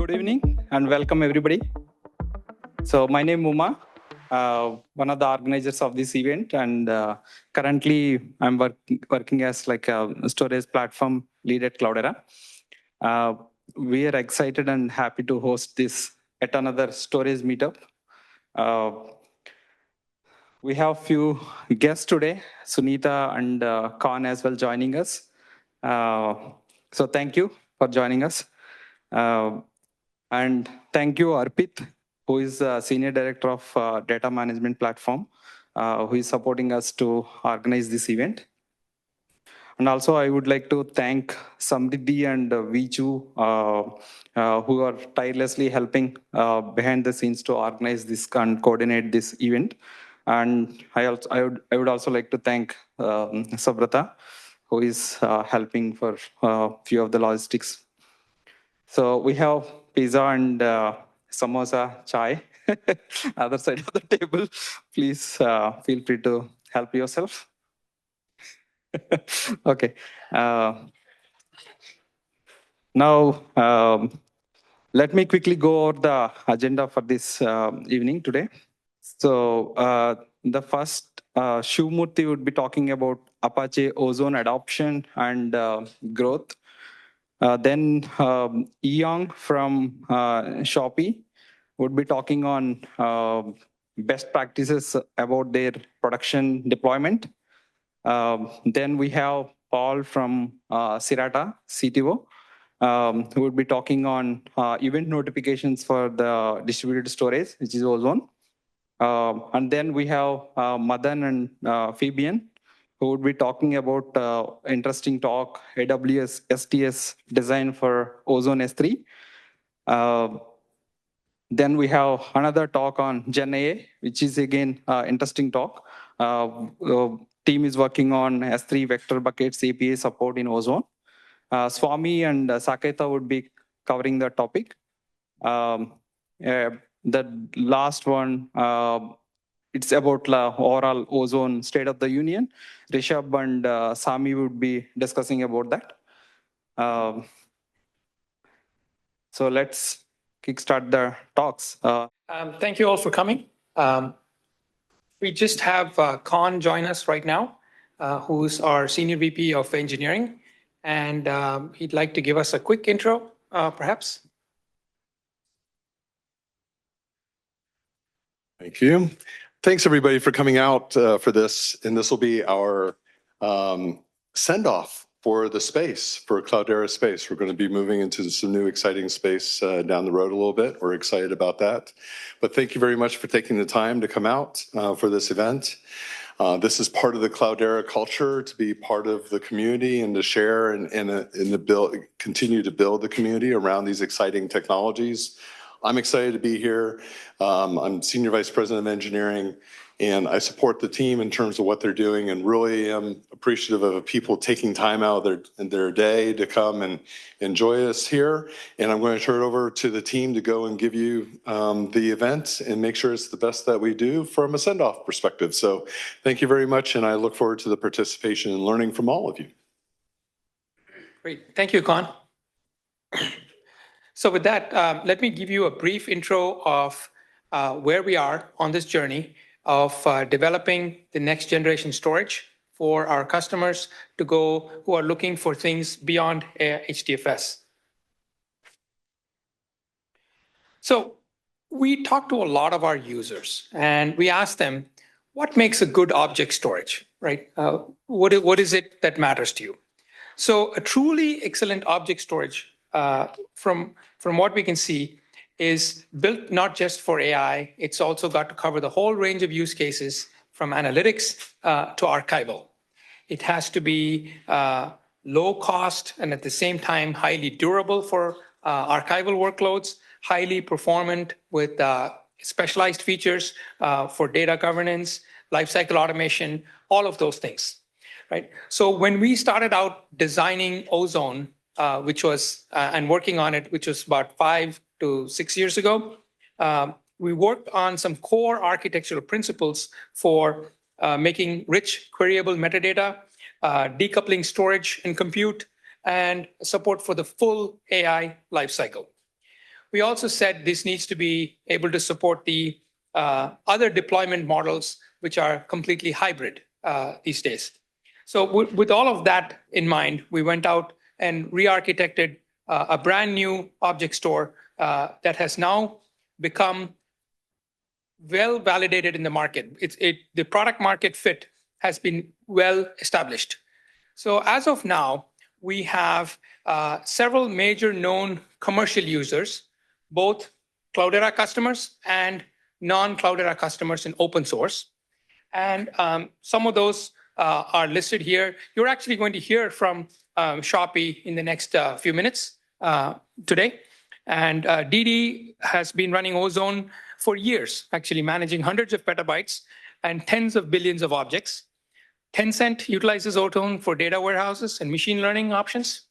Good evening and welcome everybody. So my name is Uma, one of the organizers of this event, and currently I'm working as like a storage platform lead at Cloudera. We are excited and happy to host this at another storage meetup. We have few guests today, Sunita and Khan as well joining us. So thank you for joining us. And thank you, Arpit, who is Senior Director of Data Management Platform, who is supporting us to organize this event. And also, I would like to thank Samriddhi and Viju, who are tirelessly helping behind the scenes to organize this and coordinate this event. And I would also like to thank Sabrata, who is helping for a few of the logistics. So we have pizza and samosa, chai, other side of the table. Please feel free to help yourself. Okay. Now, let me quickly go over the agenda for this evening today. So the first, Shivmurthy would be talking about Apache Ozone adoption and growth. Then Eong from Shopee would be talking on best practices about their production deployment. Then we have Paul from Sirata, CTO, who would be talking on event notifications for the distributed storage, which is Ozone. And then we have Madan and Fabian, who would be talking about interesting talk, AWS STS design for Ozone S3. Then we have another talk on Gen AI, which is again interesting talk. Team is working on S3 vector buckets API support in Ozone. Swami and Saketa would be covering the topic. The last one, it's about overall Ozone State of the Union. Rishabh and Sami would be discussing about that. So let's kickstart the talks. Thank you all for coming. We just have Khan join us right now, who's our Senior VP of Engineering, and he'd like to give us a quick intro, perhaps. Thank you. Thanks everybody for coming out for this, and this will be our send-off for the space, for Cloudera space. We're going to be moving into some new exciting space down the road a little bit. We're excited about that. But thank you very much for taking the time to come out for this event. This is part of the Cloudera culture, to be part of the community and to share and continue to build the community around these exciting technologies. I'm excited to be here. I'm Senior Vice President of Engineering, and I support the team in terms of what they're doing, and really am appreciative of people taking time out of their day to come and enjoy us here. And I'm going to turn it over to the team to go and give you the event and make sure it's the best that we do from a send-off perspective. So thank you very much, and I look forward to the participation and learning from all of you. Great. Thank you, Khan. So with that, let me give you a brief intro of where we are on this journey of developing the next generation storage for our customers who are looking for things beyond HDFS. So we talk to a lot of our users and we ask them, what makes a good object storage, right? What is it that matters to you? So a truly excellent object storage from what we can see is built not just for AI, it's also got to cover the whole range of use cases from analytics to archival. It has to be low cost and at the same time highly durable for archival workloads, highly performant with specialized features for data governance, lifecycle automation, all of those things, right? So when we started out designing Ozone, and working on it, which was about 5 to 6 years ago, we worked on some core architectural principles for making rich queryable metadata, decoupling storage and compute, and support for the full AI lifecycle. we also said this needs to be able to support the other deployment models, which are completely hybrid these days. So with all of that in mind, we went out and re-architected a brand new object store that has now become well validated in the market. The product market fit has been well established. So as of now, we have several major known commercial users, both Cloudera customers and non-Cloudera customers in open source. And some of those are listed here. You're actually going to hear from Shopee in the next few minutes today. And Didi has been running Ozone for years, actually managing hundreds of petabytes and tens of billions of objects. Tencent utilizes Ozone for data warehouses and machine learning options.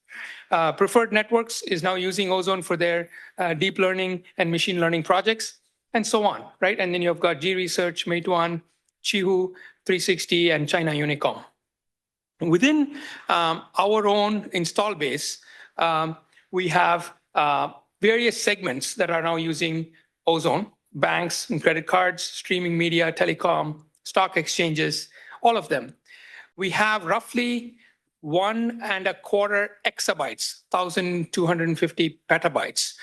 Preferred Networks is now using Ozone for their deep learning and machine learning projects, and so on, right? And then you've got G Research, Meituan, Qihoo, 360, and China Unicom. Within our own install base, we have various segments that are now using Ozone: banks and credit cards, streaming media, telecom, stock exchanges, all of them. We have roughly 1.25 exabytes, 1,250 petabytes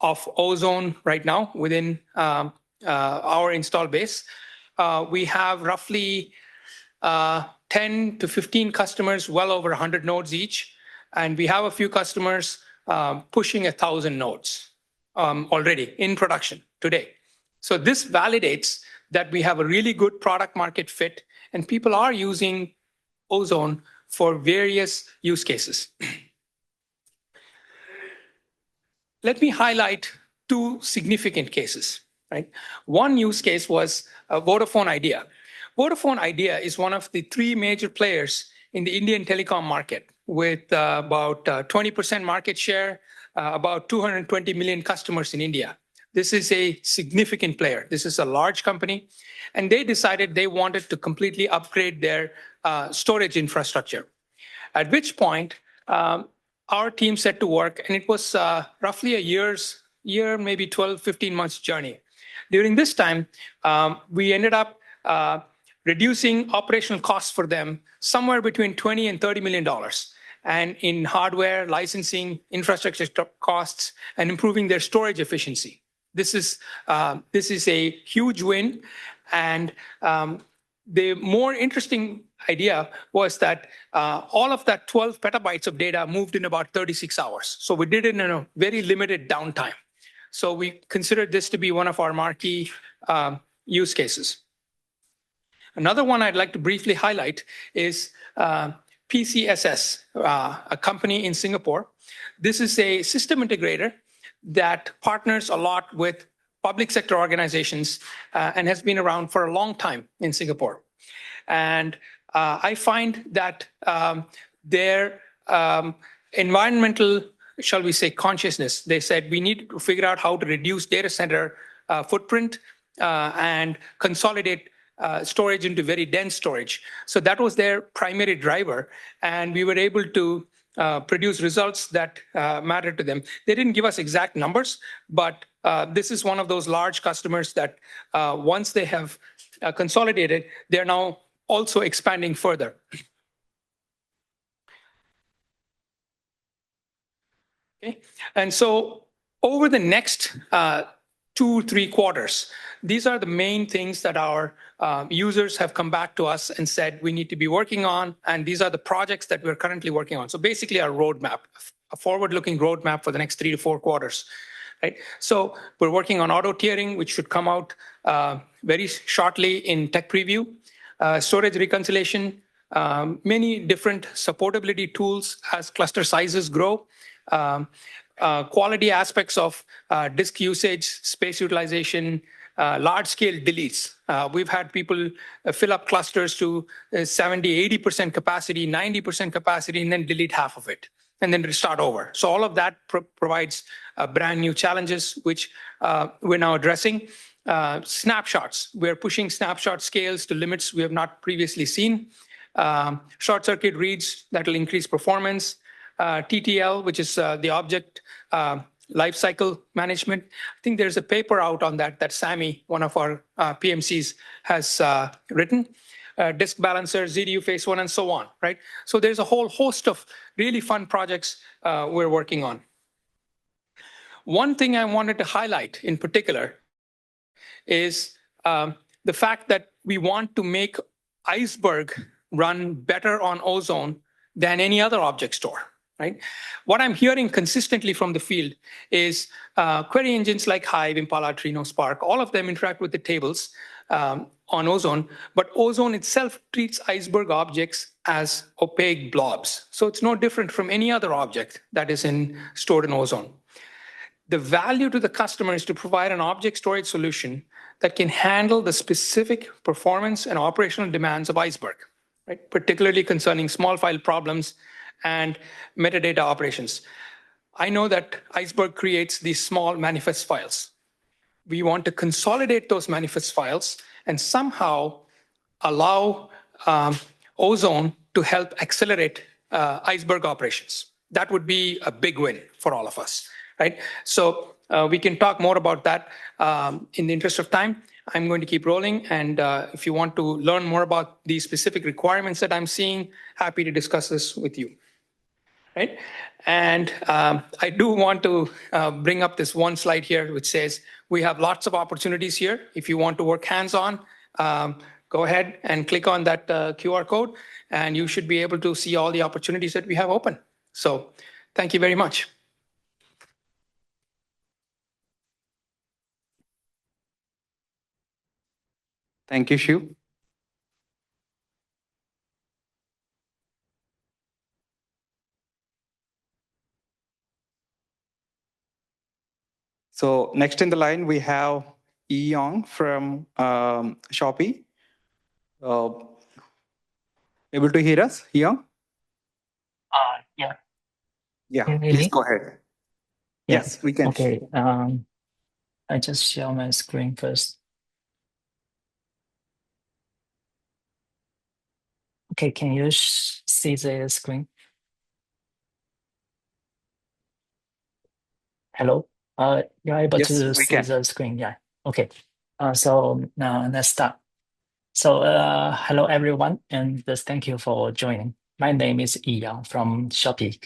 of Ozone right now within our install base. We have roughly 10 to 15 customers, well over 100 nodes each. And we have a few customers pushing 1,000 nodes already in production today. So this validates that we have a really good product market fit, and people are using Ozone for various use cases. Let me highlight two significant cases. Right? One use case was Vodafone Idea. Vodafone Idea is one of the three major players in the Indian telecom market, with about 20% market share, about 220 million customers in India. This is a significant player. This is a large company. And they decided they wanted to completely upgrade their storage infrastructure. At which point, our team set to work, and it was roughly a year, maybe 12, 15 months journey. During this time, we ended up reducing operational costs for them somewhere between $20 and $30 million, and in hardware, licensing, infrastructure costs, and improving their storage efficiency. This is a huge win. And the more interesting idea was that all of that 12 petabytes of data moved in about 36 hours. So we did it in a very limited downtime. So we considered this to be one of our marquee use cases. Another one I'd like to briefly highlight is PCSS, a company in Singapore. This is a system integrator that partners a lot with public sector organizations and has been around for a long time in Singapore. And I find that their environmental, shall we say, consciousness, they said we need to figure out how to reduce data center footprint and consolidate storage into very dense storage. So that was their primary driver. And we were able to produce results that mattered to them. They didn't give us exact numbers, but this is one of those large customers that once they have consolidated, they're now also expanding further. Okay. And so over the next 2-3 quarters, these are the main things that our users have come back to us and said we need to be working on, and these are the projects that we're currently working on. So basically our roadmap, a forward-looking roadmap for the next 3 to 4 quarters. Right? So we're working on auto tiering, which should come out very shortly in tech preview, storage reconciliation, many different supportability tools as cluster sizes grow, quality aspects of disk usage, space utilization, large-scale deletes. We've had people fill up clusters to 70, 80% capacity, 90% capacity, and then delete half of it, and then restart over. So all of that provides brand new challenges, which we're now addressing. Snapshots. We're pushing snapshot scales to limits we have not previously seen. Short circuit reads that will increase performance. TTL, which is the object lifecycle management. I think there's a paper out on that Sammy, one of our PMCs, has written. Disk balancer, ZDU phase 1, and so on, right? So there's a whole host of really fun projects we're working on. One thing I wanted to highlight in particular is the fact that we want to make Iceberg run better on Ozone than any other object store, right? What I'm hearing consistently from the field is query engines like Hive, Impala, Trino, Spark, all of them interact with the tables on Ozone, but Ozone itself treats Iceberg objects as opaque blobs. So it's no different from any other object that is stored in Ozone. The value to the customer is to provide an object storage solution that can handle the specific performance and operational demands of Iceberg, right? Particularly concerning small file problems and metadata operations. I know that Iceberg creates these small manifest files. We want to consolidate those manifest files and somehow allow Ozone to help accelerate Iceberg operations. That would be a big win for all of us, right? So we can talk more about that in the interest of time. I'm going to keep rolling. And if you want to learn more about these specific requirements that I'm seeing, happy to discuss this with you, right? And I do want to bring up this one slide here, which says we have lots of opportunities here. If you want to work hands-on, go ahead and click on that QR code, and you should be able to see all the opportunities that we have open. So thank you very much. Thank you, Shiv. So next in the line, we have Yong from Shopee. Able to hear us, Yong? Yeah. Yeah, Can you hear please me? go ahead. Yeah. Yes, we can. Okay. I just share my screen first. Okay, can you see the screen? Hello? You're able Yes, to we see can. the screen? Yeah. Okay. So now let's start. So hello everyone, and thank you for joining. My name is Yang from Shopee,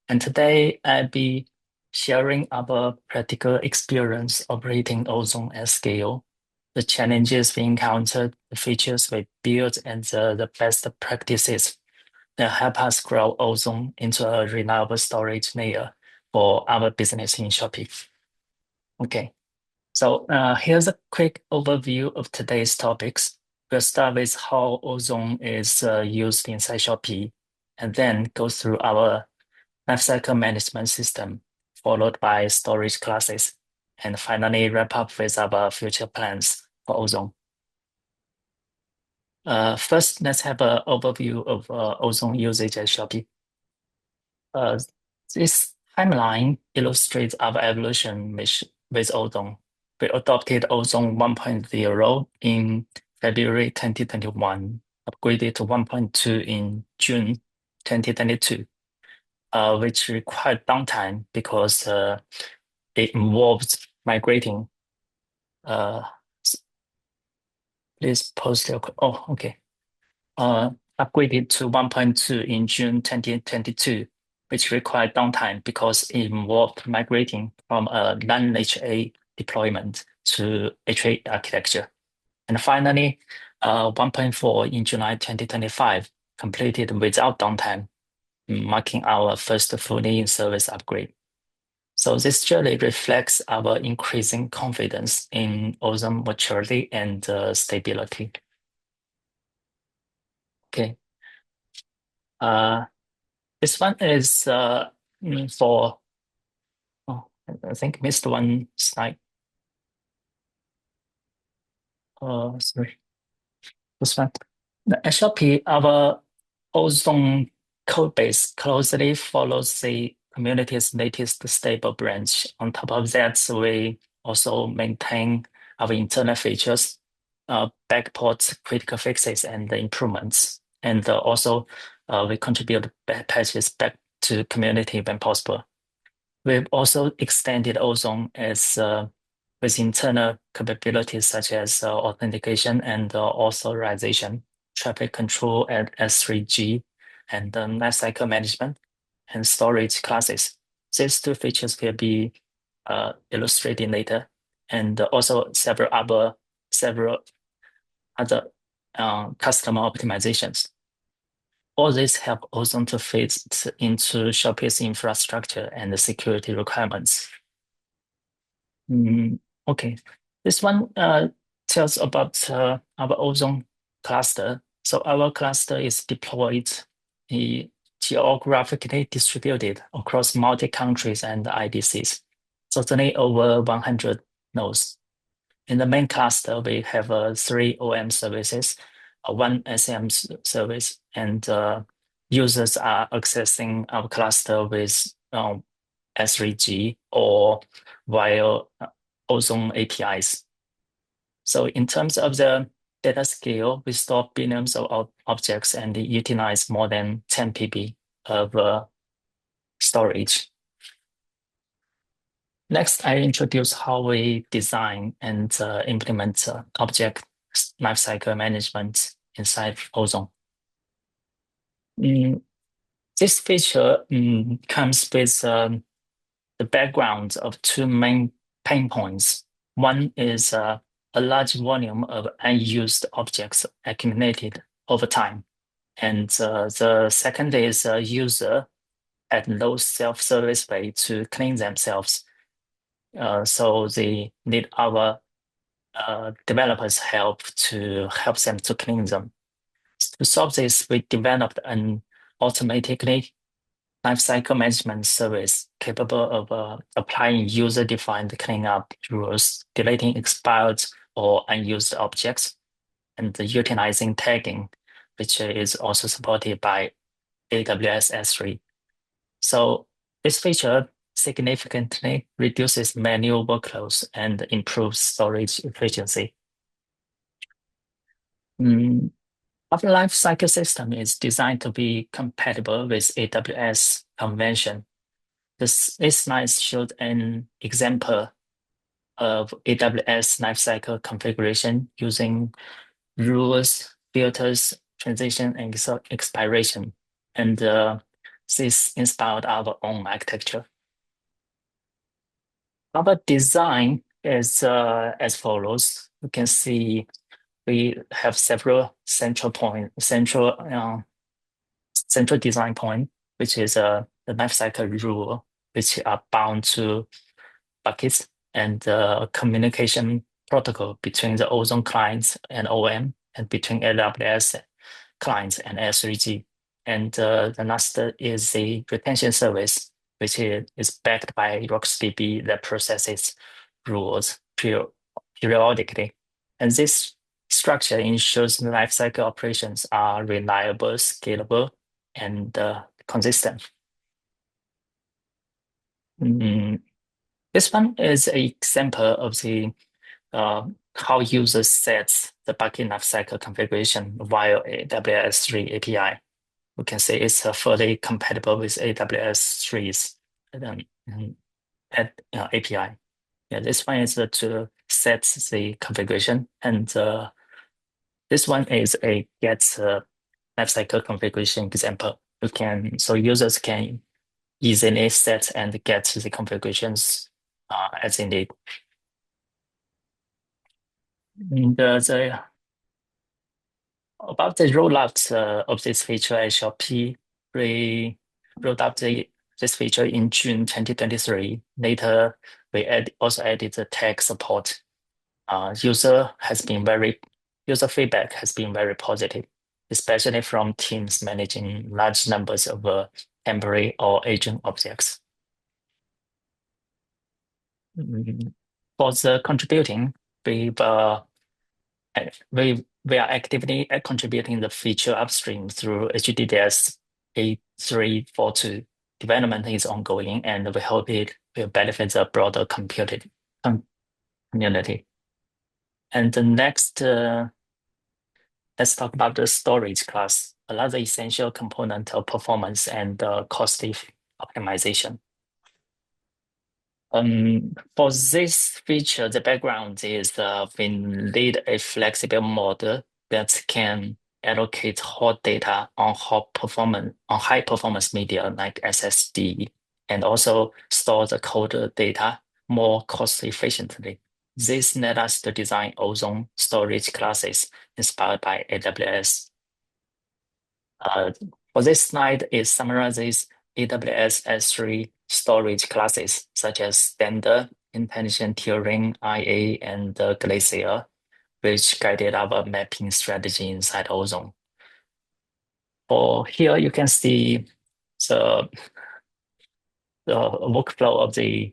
and today I'll be sharing our practical experience operating Ozone at scale, the challenges we encountered, the features we built, and the best practices that help us grow Ozone into a reliable storage layer for our business in Shopee. Okay, so here's a quick overview of today's topics. We'll start with how Ozone is used inside Shopee, and then go through our lifecycle management system, followed by storage classes, and finally wrap up with our future plans for Ozone. First, let's have an overview of Ozone usage at Shopee. This timeline illustrates our evolution with Ozone. We adopted Ozone 1.0 in February 2021, upgraded to 1.2 in June 2022, which required downtime because it involves migrating. Please post your. Oh, okay. Upgraded to 1.2 in June 2022, which required downtime because it involved migrating from a non-HA deployment to HA architecture. And finally, 1.4 in July 2025, completed without downtime, marking our first fully in-service upgrade. So this journey reflects our increasing confidence in Ozone maturity and stability. Okay. This one is for, oh, I think missed one slide. Sorry. This one. At Shopee, our Ozone code base closely follows the community's latest stable branch. On top of that, we also maintain our internal features, backport critical fixes and improvements. And also we contribute patches back to community when possible. We've also extended Ozone as with internal capabilities such as authentication and authorization, traffic control at S3G, and lifecycle management and storage classes. These two features will be illustrated later, and also several other customer optimizations. All this help Ozone to fit into Shopee's infrastructure and the security requirements. Okay, this one tells about our Ozone cluster. So our cluster is deployed geographically distributed across multi countries and IDCs, totally over 100 nodes. In the main cluster, we have 3 OM services, 1 SM service, and users are accessing our cluster with S3G or via Ozone APIs. So in terms of the data scale, we store billions of objects and utilize more than 10 PB of storage. Next, I introduce how we design and implement object lifecycle management inside Ozone. This feature comes with the background of 2 main pain points. One is a large volume of unused objects accumulated over time. And the second is a user had no self-service way to clean themselves. So they need our developers' help to help them to clean them. To solve this, we developed an automatically lifecycle management service capable of applying user-defined cleanup rules, deleting expired or unused objects, and utilizing tagging, which is also supported by AWS S3. So this feature significantly reduces manual workloads and improves storage efficiency. Our lifecycle system is designed to be compatible with AWS convention. This slide showed an example of AWS lifecycle configuration using rules, filters, transition, and expiration. And this inspired our own architecture. Our design is as follows. You can see we have several central design point, which is the lifecycle rule, which are bound to buckets and communication protocol between the Ozone clients and OM and between AWS clients and S3G. And the last is the retention service, which is backed by RocksDB that processes rules periodically. And this structure ensures the lifecycle operations are reliable, scalable, and consistent. This one is an example of the how users set the bucket lifecycle configuration via AWS 3 API. We can say it's fully compatible with AWS 3's API. Yeah, this one is to set the configuration, and this one is a get lifecycle configuration example. So users can easily set and get the configurations as they need. And about the rollout of this feature at Shopee, we rolled out this feature in June 2023. Later, we also added the tag support. User feedback has been very positive, especially from teams managing large numbers of temporary or agent objects. For the contributing, we are actively contributing the feature upstream through HDFS 8342. Development is ongoing, and we hope it will benefit the broader community. And the next, let's talk about the storage class, another essential component of performance and cost optimization. For this feature, the background is we need a flexible model that can allocate hot data on high performance media like SSD, and also store the cold data more cost efficiently. This led us to design Ozone storage classes inspired by AWS. For this slide, it summarizes AWS S3 storage classes such as Standard, Intelligent Tiering, IA, and Glacier, which guided our mapping strategy inside Ozone. For here, you can see the workflow of the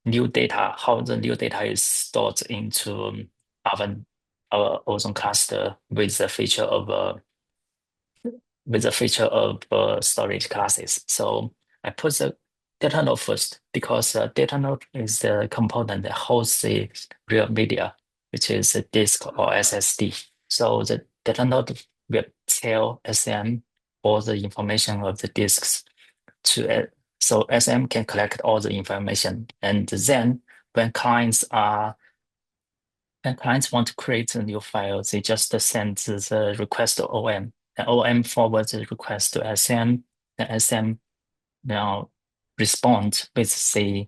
new data, how the new data is stored into our Ozone cluster with the feature of storage classes. So I put the data node first because data node is the component that holds the real media, which is a disk or SSD. So the data node will tell SM all the information of the disks to so SM can collect all the information. And then when clients want to create a new file, they just send the request to OM. And OM forwards the request to SM. The SM now respond with the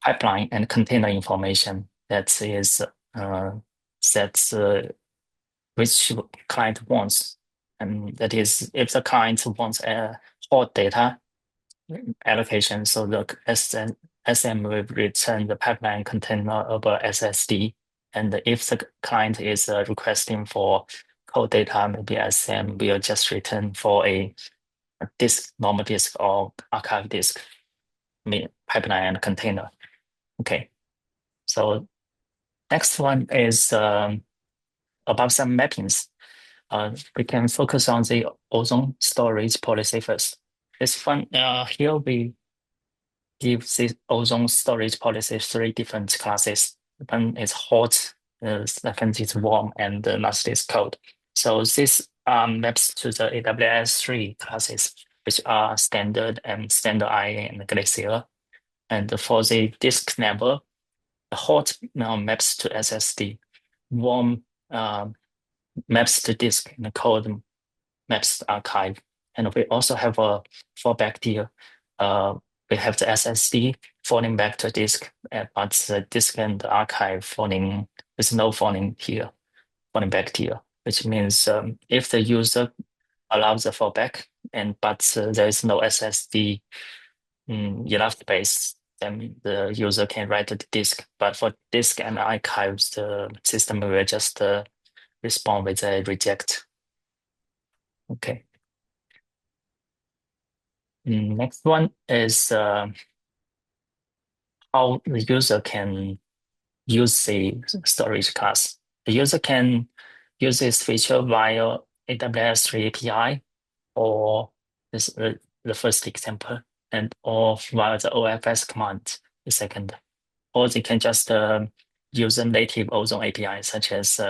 pipeline and container information that is which client wants. And that is, if the client wants a hot data allocation, so the SM will return the pipeline container of a SSD. And if the client is requesting for cold data, maybe SM will just return for a disk, normal disk or archive disk, pipeline and container. Okay, so next one is about some mappings. We can focus on the ozone storage policy first. This one here we give the ozone storage policy three different classes. One is hot, second is warm, and the last is cold. So this maps to the AWS 3 classes, which are standard and standard IA and Glacier. And for the disk level, the hot now maps to SSD, warm maps to disk, and the cold maps to archive. And we also have a fallback here. We have the SSD falling back to disk, but the disk and the archive falling, there's no falling here, falling back here, which means if the user allows the fallback, but there is no SSD enough space, then the user can write to the disk. But for disk and archives, the system will just respond with a reject. Okay. Next one is how the user can use the storage class. The user can use this feature via AWS 3 API, or this the first example, or via the OFS command, the second. Or they can just use a native Ozone API, such as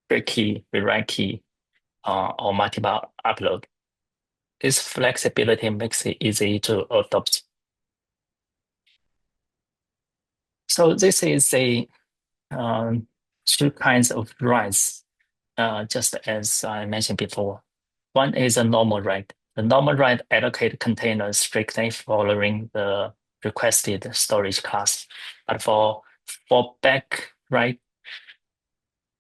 break key, rewrite key, or multiple upload. This flexibility makes it easy to adopt. So this is a two kinds of writes, just as I mentioned before. One is a normal write. The normal write allocate containers strictly following the requested storage class. But for back write,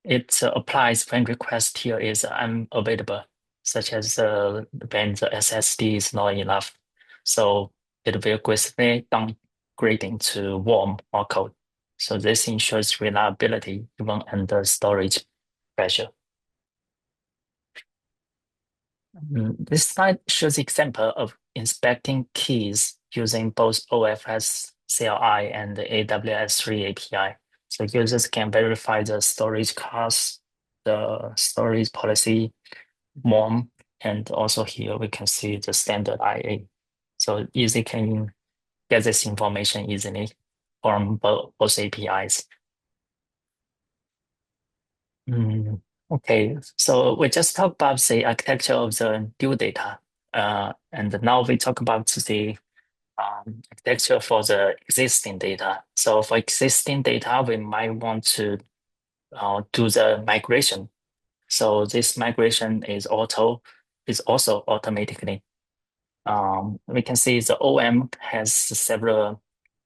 it applies when request here is unavailable, such as when the SSD is not enough. So it will gracefully downgrading to warm or cold. So this ensures reliability even under storage pressure. This slide shows example of inspecting keys using both OFS CLI and the AWS 3 API. So users can verify the storage class, the storage policy, warm, and also here we can see the standard IA. So easy can get this information easily from both APIs. Okay, so we just talked about the architecture of the new data, and now we talk about the architecture for the existing data. So for existing data, we might want to do the migration. So this migration is also automatically. We can see the OM has several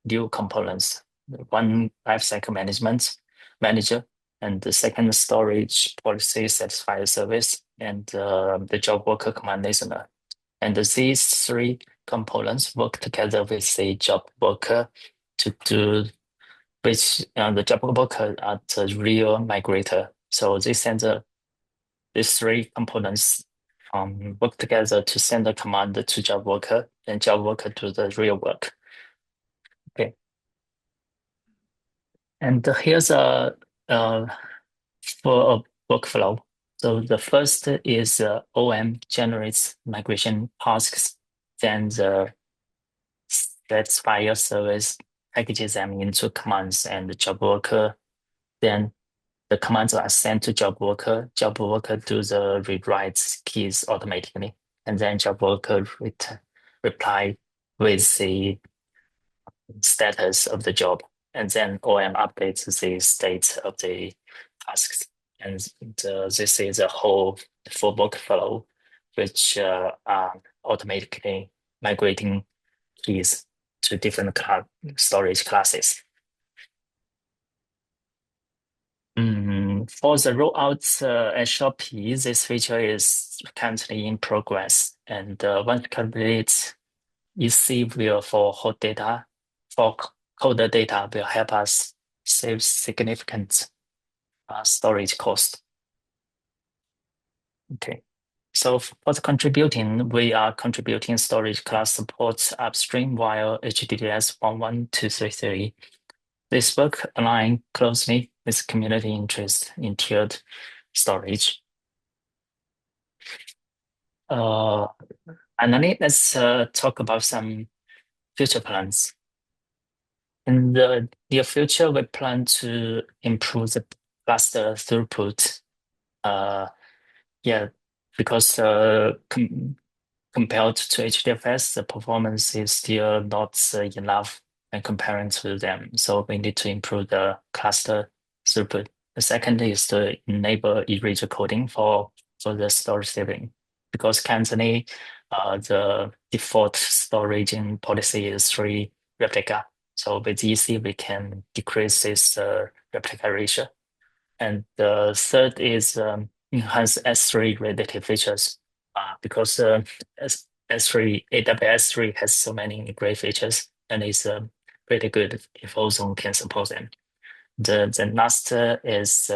new components. One lifecycle management manager, and the second storage policy satisfier service, and the job worker command listener. And these three components work together with the job worker to do which the job worker are the real migrator. So these three components work together to send a command to job worker, and job worker do the real work. Okay. And here's for a workflow. So the first is OM generates migration tasks, then the satisfier service packages them into commands and the job worker. Then the commands are sent to job worker. Job worker do the read write keys automatically, and then job worker reply with the status of the job, and then OM updates the state of the tasks. And this is a whole full workflow, which are automatically migrating keys to different storage classes. For the rollout at Shopee, this feature is currently in progress, and once complete, EC will for hot data, for colder data will help us save significant storage cost. Okay, so for the contributing, we are contributing storage class supports upstream while HDFS 11233. This work align closely with community interest in tiered storage. Finally, let's talk about some future plans. In the near future, we plan to improve the cluster throughput. Because compared to HDFS, the performance is still not enough when comparing to them. So we need to improve the cluster throughput. The second is to enable erasure coding for the storage saving, because currently the default storage in policy is 3 replica. So with EC, we can decrease this replica ratio. And the third is enhance S3 related features, because S3 AWS 3 has so many great features, and it's pretty good if Ozone can support them. The last is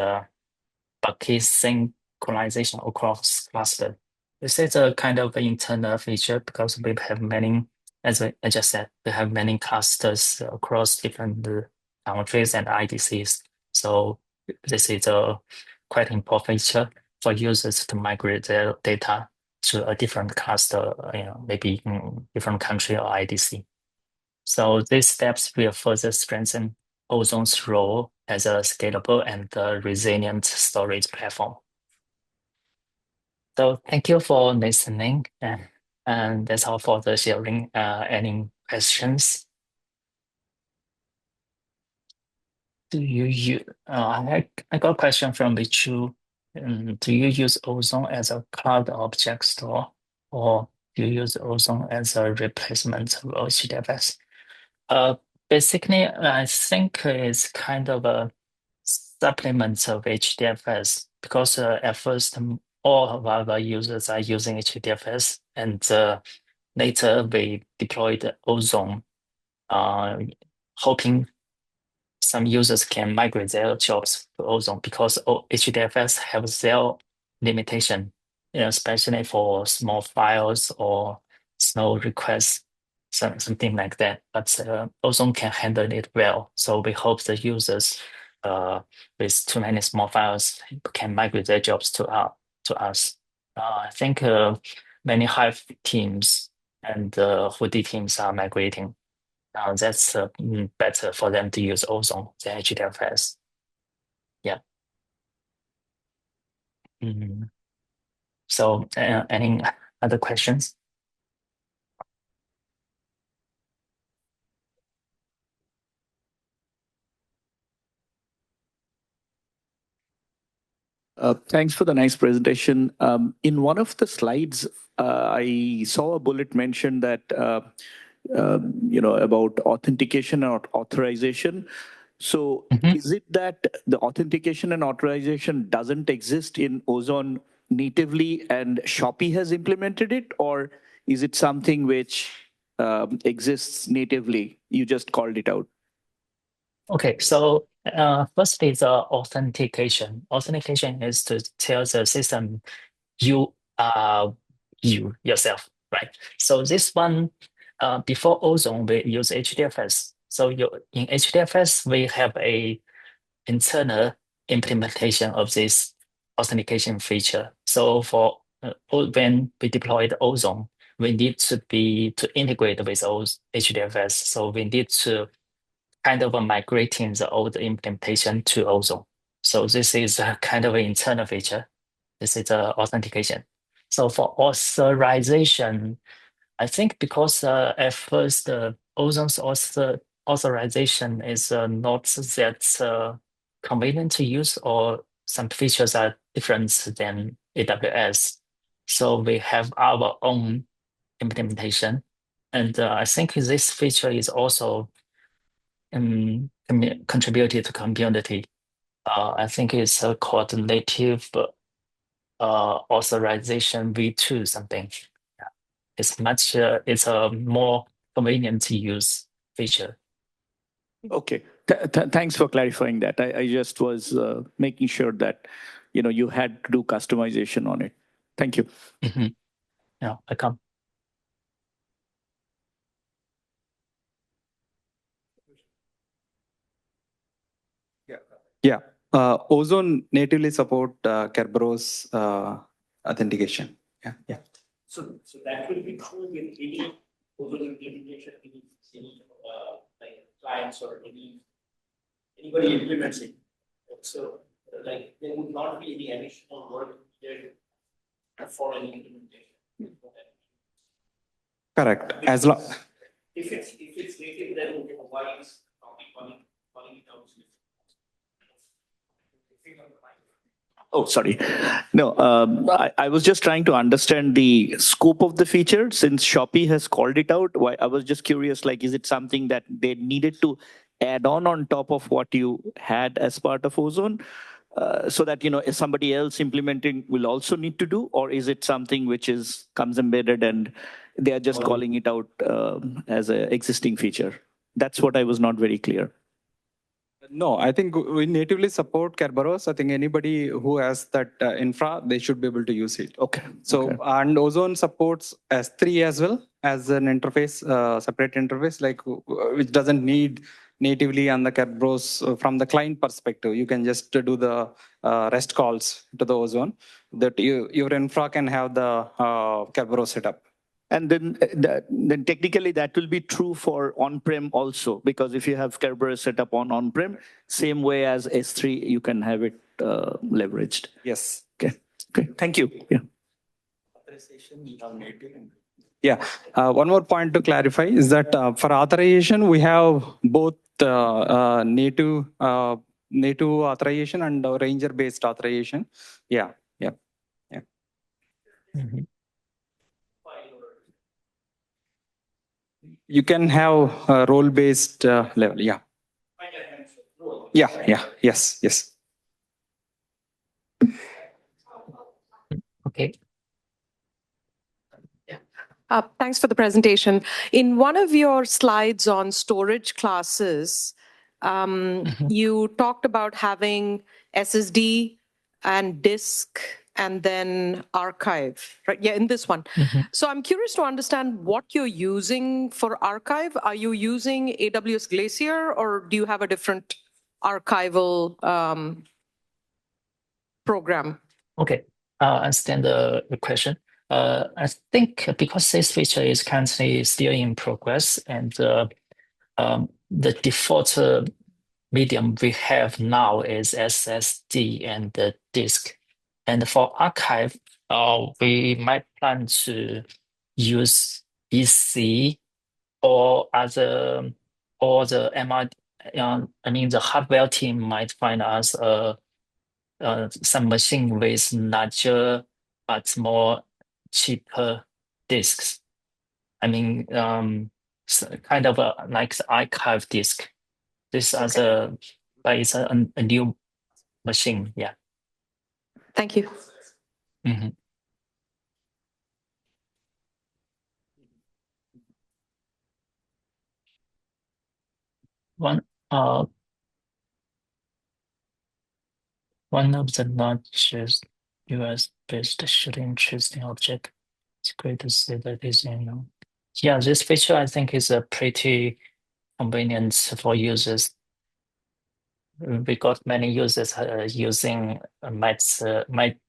bucket synchronization across cluster. This is a kind of internal feature because we have many, as I just said, we have many clusters across different countries and IDCs. So this is a quite important feature for users to migrate their data to a different cluster, maybe in different country or IDC. So these steps will further strengthen Ozone's role as a scalable and resilient storage platform. So thank you for listening, and that's all for the sharing. Any questions? I got a question from Bichu. Do you use Ozone as a cloud object store, or do you use Ozone as a replacement of HDFS? Basically, I think it's kind of a supplement of HDFS, because at first all of our users are using HDFS, and later we deployed Ozone, hoping some users can migrate their jobs to Ozone, because HDFS has their limitation, especially for small files or small requests, something like that. But Ozone can handle it well. So we hope the users with too many small files can migrate their jobs to us. I think many Hive teams and Hoodie teams are migrating. That's better for them to use Ozone than HDFS. Yeah. So any other questions? Thanks for the nice presentation. In one of the slides, I saw a bullet mention that about authentication or authorization. So is it that the authentication and authorization doesn't exist in Ozone natively and Shopee has implemented it, or is it something which exists natively? You just called it out. Okay, so first is authentication. Authentication is to tell the system you are you yourself, right? So this one, before Ozone, we use HDFS. So in HDFS, we have a internal implementation of this authentication feature. So for when we deploy the Ozone, we need to integrate with HDFS. So we need to kind of migrating the old implementation to Ozone. So this is a kind of an internal feature. This is authentication. So for authorization, I think because at first Ozone's authorization is not that convenient to use, or some features are different than AWS. So we have our own implementation. And I think this feature is also contributed to community. I think it's called native authorization V2 something. Yeah. It's a more convenient to use feature. Okay, thanks for clarifying that. I just was making sure that you had to do customization on it. Thank you. Yeah, welcome. Yeah. Ozone natively support Kerberos authentication. Yeah. So that will be true with any Ozone implementation, any like clients or anybody implements it. So like there would not be any additional work needed for any implementation. Correct. As long if it's native, then why is calling it out? Oh, sorry. No, I was just trying to understand the scope of the feature since Shopee has called it out. Why I was just curious, like, is it something that they needed to add on top of what you had as part of Ozone, so that if somebody else implementing will also need to do, or is it something which comes embedded and they are just calling it out as an existing feature? That's what I was not very clear. No, I think we natively support Kerberos. I think anybody who has that infra, they should be able to use it. Okay. So, and Ozone supports S3 as well as an interface, separate interface, like which doesn't need natively on the Kerberos from the client perspective. You can just do the REST calls to the Ozone that your infra can have the Kerberos setup. And then technically that will be true for on-prem also, because if you have Kerberos set up on-prem, same way as S3, you can have it leveraged. Yes. Okay. Thank you. Yeah. Yeah. One more point to clarify is that for authorization, we have both native authorization and Ranger-based authorization. Yeah. You can have a role-based level. Yeah. Yes. Okay. Thanks for the presentation. In one of your slides on storage classes, you talked about having SSD and disk and then archive, right? Yeah, in this one. So I'm curious to understand what you're using for archive. Are you using AWS Glacier, or do you have a different archival program? Okay, I understand the question. I think because this feature is currently still in progress, and the default medium we have now is SSD and the disk. And for archive, we might plan to use EC or the MR. I mean, the hardware team might find us a some machine with larger but more cheaper disks. I mean, kind of like the archive disk. This as but it's a new machine. Yeah. Thank you. Mhm. One of the largest US-based shooting interesting object. It's great to see that is, yeah, this feature I think is a pretty convenient for users. We got many users using might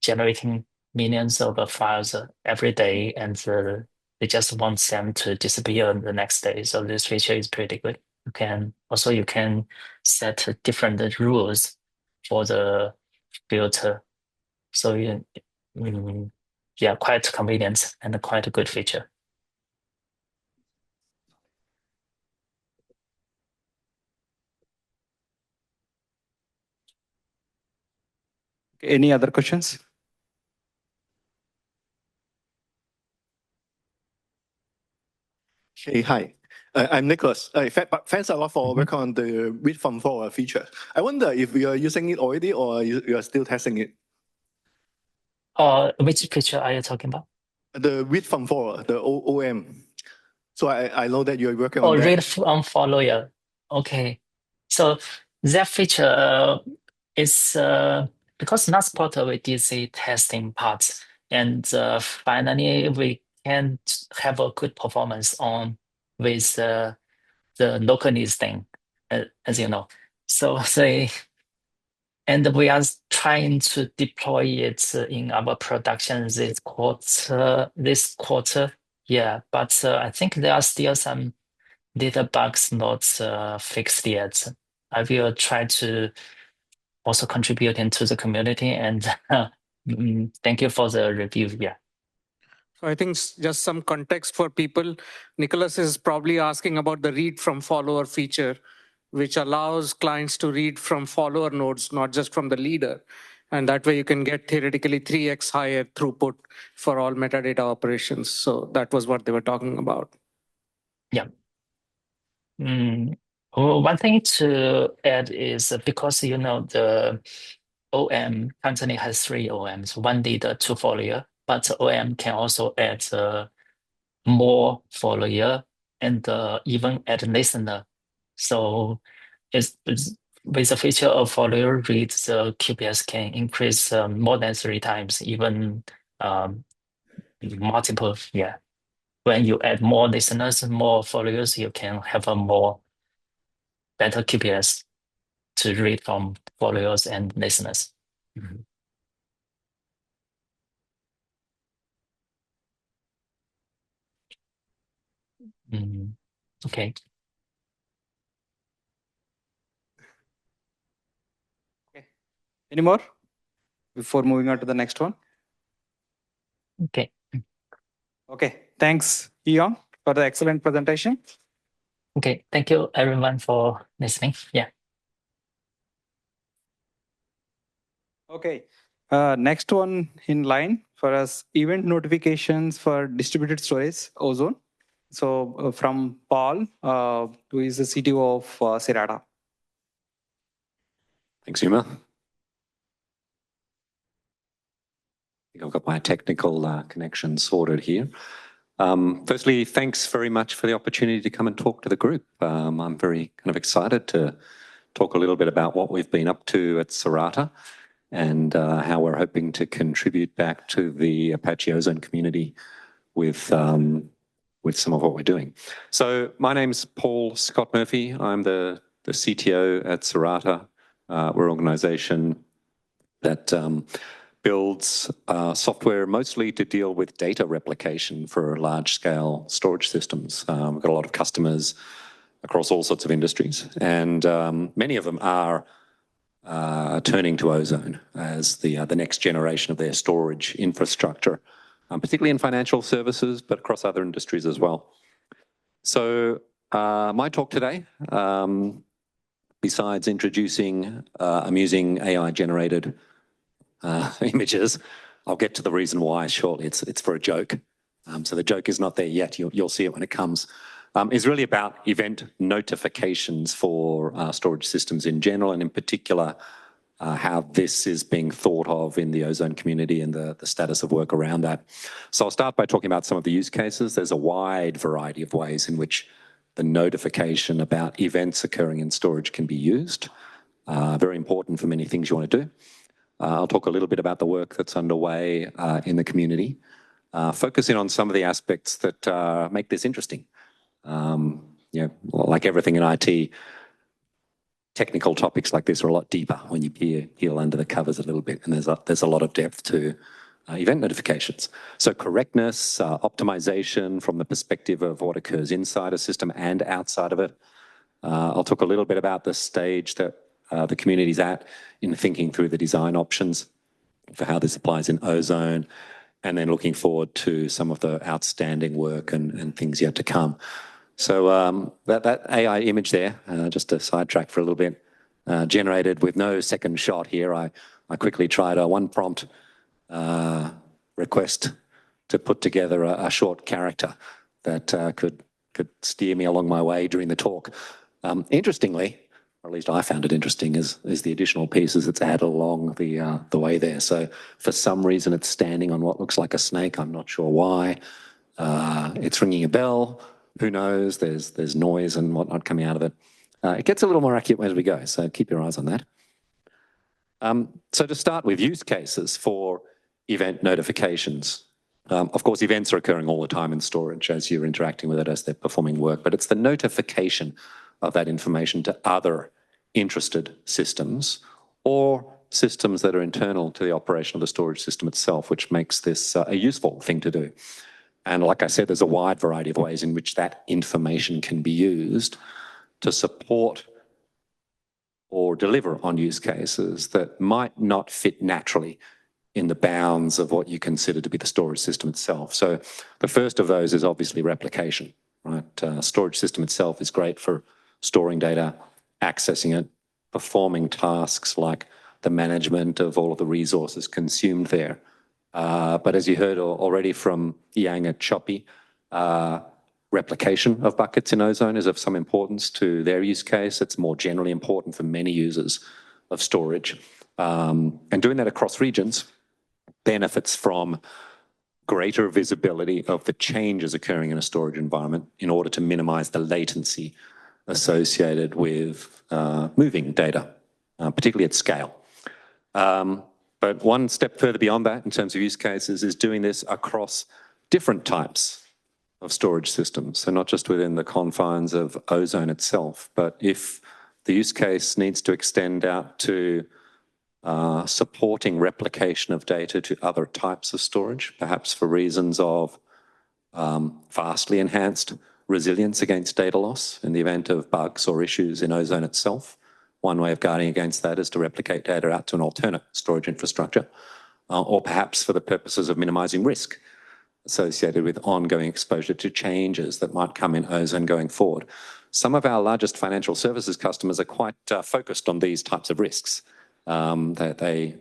generating millions of files every day, and they just want them to disappear the next day. So this feature is pretty good. You can set different rules for the filter. So yeah, quite convenient and quite a good feature. Any other questions? Hey, hi. I'm Nicholas. Thanks a lot for work on the read from forward feature. I wonder if you are using it already or you are still testing it. Which feature are you talking about? The read from forward, the OM. So I know that you're working on that. Read from follower. Okay. So that feature is because last quarter we did the testing parts, and finally we can have a good performance on with the local needs thing, as you know. So and we are trying to deploy it in our production this quarter. Yeah, but I think there are still some data bugs not fixed yet. I will try to also contribute into the community, and thank you for the review. Yeah. So I think just some context for people. Nicholas is probably asking about the read from follower feature, which allows clients to read from follower nodes, not just from the leader. And that way you can get theoretically 3x higher throughput for all metadata operations. So that was what they were talking about. Yeah. One thing to add is because the OM currently has 3 OMs, 1 leader, 2 follower, but OM can also add more follower and even add listener. So it's with the feature of follower read, the QPS can increase more than 3 times, even multiple. Yeah. When you add more listeners, more followers, you can have a more better QPS to read from followers and listeners. Okay. Okay. Any more before moving on to the next one? Okay. Okay. Thanks, Eon, for the excellent presentation. Okay. Thank you, everyone, for listening. Yeah. Okay. Next one in line for us, event notifications for distributed storage, Ozone. So from Paul, who is the CTO of Sirata. Thanks, Uma. I think I've got my technical connection sorted here. Firstly, thanks very much for the opportunity to come and talk to the group. I'm very kind of excited to talk a little bit about what we've been up to at Sirata and how we're hoping to contribute back to the Apache Ozone community with some of what we're doing. So my name's Paul Scott Murphy. I'm the CTO at Sirata. We're an organization that builds software mostly to deal with data replication for large-scale storage systems. We've got a lot of customers across all sorts of industries, and many of them are turning to Ozone as the next generation of their storage infrastructure, particularly in financial services, but across other industries as well. So my talk today, besides introducing, I'm using AI-generated images. I'll get to the reason why shortly. It's for a joke. So the joke is not there yet. You'll see it when it comes. Is really about event notifications for storage systems in general, and in particular, how this is being thought of in the Ozone community and the status of work around that. So I'll start by talking about some of the use cases. There's a wide variety of ways in which the notification about events occurring in storage can be used. Very important for many things you want to do. I'll talk a little bit about the work that's underway in the community, focusing on some of the aspects that make this interesting. Like everything in IT, technical topics like this are a lot deeper when you peel under the covers a little bit, and there's a lot of depth to event notifications. So correctness, optimization from the perspective of what occurs inside a system and outside of it. I'll talk a little bit about the stage that the community's at in thinking through the design options for how this applies in Ozone, and then looking forward to some of the outstanding work and things yet to come. So that AI image there, just to sidetrack for a little bit, generated with no second shot here. I quickly tried a one prompt request to put together a short character that could steer me along my way during the talk. Interestingly, or at least I found it interesting, is the additional pieces it's added along the way there. So for some reason, it's standing on what looks like a snake. I'm not sure why. It's ringing a bell. Who knows? There's noise and whatnot coming out of it. It gets a little more accurate as we go, so keep your eyes on that. So to start with, use cases for event notifications. Of course, events are occurring all the time in storage as you're interacting with it, as they're performing work, but it's the notification of that information to other interested systems or systems that are internal to the operation of the storage system itself, which makes this a useful thing to do. And like I said, there's a wide variety of ways in which that information can be used to support or deliver on use cases that might not fit naturally in the bounds of what you consider to be the storage system itself. So the first of those is obviously replication, right? Storage system itself is great for storing data, accessing it, performing tasks like the management of all of the resources consumed there. But as you heard already from Yang at Shopee, replication of buckets in Ozone is of some importance to their use case. It's more generally important for many users of storage. And doing that across regions benefits from greater visibility of the changes occurring in a storage environment in order to minimize the latency associated with moving data, particularly at scale. But one step further beyond that in terms of use cases is doing this across different types of storage systems. So not just within the confines of Ozone itself, but if the use case needs to extend out to supporting replication of data to other types of storage, perhaps for reasons of vastly enhanced resilience against data loss in the event of bugs or issues in Ozone itself. One way of guarding against that is to replicate data out to an alternate storage infrastructure, or perhaps for the purposes of minimizing risk associated with ongoing exposure to changes that might come in Ozone going forward. Some of our largest financial services customers are quite focused on these types of risks. They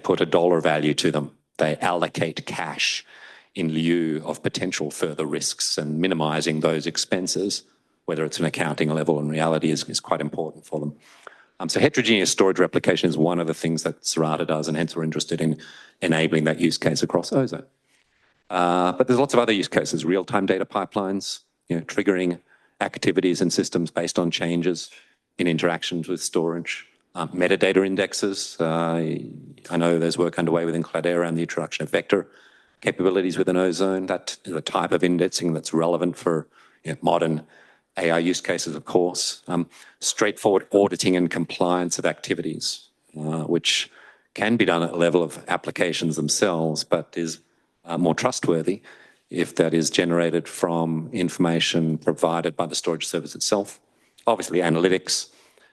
put a dollar value to them. They allocate cash in lieu of potential further risks, and minimizing those expenses, whether it's an accounting level and reality, is quite important for them. So heterogeneous storage replication is one of the things that Sarada does, and hence we're interested in enabling that use case across Ozone. But there's lots of other use cases, real-time data pipelines, triggering activities and systems based on changes in interactions with storage, metadata indexes. I know there's work underway within Cloudera and the introduction of vector capabilities within Ozone. That is a type of indexing that's relevant for modern AI use cases, of course. Straightforward auditing and compliance of activities, which can be done at the level of applications themselves, but is more trustworthy if that is generated from information provided by the storage service itself. Obviously, analytics,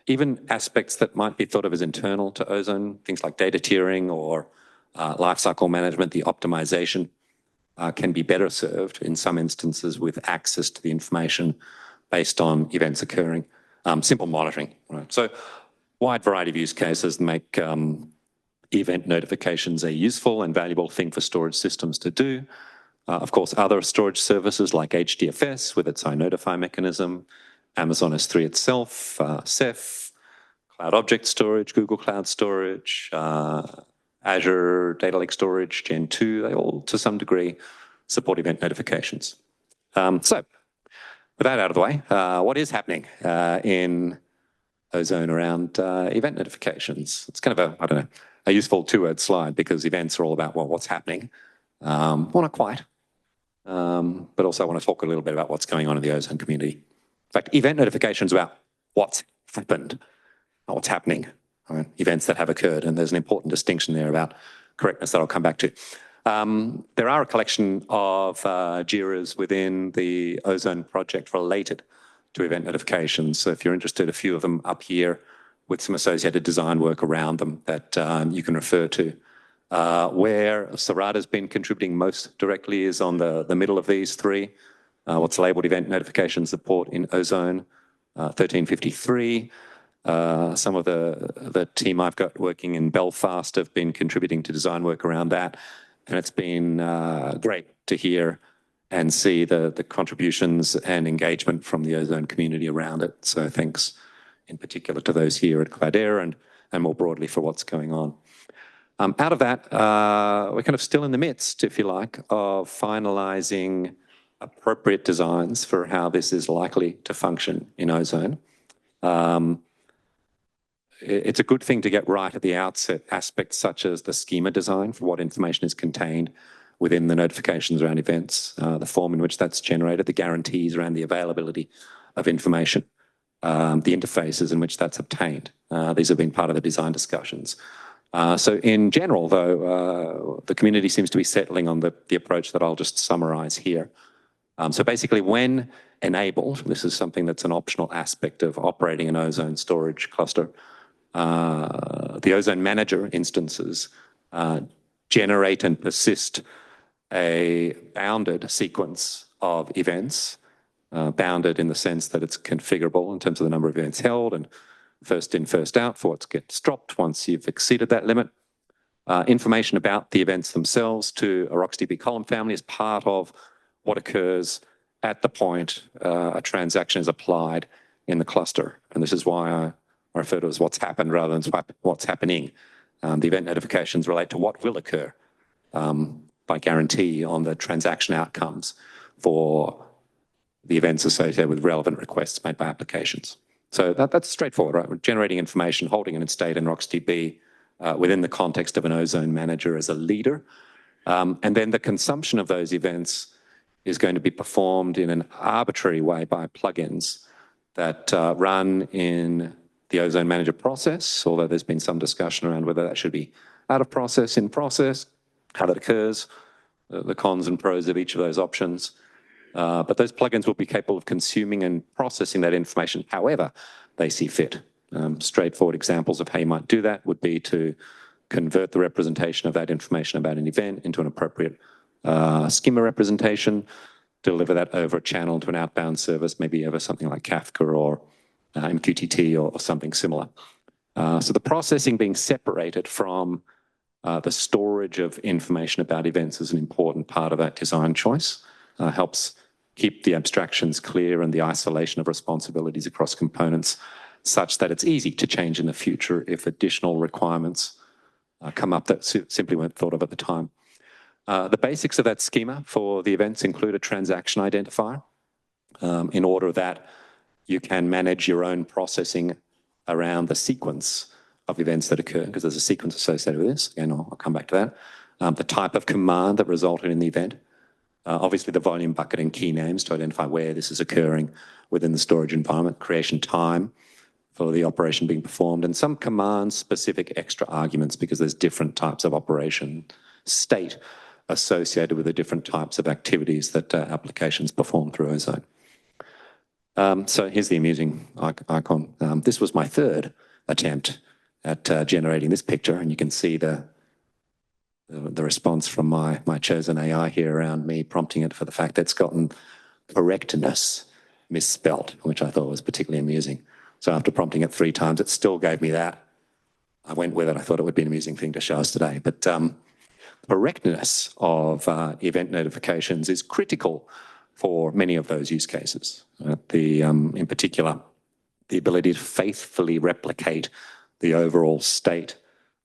even aspects that might be thought of as internal to Ozone, things like data tiering or lifecycle management, the optimization can be better served in some instances with access to the information based on events occurring. Simple monitoring, right? So wide variety of use cases make event notifications a useful and valuable thing for storage systems to do. Of course, other storage services like HDFS with its iNotify mechanism, Amazon S3 itself, Ceph, Cloud Object Storage, Google Cloud Storage, Azure Data Lake Storage, Gen 2, they all, to some degree, support event notifications. So, with that out of the way, what is happening in Ozone around event notifications? It's kind of a, I don't know, a useful two-word slide because events are all about, well, what's happening. Well, not quite. But also I want to talk a little bit about what's going on in the Ozone community. In fact, event notifications about what's happened, not what's happening, right? Events that have occurred. And there's an important distinction there about correctness that I'll come back to. There are a collection of JIRAs within the Ozone project related to event notifications. So if you're interested, a few of them up here with some associated design work around them that you can refer to. Where Sarada's been contributing most directly is on the middle of these three, what's labeled event notification support in Ozone 1353. Some of the team I've got working in Belfast have been contributing to design work around that. And it's been great to hear and see the contributions and engagement from the Ozone community around it. So thanks in particular to those here at Cloudera and more broadly for what's going on. Out of that, we're kind of still in the midst, if you like, of finalizing appropriate designs for how this is likely to function in Ozone. It's a good thing to get right at the outset aspects such as the schema design for what information is contained within the notifications around events, the form in which that's generated, the guarantees around the availability of information, the interfaces in which that's obtained. These have been part of the design discussions. So in general, though, the community seems to be settling on the approach that I'll just summarize here. So basically, when enabled, this is something that's an optional aspect of operating an Ozone storage cluster, the Ozone Manager instances generate and persist a bounded sequence of events, bounded in the sense that it's configurable in terms of the number of events held and first in, first out for what gets dropped once you've exceeded that limit. Information about the events themselves to a RocksDB column family is part of what occurs at the point a transaction is applied in the cluster. And this is why I refer to it as what's happened rather than what's happening. The event notifications relate to what will occur by guarantee on the transaction outcomes for the events associated with relevant requests made by applications. So that's straightforward, right? We're generating information, holding it in state in RocksDB within the context of an Ozone Manager as a leader. And then the consumption of those events is going to be performed in an arbitrary way by plugins that run in the Ozone Manager process, although there's been some discussion around whether that should be out of process, in process, how that occurs, the cons and pros of each of those options. But those plugins will be capable of consuming and processing that information however they see fit. Straightforward examples of how you might do that would be to convert the representation of that information about an event into an appropriate schema representation, deliver that over a channel to an outbound service, maybe over something like Kafka or MQTT or something similar. So the processing being separated from the storage of information about events is an important part of that design choice. Helps keep the abstractions clear and the isolation of responsibilities across components such that it's easy to change in the future if additional requirements come up that simply weren't thought of at the time. The basics of that schema for the events include a transaction identifier in order that you can manage your own processing around the sequence of events that occur, because there's a sequence associated with this. Again, I'll come back to that. The type of command that resulted in the event. Obviously, the volume bucket and key names to identify where this is occurring within the storage environment, creation time for the operation being performed, and some command-specific extra arguments because there's different types of operation state associated with the different types of activities that applications perform through Ozone. So here's the amusing icon. This was my third attempt at generating this picture, and you can see the response from my chosen AI here around me prompting it for the fact that it's gotten correctness misspelt, which I thought was particularly amusing. So after prompting it 3 times, it still gave me that. I went with it. I thought it would be an amusing thing to show us today. But correctness of event notifications is critical for many of those use cases. In particular, the ability to faithfully replicate the overall state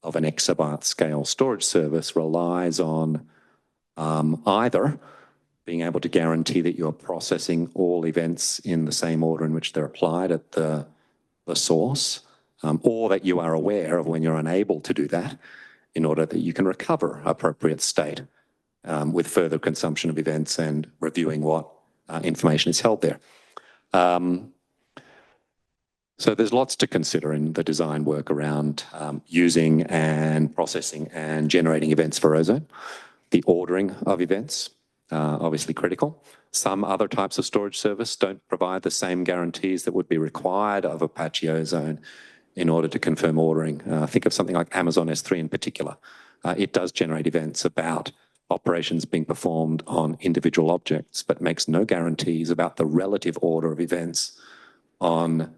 of an exabyte scale storage service relies on either being able to guarantee that you're processing all events in the same order in which they're applied at the source, or that you are aware of when you're unable to do that in order that you can recover appropriate state with further consumption of events and reviewing what information is held there. So there's lots to consider in the design work around using and processing and generating events for Ozone. The ordering of events, obviously critical. Some other types of storage service don't provide the same guarantees that would be required of Apache Ozone in order to confirm ordering. Think of something like Amazon S3 in particular. It does generate events about operations being performed on individual objects, but makes no guarantees about the relative order of events on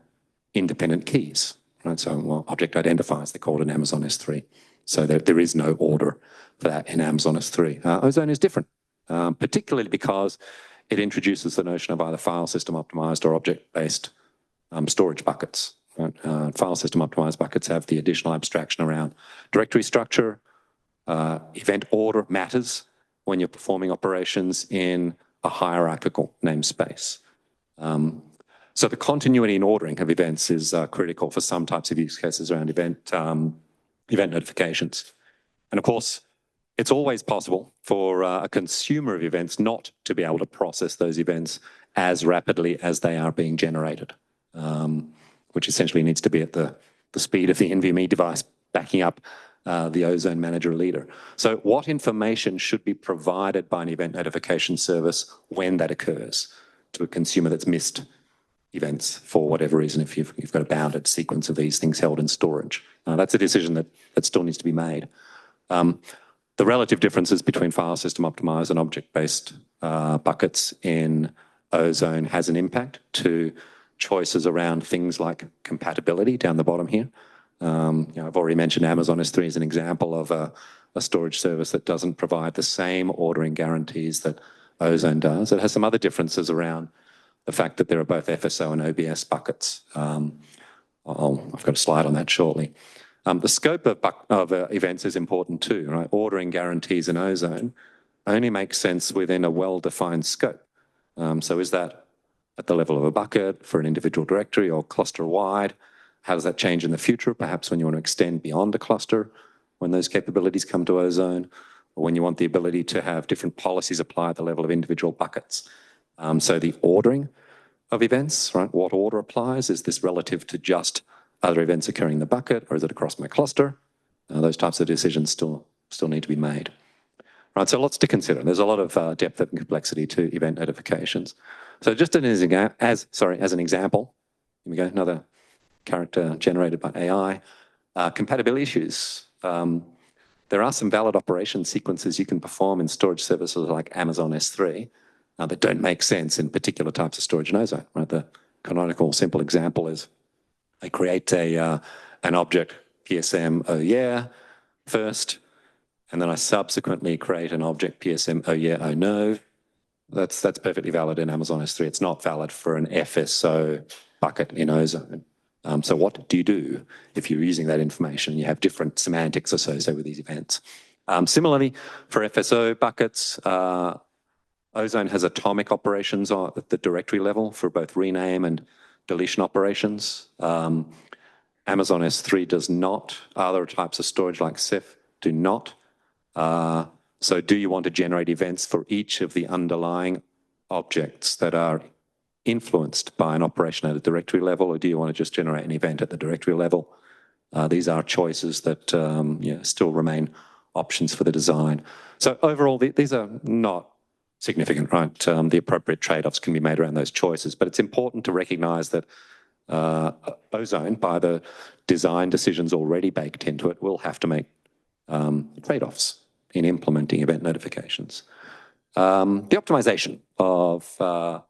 independent keys. Right? So object identifiers, they're called in Amazon S3. So there is no order for that in Amazon S3. Ozone is different, particularly because it introduces the notion of either file system optimized or object-based storage buckets. Right? File system optimized buckets have the additional abstraction around directory structure. Event order matters when you're performing operations in a hierarchical namespace. So the continuity and ordering of events is critical for some types of use cases around event notifications. And of course, it's always possible for a consumer of events not to be able to process those events as rapidly as they are being generated, which essentially needs to be at the speed of the NVMe device backing up the Ozone Manager leader. So what information should be provided by an event notification service when that occurs to a consumer that's missed events for whatever reason, if you've got a bounded sequence of these things held in storage? That's a decision that still needs to be made. The relative differences between file system optimized and object-based buckets in Ozone has an impact to choices around things like compatibility down the bottom here. I've already mentioned Amazon S3 as an example of a storage service that doesn't provide the same ordering guarantees that Ozone does. It has some other differences around the fact that there are both FSO and OBS buckets. I've got a slide on that shortly. The scope of events is important too, right? Ordering guarantees in Ozone only makes sense within a well-defined scope. So is that at the level of a bucket for an individual directory or cluster-wide? How does that change in the future? Perhaps when you want to extend beyond a cluster, when those capabilities come to Ozone, or when you want the ability to have different policies apply at the level of individual buckets. So the ordering of events, right? What order applies? Is this relative to just other events occurring in the bucket, or is it across my cluster? Those types of decisions still need to be made. Right, so lots to consider. There's a lot of depth and complexity to event notifications. So just as an example, here we go, another character generated by AI. Compatibility issues. There are some valid operation sequences you can perform in storage services like Amazon S3 that don't make sense in particular types of storage in Ozone. Right? The canonical simple example is I create an object PSM oh yeah first, and then I subsequently create an object PSM oh yeah oh no. That's perfectly valid in Amazon S3. It's not valid for an FSO bucket in Ozone. So what do you do if you're using that information? You have different semantics associated with these events. Similarly, for FSO buckets, Ozone has atomic operations at the directory level for both rename and deletion operations. Amazon S3 does not. Other types of storage like Ceph do not. So do you want to generate events for each of the underlying objects that are influenced by an operation at a directory level, or do you want to just generate an event at the directory level? These are choices that still remain options for the design. So overall, these are not significant, right? The appropriate trade-offs can be made around those choices, but it's important to recognize that Ozone, by the design decisions already baked into it, will have to make trade-offs in implementing event notifications. The optimization of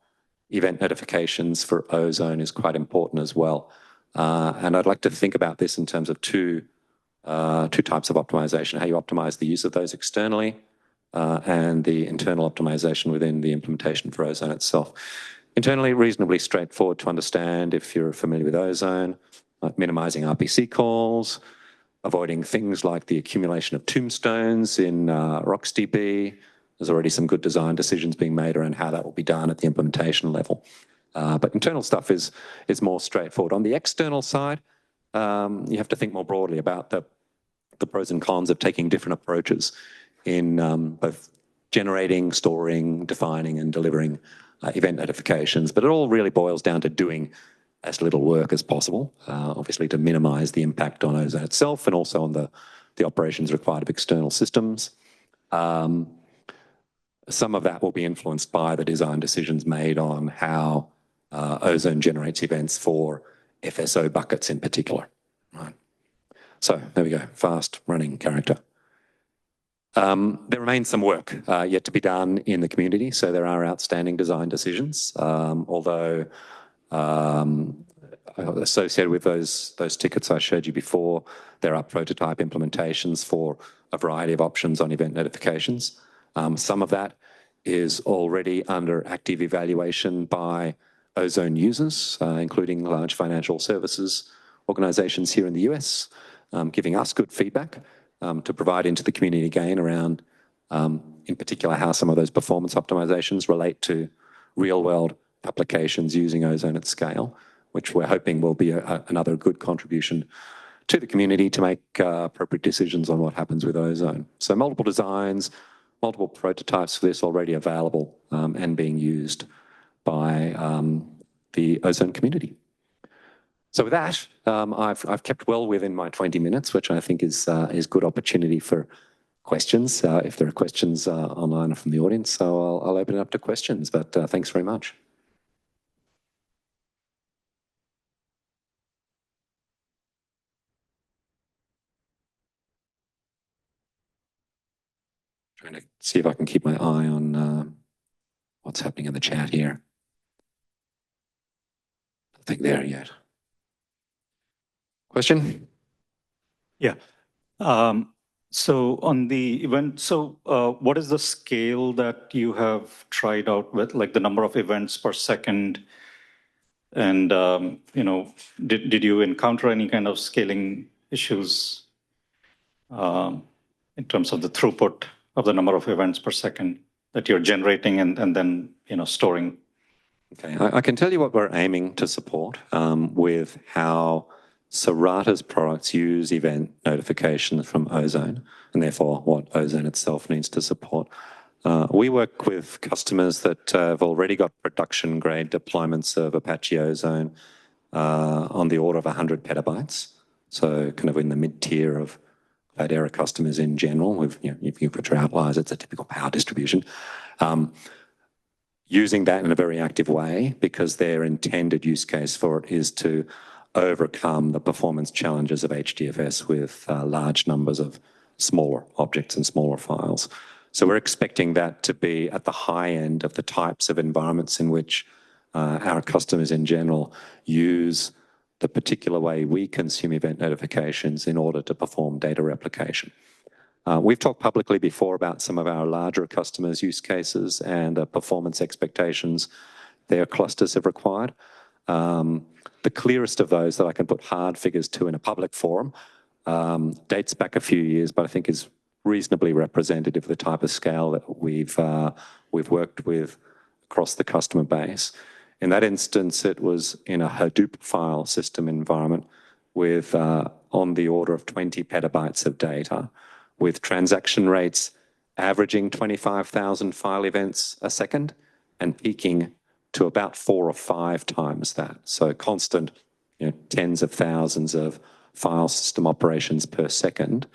event notifications for Ozone is quite important as well. And I'd like to think about this in terms of two two types of optimization, how you optimize the use of those externally and the internal optimization within the implementation for Ozone itself. Internally, reasonably straightforward to understand if you're familiar with Ozone, like minimizing RPC calls, avoiding things like the accumulation of tombstones in RocksDB. There's already some good design decisions being made around how that will be done at the implementation level. But internal stuff is more straightforward. On the external side, you have to think more broadly about the pros and cons of taking different approaches in both generating, storing, defining, and delivering event notifications. But it all really boils down to doing as little work as possible, obviously to minimize the impact on Ozone itself and also on the operations required of external systems. Some of that will be influenced by the design decisions made on how Ozone generates events for FSO buckets in particular. Right. So there we go, fast running character. There remains some work yet to be done in the community, so there are outstanding design decisions, although associated with those tickets I showed you before, there are prototype implementations for a variety of options on event notifications. Some of that is already under active evaluation by Ozone users, including large financial services organizations here in the US, giving us good feedback to provide into the community again around, in particular, how some of those performance optimizations relate to real-world applications using Ozone at scale, which we're hoping will be another good contribution to the community to make appropriate decisions on what happens with Ozone. So multiple designs, multiple prototypes for this already available and being used by the Ozone community. So with that, I've kept well within my 20 minutes, which I think is good opportunity for questions. If there are questions online or from the audience, so I'll open it up to questions, but thanks very much. Trying to see if I can keep my eye on what's happening in the chat here. Nothing there yet. Question? Yeah. So on the event, what is the scale that you have tried out with, like the number of events per second? And, did you encounter any kind of scaling issues in terms of the throughput of the number of events per second that you're generating and then, storing? Okay, I can tell you what we're aiming to support with how Cirata's products use event notifications from Ozone, and therefore what Ozone itself needs to support. We work with customers that have already got production-grade deployments of Apache Ozone on the order of 100 petabytes, so kind of in the mid-tier of Cloudera customers in general. If you put your outliers, it's a typical power distribution. Using that in a very active way because their intended use case for it is to overcome the performance challenges of HDFS with large numbers of smaller objects and smaller files. So we're expecting that to be at the high end of the types of environments in which our customers in general use the particular way we consume event notifications in order to perform data replication. We've talked publicly before about some of our larger customers' use cases and performance expectations their clusters have required. The clearest of those that I can put hard figures to in a public forum dates back a few years, but I think is reasonably representative of the type of scale that we've worked with across the customer base. In that instance, it was in a Hadoop file system environment with on the order of 20 petabytes of data, with transaction rates averaging 25,000 file events a second and peaking to about 4 or 5 times that. So constant, tens of thousands of file system operations per second,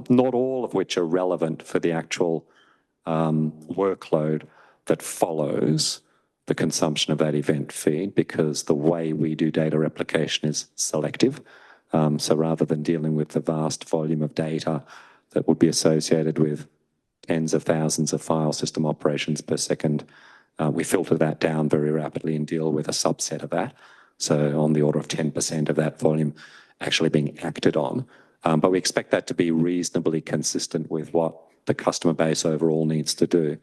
not all of which are relevant for the actual workload that follows the consumption of that event feed, because the way we do data replication is selective. So rather than dealing with the vast volume of data that would be associated with tens of thousands of file system operations per second, we filter that down very rapidly and deal with a subset of that. So on the order of 10% of that volume actually being acted on But we expect that to be reasonably consistent with what the customer base overall needs to do.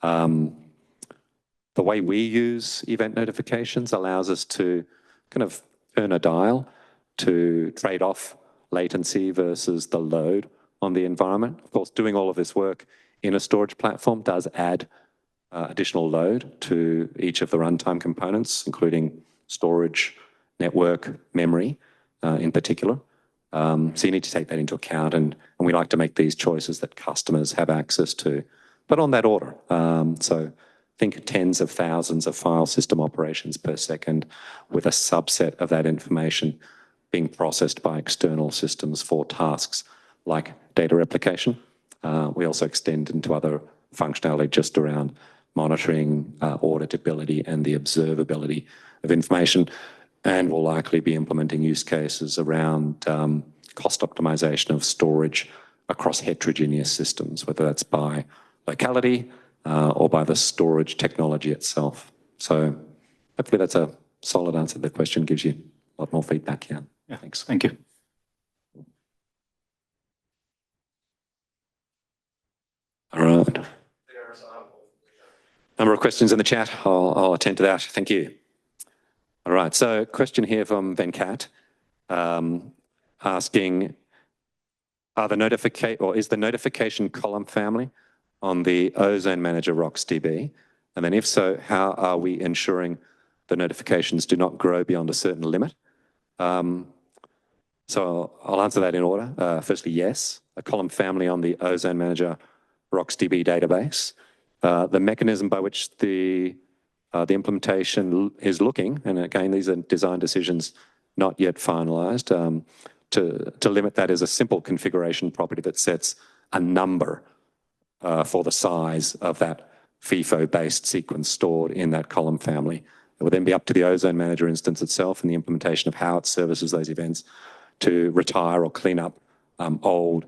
The way we use event notifications allows us to kind of turn a dial to trade off latency versus the load on the environment. Of course, doing all of this work in a storage platform does add additional load to each of the runtime components, including storage, network, memory in particular. So you need to take that into account, and we like to make these choices that customers have access to, but on that order. So think tens of thousands of file system operations per second, with a subset of that information being processed by external systems for tasks like data replication. We also extend into other functionality just around monitoring, auditability, and the observability of information. And we'll likely be implementing use cases around cost optimization of storage across heterogeneous systems, whether that's by locality or by the storage technology itself. So hopefully that's a solid answer to the question, gives you a lot more feedback here. Yeah, Thanks. Thank you. All right. Number of questions in the chat. I'll attend to that. Thank you. All right. So question here from Venkat asking, is the notification column family on the Ozone Manager RocksDB? And then if so, how are we ensuring the notifications do not grow beyond a certain limit? So I'll answer that in order. Firstly, yes, a column family on the Ozone Manager RocksDB database. The mechanism by which the implementation is looking, and again, these are design decisions not yet finalized, to limit that is a simple configuration property that sets a number for the size of that FIFO-based sequence stored in that column family. It will then be up to the Ozone Manager instance itself and the implementation of how it services those events to retire or clean up old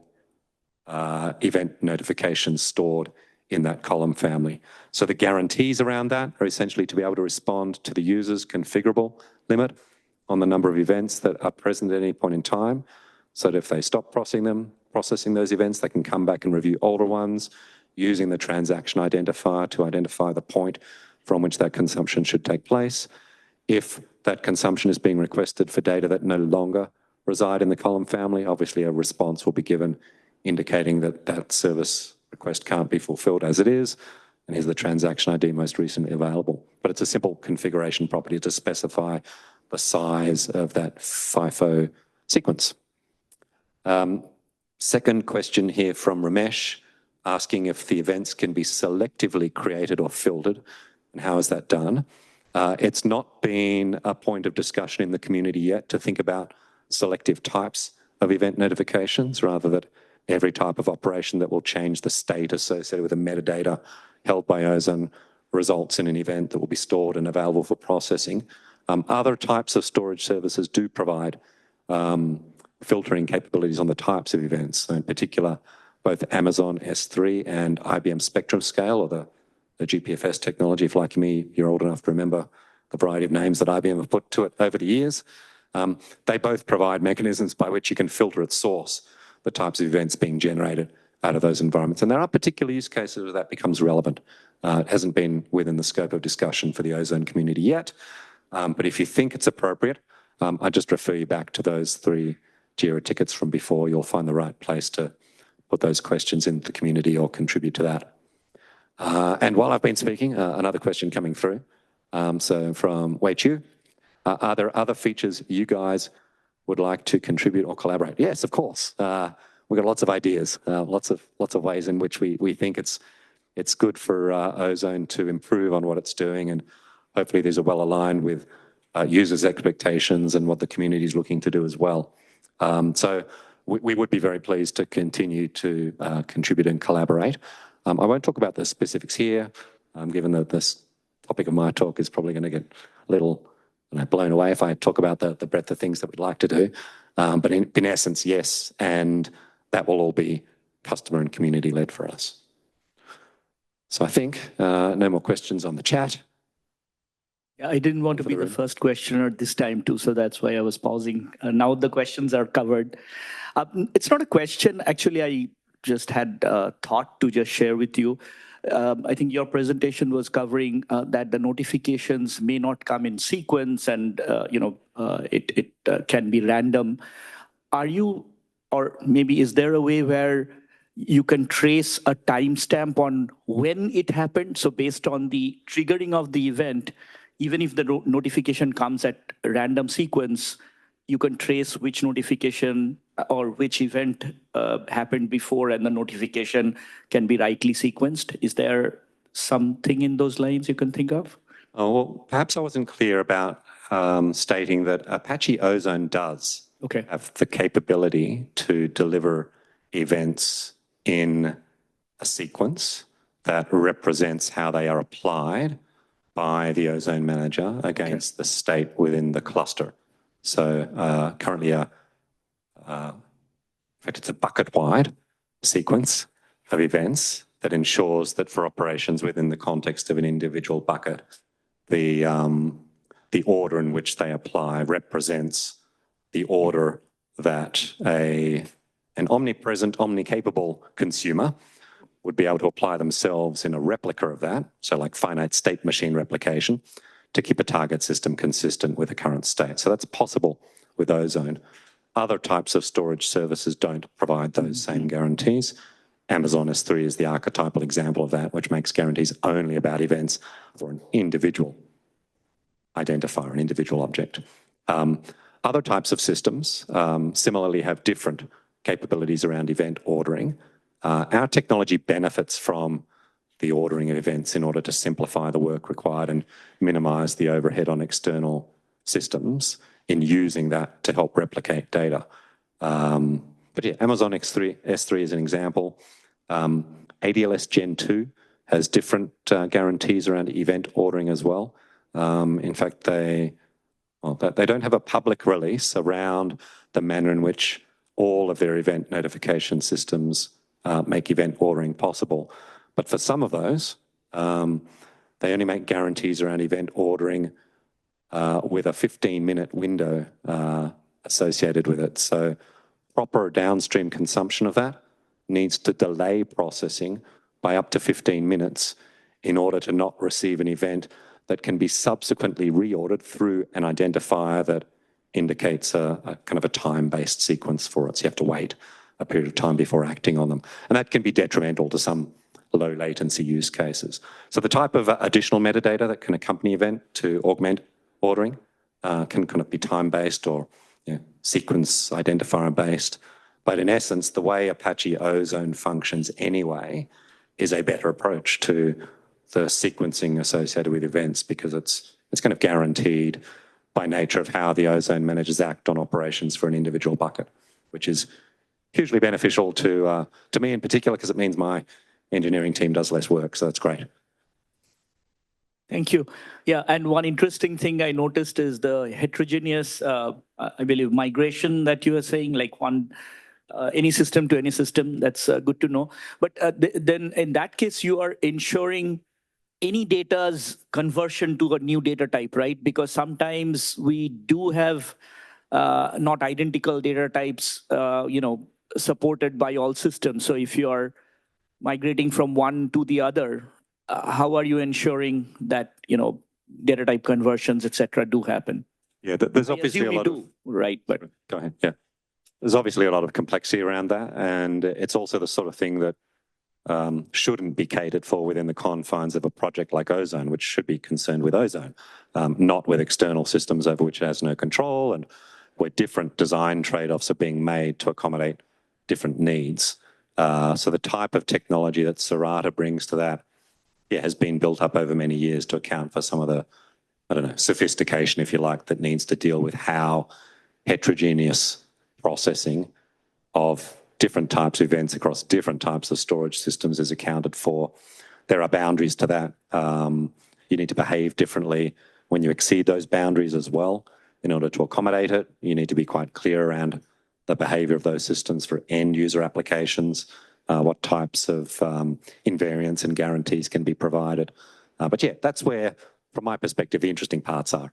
event notifications stored in that column family. So the guarantees around that are essentially to be able to respond to the user's configurable limit on the number of events that are present at any point in time, so that if they stop processing those events, they can come back and review older ones using the transaction identifier to identify the point from which that consumption should take place. If that consumption is being requested for data that no longer reside in the column family, obviously a response will be given indicating that that service request can't be fulfilled as it is, and here's the transaction ID most recently available. But it's a simple configuration property to specify the size of that FIFO sequence. Second question here from Ramesh, asking if the events can be selectively created or filtered, and how is that done? It's not been a point of discussion in the community yet to think about selective types of event notifications, rather that every type of operation that will change the state associated with the metadata held by Ozone results in an event that will be stored and available for processing. Other types of storage services do provide filtering capabilities on the types of events. So in particular, both Amazon S3 and IBM Spectrum Scale, or the GPFS technology, if like me, you're old enough to remember the variety of names that IBM have put to it over the years. They both provide mechanisms by which you can filter at source the types of events being generated out of those environments. And there are particular use cases where that becomes relevant. It hasn't been within the scope of discussion for the Ozone community yet. But if you think it's appropriate, I just refer you back to those 3 JIRA tickets from before. You'll find the right place to put those questions into the community or contribute to that. And while I've been speaking, another question coming through. So from Wei Chu, are there other features you guys would like to contribute or collaborate? Yes, of course. We've got lots of ideas, lots of ways in which we think it's good for Ozone to improve on what it's doing, and hopefully these are well aligned with users' expectations and what the community is looking to do as well. So we would be very pleased to continue to contribute and collaborate. I won't talk about the specifics here, given that this topic of my talk is probably going to get a little blown away if I talk about the breadth of things that we'd like to do. But in essence, yes, and that will all be customer and community led for us. So I think no more questions on the chat. I didn't want to be the first questioner this time too, so that's why I was pausing. Now the questions are covered. It's not a question. Actually, I just had thought to just share with you. I think your presentation was covering that the notifications may not come in sequence and it can be random. Are you, or maybe is there a way where you can trace a timestamp on when it happened? So based on the triggering of the event, even if the notification comes at a random sequence, you can trace which notification or which event happened before and the notification can be rightly sequenced. Is there something in those lines you can think of? Oh, well, perhaps I wasn't clear about stating that Apache Ozone does have the capability to deliver events in a sequence that represents how they are applied by the Ozone Manager against the state within the cluster. So currently, in fact, it's a bucket-wide sequence of events that ensures that for operations within the context of an individual bucket, the order in which they apply represents the order that an omnipresent, omnicapable consumer would be able to apply themselves in a replica of that, so like finite state machine replication, to keep a target system consistent with the current state. So that's possible with Ozone. Other types of storage services don't provide those same guarantees. Amazon S3 is the archetypal example of that, which makes guarantees only about events for an individual identifier, an individual object. Other types of systems similarly have different capabilities around event ordering. Our technology benefits from the ordering of events in order to simplify the work required and minimize the overhead on external systems in using that to help replicate data. But yeah, Amazon S3 is an example. ADLS Gen 2 has different guarantees around event ordering as well. In fact, they don't have a public release around the manner in which all of their event notification systems make event ordering possible. But for some of those, they only make guarantees around event ordering with a 15-minute window associated with it. So proper downstream consumption of that needs to delay processing by up to 15 minutes in order to not receive an event that can be subsequently reordered through an identifier that indicates a kind of a time-based sequence for it. So you have to wait a period of time before acting on them. And that can be detrimental to some low latency use cases. So the type of additional metadata that can accompany event to augment ordering can kind of be time-based or sequence identifier-based. But in essence, the way Apache Ozone functions anyway is a better approach to the sequencing associated with events because it's kind of guaranteed by nature of how the Ozone managers act on operations for an individual bucket, which is hugely beneficial to me in particular because it means my engineering team does less work, so that's great. Thank you. Yeah, and one interesting thing I noticed is the heterogeneous, I believe, migration that you were saying, like any system to any system. That's good to know. But then in that case, you are ensuring any data's conversion to a new data type, right? Because sometimes we do have not identical data types, supported by all systems. So if you are migrating from one to the other, how are you ensuring that data type conversions, etc., do happen? Yeah, there's obviously a lot of right, but go ahead. Yeah, there's obviously a lot of complexity around that, and it's also the sort of thing that shouldn't be catered for within the confines of a project like Ozone, which should be concerned with Ozone, not with external systems over which it has no control, and where different design trade-offs are being made to accommodate different needs. So the type of technology that Sarata brings to that has been built up over many years to account for some of the, sophistication, if you like, that needs to deal with how heterogeneous processing of different types of events across different types of storage systems is accounted for. There are boundaries to that. You need to behave differently when you exceed those boundaries as well. In order to accommodate it, you need to be quite clear around the behavior of those systems for end user applications, what types of invariants and guarantees can be provided. But yeah, that's where from my perspective, the interesting parts are.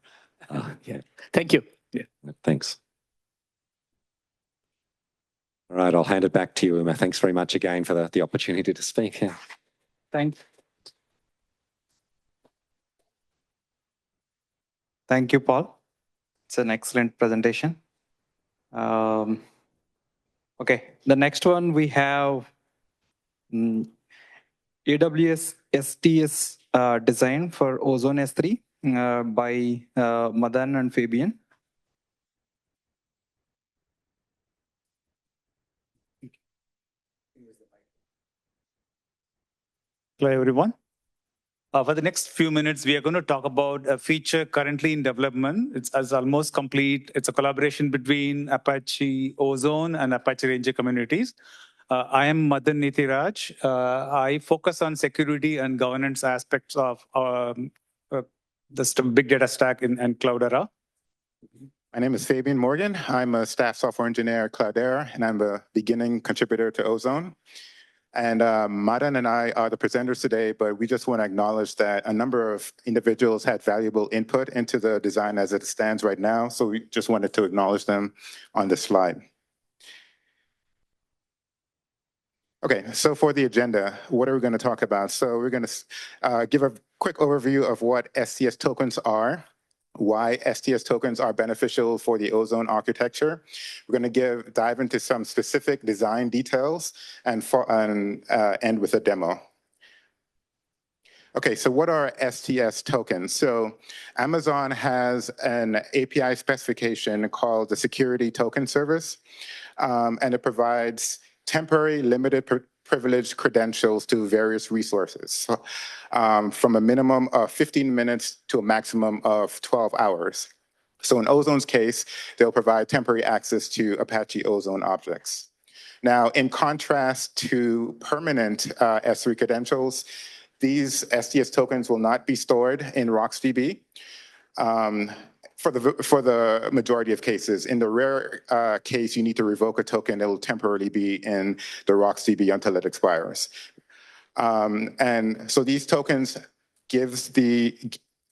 Yeah. Thank you. Yeah. Thanks. All right, I'll hand it back to you, Uma. Thanks very much again for the opportunity to speak. Yeah. Thank you, Paul. It's an excellent presentation. Okay, the next one we have AWS STS design for Ozone S3 by Madan and Fabian. Hello, everyone. For the next few minutes, we are going to talk about a feature currently in development. It's almost complete. It's a collaboration between Apache Ozone and Apache Ranger communities. I am Madan Nitiraj. I focus on security and governance aspects of the big data stack in Cloudera. My name is Fabian Morgan. I'm a staff software engineer at Cloudera, and I'm a beginning contributor to Ozone. And Madan and I are the presenters today, but we just want to acknowledge that a number of individuals had valuable input into the design as it stands right now. So we just wanted to acknowledge them on this slide. Okay, so for the agenda, what are we going to talk about? So we're going to give a quick overview of what STS tokens are, why STS tokens are beneficial for the Ozone architecture. We're going to dive into some specific design details and end with a demo. Okay, so what are STS tokens? So Amazon has an API specification called the Security Token Service, and it provides temporary limited privileged credentials to various resources, from a minimum of 15 minutes to a maximum of 12 hours. So in Ozone's case, they'll provide temporary access to Apache Ozone objects. Now, in contrast to permanent S3 credentials, these STS tokens will not be stored in RocksDB for the majority of cases. In the rare case you need to revoke a token, it will temporarily be in the RocksDB until it expires. And so these tokens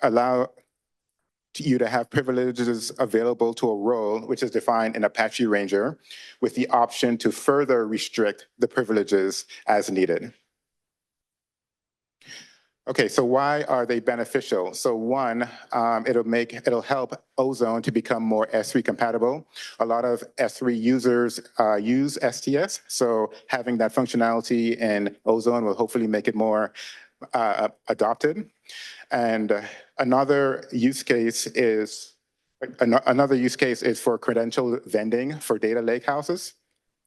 allow you to have privileges available to a role which is defined in Apache Ranger with the option to further restrict the privileges as needed. Okay, so why are they beneficial? So one, it'll help Ozone to become more S3 compatible. A lot of S3 users use STS, so having that functionality in Ozone will hopefully make it more adopted. And another use case is for credential vending for data lakehouses.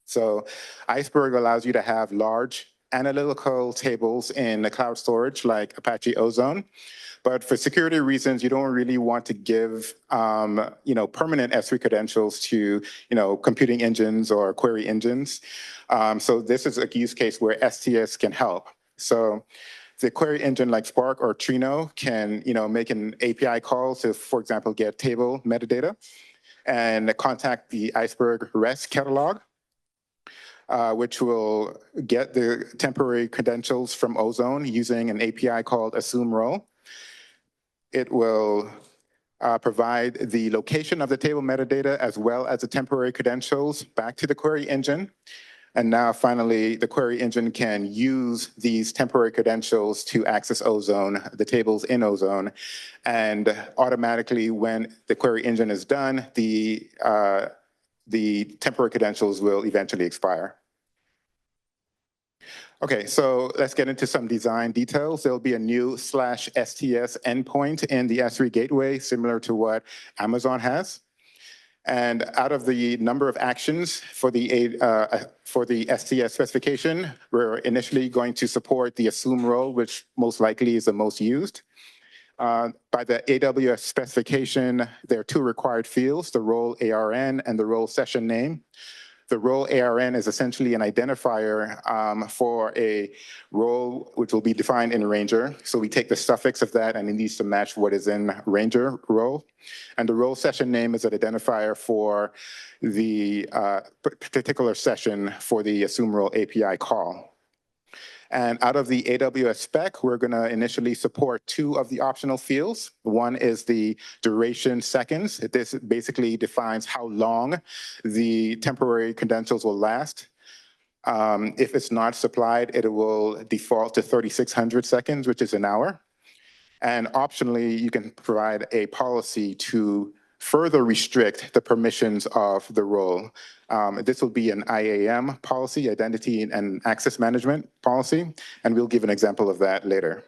So Iceberg allows you to have large analytical tables in the cloud storage like Apache Ozone. But for security reasons, you don't really want to give permanent S3 credentials to computing engines or query engines. So this is a use case where STS can help. So the query engine like Spark or Trino can make an API call to, for example, get table metadata and contact the Iceberg REST catalog, which will get the temporary credentials from Ozone using an API called assume role. It will provide the location of the table metadata as well as the temporary credentials back to the query engine. And now finally, the query engine can use these temporary credentials to access Ozone, the tables in Ozone. And automatically, when the query engine is done, the temporary credentials will eventually expire. Okay, so let's get into some design details. There'll be a new /STS endpoint in the S3 gateway, similar to what Amazon has. And out of the number of actions for the STS specification, we're initially going to support the assume role, which most likely is the most used. By the AWS specification, there are two required fields, the role ARN and the role session name. The role ARN is essentially an identifier for a role which will be defined in Ranger. So we take the suffix of that and it needs to match what is in Ranger role. And the role session name is an identifier for the particular session for the assume role API call. And out of the AWS spec, we're going to initially support 2 of the optional fields. One is the duration seconds. This basically defines how long the temporary credentials will last. If it's not supplied, it will default to 3,600 seconds, which is an hour. And optionally, you can provide a policy to further restrict the permissions of the role. This will be an IAM policy, Identity and Access Management policy, and we'll give an example of that later.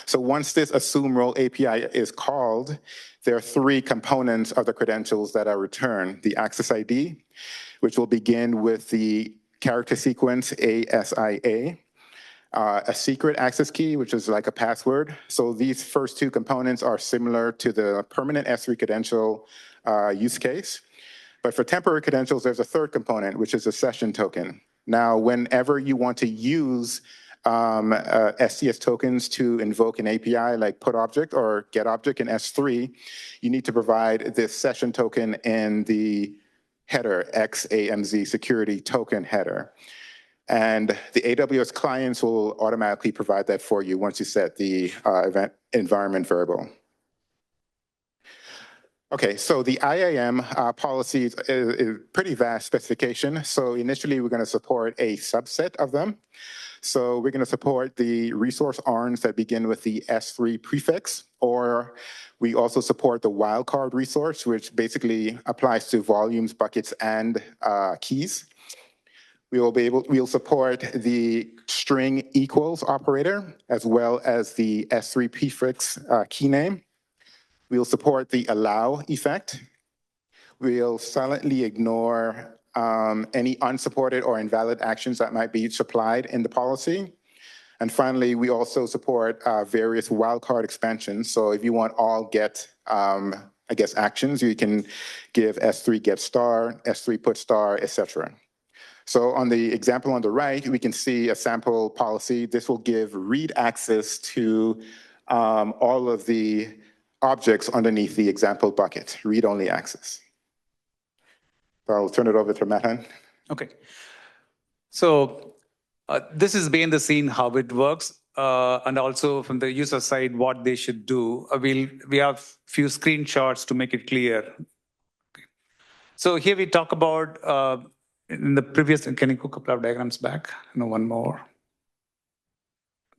So once this assume role API is called, there are 3 components of the credentials that are returned. The access ID, which will begin with the character sequence ASIA, a secret access key, which is like a password. So these first 2 components are similar to the permanent S3 credential use case. But for temporary credentials, there's a 3rd component, which is a session token. Now, whenever you want to use STS tokens to invoke an API like put object or get object in S3, you need to provide this session token in the header, XAMZ security token header. And the AWS clients will automatically provide that for you once you set the event environment variable. Okay, so the IAM policy is pretty vast specification. So initially, we're going to support a subset of them. So we're going to support the resource arms that begin with the S3 prefix, or we also support the wildcard resource, which basically applies to volumes, buckets, and keys. We'll support the string equals operator, as well as the S3 prefix key name. We'll support the allow effect. We'll silently ignore any unsupported or invalid actions that might be supplied in the policy. And finally, we also support various wildcard expansions. So if you want all get, actions, you can give S3 get star, S3 put star, etc. So on the example on the right, we can see a sample policy. This will give read access to all of the objects underneath the example bucket, read-only access. So I'll turn it over to Mahan. Okay. So this is behind the scene how it works, and also from the user side what they should do. We have few screenshots to make it clear. So here we talk about in the previous. Can you go a couple of diagrams back? No, one more.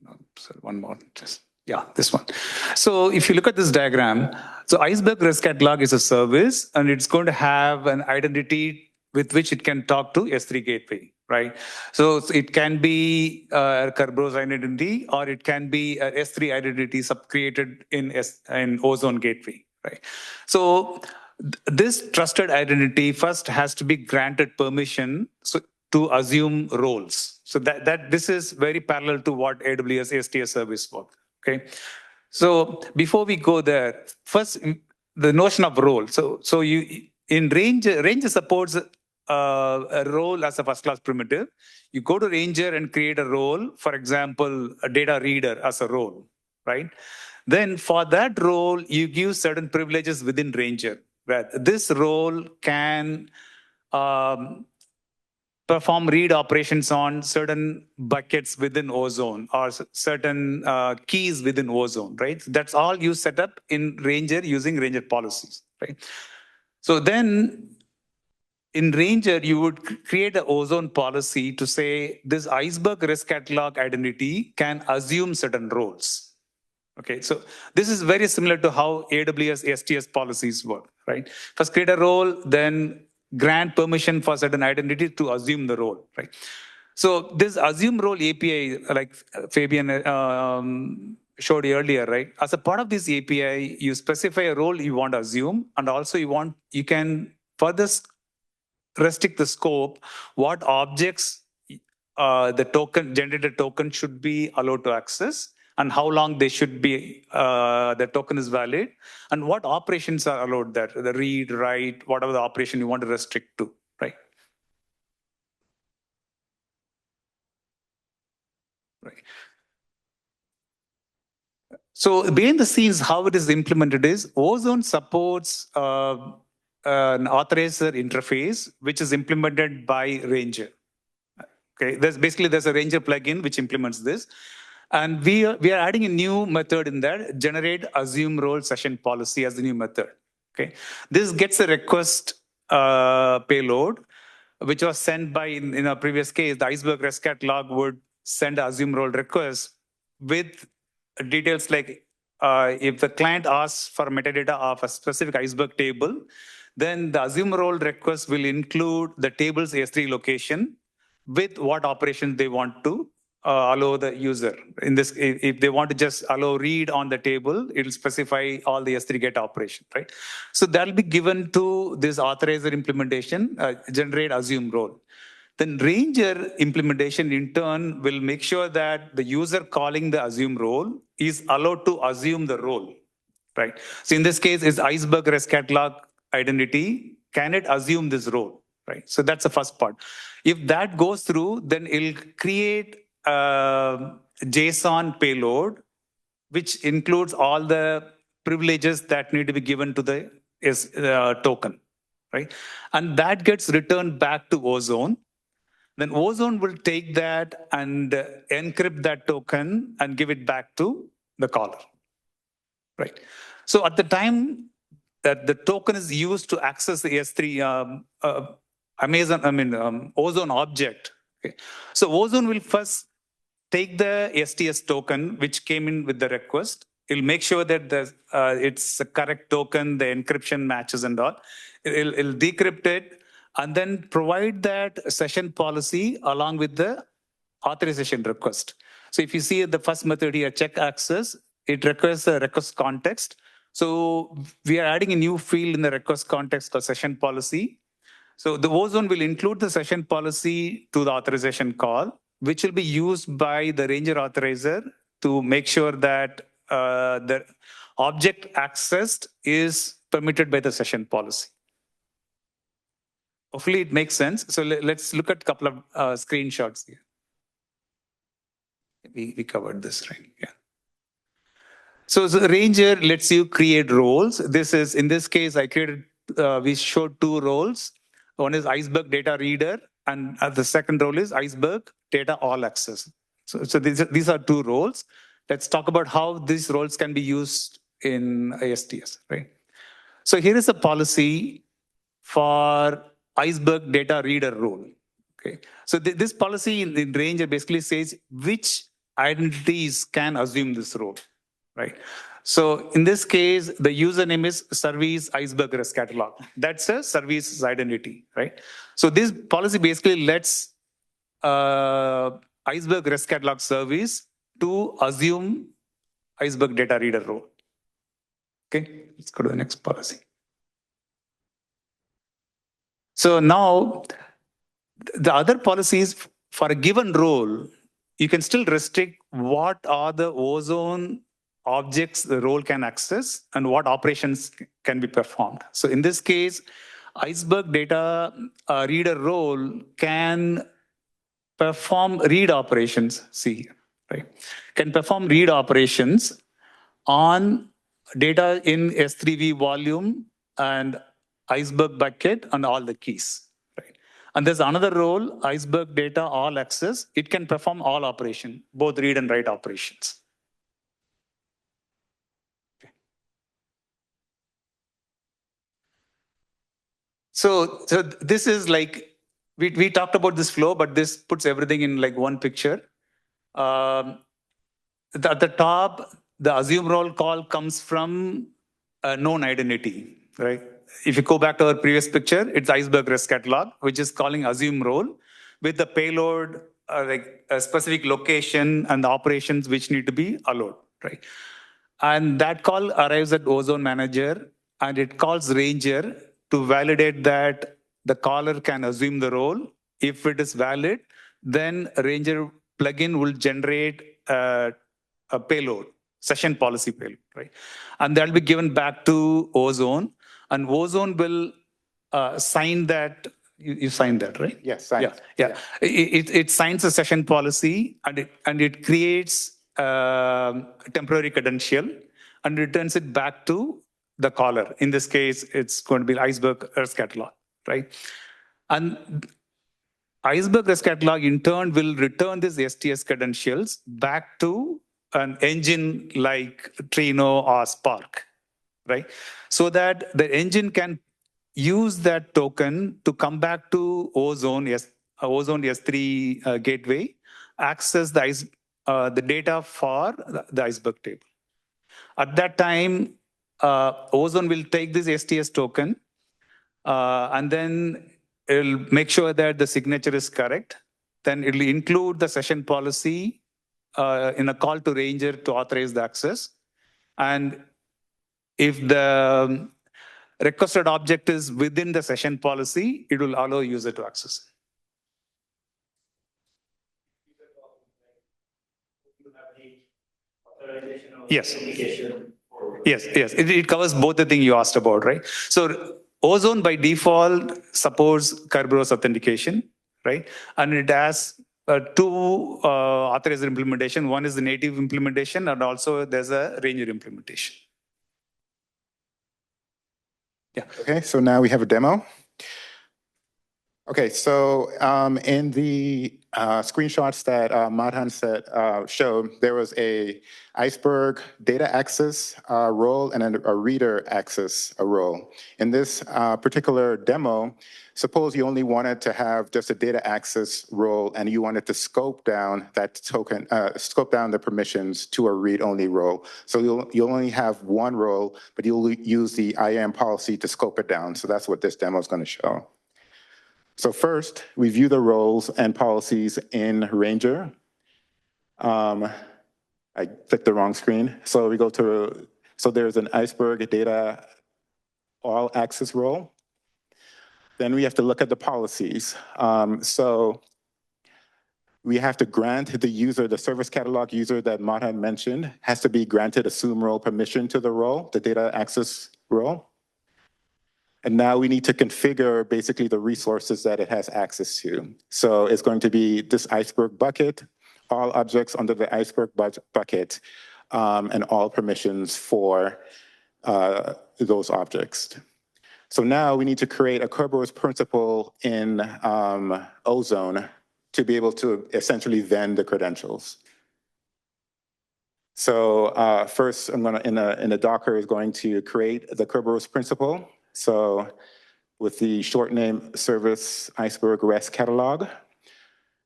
No, sorry, one more. Just. Yeah, this one. So if you look at this diagram, so Iceberg REST Catalog is a service, and it's going to have an identity with which it can talk to S3 gateway, right? So it can be a Kerberos identity, or it can be a S3 identity created in Ozone gateway, right? So this trusted identity first has to be granted permission to assume roles. So that this is very parallel to what AWS STS service work. Okay, so before we go there, first the notion of role. So you in Ranger supports a role as a first-class primitive. You go to Ranger and create a role, for example, a data reader as a role, right? Then for that role, you give certain privileges within Ranger. Right? This role can perform read operations on certain buckets within Ozone or certain keys within Ozone, right? That's all you set up in Ranger using Ranger policies, right? So then in Ranger, you would create an Ozone policy to say this Iceberg REST Catalog identity can assume certain roles. Okay, so this is very similar to how AWS STS policies work, right? First create a role, then grant permission for certain identity to assume the role, right? So this assume role API, like Fabian showed earlier, right? As a part of this API, you specify a role you want to assume, and also you can further restrict the scope, what objects the token generated token should be allowed to access, and how long they should be, the token is valid, and what operations are allowed there, the read, write, whatever the operation you want to restrict to, right? Right. So behind the scenes, how it is implemented is Ozone supports an authorizer interface, which is implemented by Ranger. Okay, there's a Ranger plugin which implements this. And we are adding a new method in there, generate assume role session policy as the new method. Okay, this gets a request payload, which was sent by, in our previous case, the Iceberg REST catalog would send an assume role request with details like if the client asks for metadata of a specific Iceberg table, then the assume role request will include the table's S3 location with what operations they want to allow the user. In this, if they want to just allow read on the table, it'll specify all the S3 get operation, right? So that'll be given to this authorizer implementation, generate assume role. Then Ranger implementation in turn will make sure that the user calling the assume role is allowed to assume the role, right? So in this case, is Iceberg REST catalog identity, can it assume this role, right? So that's the first part. If that goes through, then it'll create a JSON payload, which includes all the privileges that need to be given to the token, right? And that gets returned back to Ozone. Then Ozone will take that and encrypt that token and give it back to the caller, right? So at the time that the token is used to access the S3 Ozone object, okay? So Ozone will first take the STS token, which came in with the request. It'll make sure that it's a correct token, the encryption matches and all. It'll decrypt it and then provide that session policy along with the authorization request. So if you see the first method here, check access, it requires a request context. So we are adding a new field in the request context for session policy. So the Ozone will include the session policy to the authorization call, which will be used by the Ranger authorizer to make sure that the object accessed is permitted by the session policy. Hopefully it makes sense. So let's look at a couple of screenshots here. We covered this, right? Yeah. So the Ranger lets you create roles. This is, in this case, I created, we showed two roles. One is Iceberg data reader, and the second role is Iceberg data all access. So these are two roles. Let's talk about how these roles can be used in STS, right? So here is a policy for Iceberg data reader role. Okay. So this policy in Ranger basically says which identities can assume this role, right? So in this case, the username is service Iceberg REST catalog. That's a service identity, right? So this policy basically lets Iceberg REST catalog service to assume Iceberg data reader role. Okay, let's go to the next policy. So now the other policies for a given role, you can still restrict what are the Ozone objects the role can access and what operations can be performed. So in this case, Iceberg data reader role can perform read operations, see here, right? Can perform read operations on data in S3V volume and Iceberg bucket and all the keys, right? And there's another role, Iceberg data all access. It can perform all operation, both read and write operations. So this is like, we talked about this flow, but this puts everything in like one picture. At the top, the assume role call comes from a known identity, right? If you go back to our previous picture, it's Iceberg REST catalog, which is calling assume role with the payload, like a specific location and the operations which need to be allowed, right? And that call arrives at Ozone Manager and it calls Ranger to validate that the caller can assume the role. If it is valid, then Ranger plugin will generate a payload, session policy payload, right? And that'll be given back to Ozone, and Ozone will sign that. You signed that, right? Yes, signed. Yeah. It signs a session policy and it creates a temporary credential and returns it back to the caller. In this case, it's going to be Iceberg REST catalog, right? And Iceberg REST catalog in turn will return these STS credentials back to an engine like Trino or Spark, right? So that the engine can use that token to come back to Ozone S3 gateway, access the data for the Iceberg table. At that time, Ozone will take this STS token and then it'll make sure that the signature is correct. Then it'll include the session policy in a call to Ranger to authorize the access. And if the requested object is within the session policy, it will allow user to access it. Yes. Yes. It covers both the things you asked about, right? So Ozone by default supports Kerberos authentication, right? And it has two authorized implementation. One is the native implementation, and also there's a Ranger implementation. Yeah. Okay, so now we have a demo. Okay, so in the screenshots that Madhan showed, there was a Iceberg data access role and a reader access role. In this particular demo, suppose you only wanted to have just a data access role and you wanted to scope down that token, scope down the permissions to a read-only role. So you'll only have one role, but you'll use the IAM policy to scope it down. So that's what this demo is going to show. So first, we view the roles and policies in Ranger. I clicked the wrong screen. So we go to, so there's an Iceberg data all access role. Then we have to look at the policies. So we have to grant the user, the service catalog user that Madhan mentioned, has to be granted assume role permission to the role, the data access role. And now we need to configure basically the resources that it has access to. So it's going to be this Iceberg bucket, all objects under the Iceberg bucket, and all permissions for those objects. So now we need to create a Kerberos principal in Ozone to be able to essentially vend the credentials. So first, I'm going to, in the Docker, is going to create the Kerberos principal. So with the short name service Iceberg REST catalog,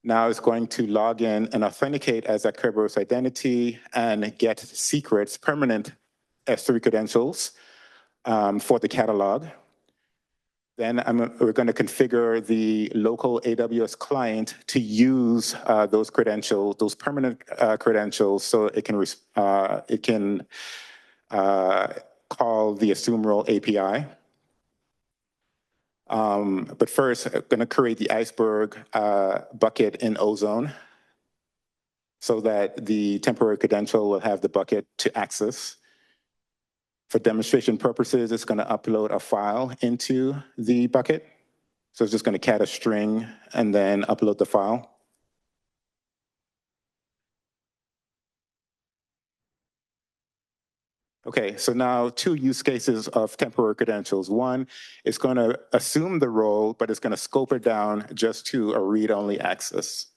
now it's going to log in and authenticate as a Kerberos identity and get secrets, permanent S3 credentials for the catalog. Then we're going to configure the local AWS client to use those credentials, those permanent credentials, so it can call the assume role API. But first, I'm going to create the Iceberg bucket in Ozone so that the temporary credential will have the bucket to access. For demonstration purposes, it's going to upload a file into the bucket. So it's just going to cat a string and then upload the file. Okay, so now two use cases of temporary credentials. One, it's going to assume the role, but it's going to scope it down just to a read-only access.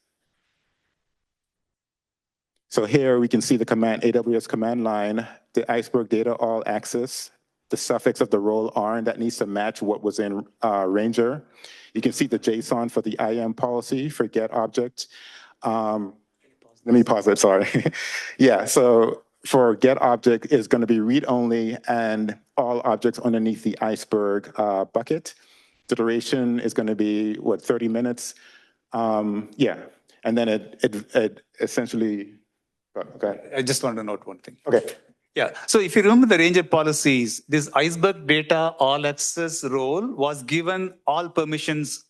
So here we can see the command, AWS command line, the Iceberg data all access, the suffix of the role ARN that needs to match what was in Ranger. You can see the JSON for the IAM policy for get object. Let me pause it, sorry. Yeah, so for get object is going to be read only and all objects underneath the Iceberg bucket. The duration is going to be, 30 minutes? Yeah, and then it essentially, okay. I just want to note one thing. Okay. Yeah, so if you remember the Ranger policies, this Iceberg data all access role was given all permissions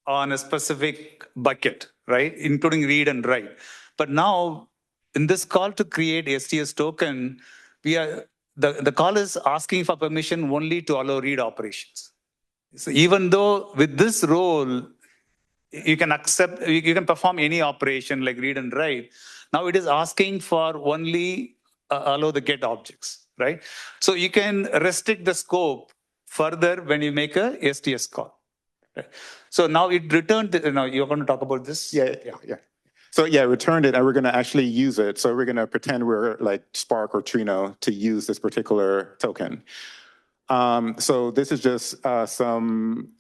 on a specific bucket, right? Including read and write. But now in this call to create STS token, the call is asking for permission only to allow read operations. So even though with this role, you can perform any operation like read and write. Now it is asking for only allow the get objects, right? So you can restrict the scope further when you make a STS call. So now it returned, you're going to talk about this? Yeah. So yeah, returned it, and we're going to actually use it. So we're going to pretend we're like Spark or Trino to use this particular token. So this is just some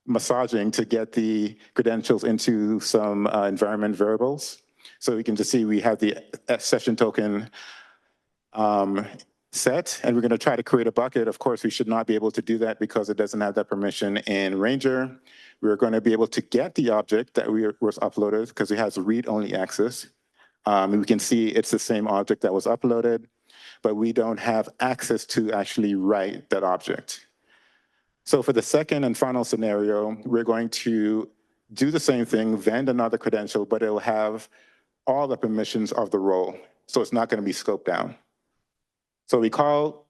massaging to get the credentials into some environment variables. So we can just see we have the session token set, and we're going to try to create a bucket. Of course, we should not be able to do that because it doesn't have that permission in Ranger. We're going to be able to get the object that was uploaded because it has read-only access. We can see it's the same object that was uploaded, but we don't have access to actually write that object. So for the second and final scenario, we're going to do the same thing, vend another credential, but it'll have all the permissions of the role. So it's not going to be scoped down. So we call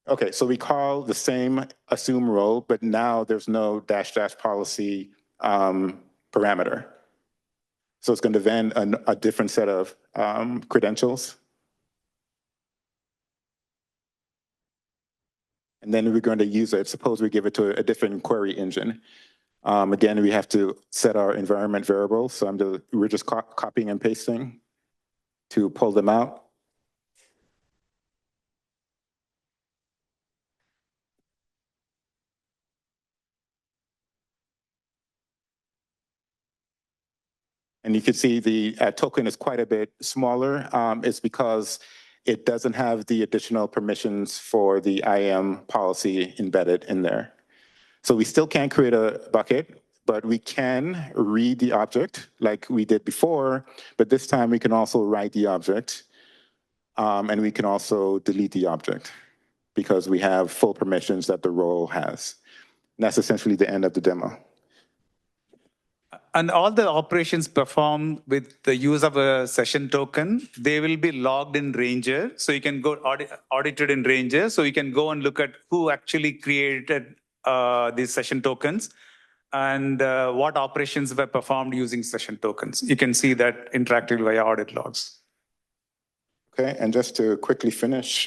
the same assume role, but now there's no -- policy parameter. So it's going to vend a different set of credentials. And then we're going to use it. Suppose we give it to a different query engine. Again, we have to set our environment variables. So we're just copying and pasting to pull them out. And you can see the token is quite a bit smaller. It's because it doesn't have the additional permissions for the IAM policy embedded in there. So we still can't create a bucket, but we can read the object like we did before, but this time we can also write the object, and we can also delete the object because we have full permissions that the role has. And that's essentially the end of the demo. And all the operations performed with the use of a session token, they will be logged in Ranger. So you can go audited in Ranger. So you can go and look at who actually created these session tokens and what operations were performed using session tokens. You can see that interactively via audit logs. Okay, and just to quickly finish,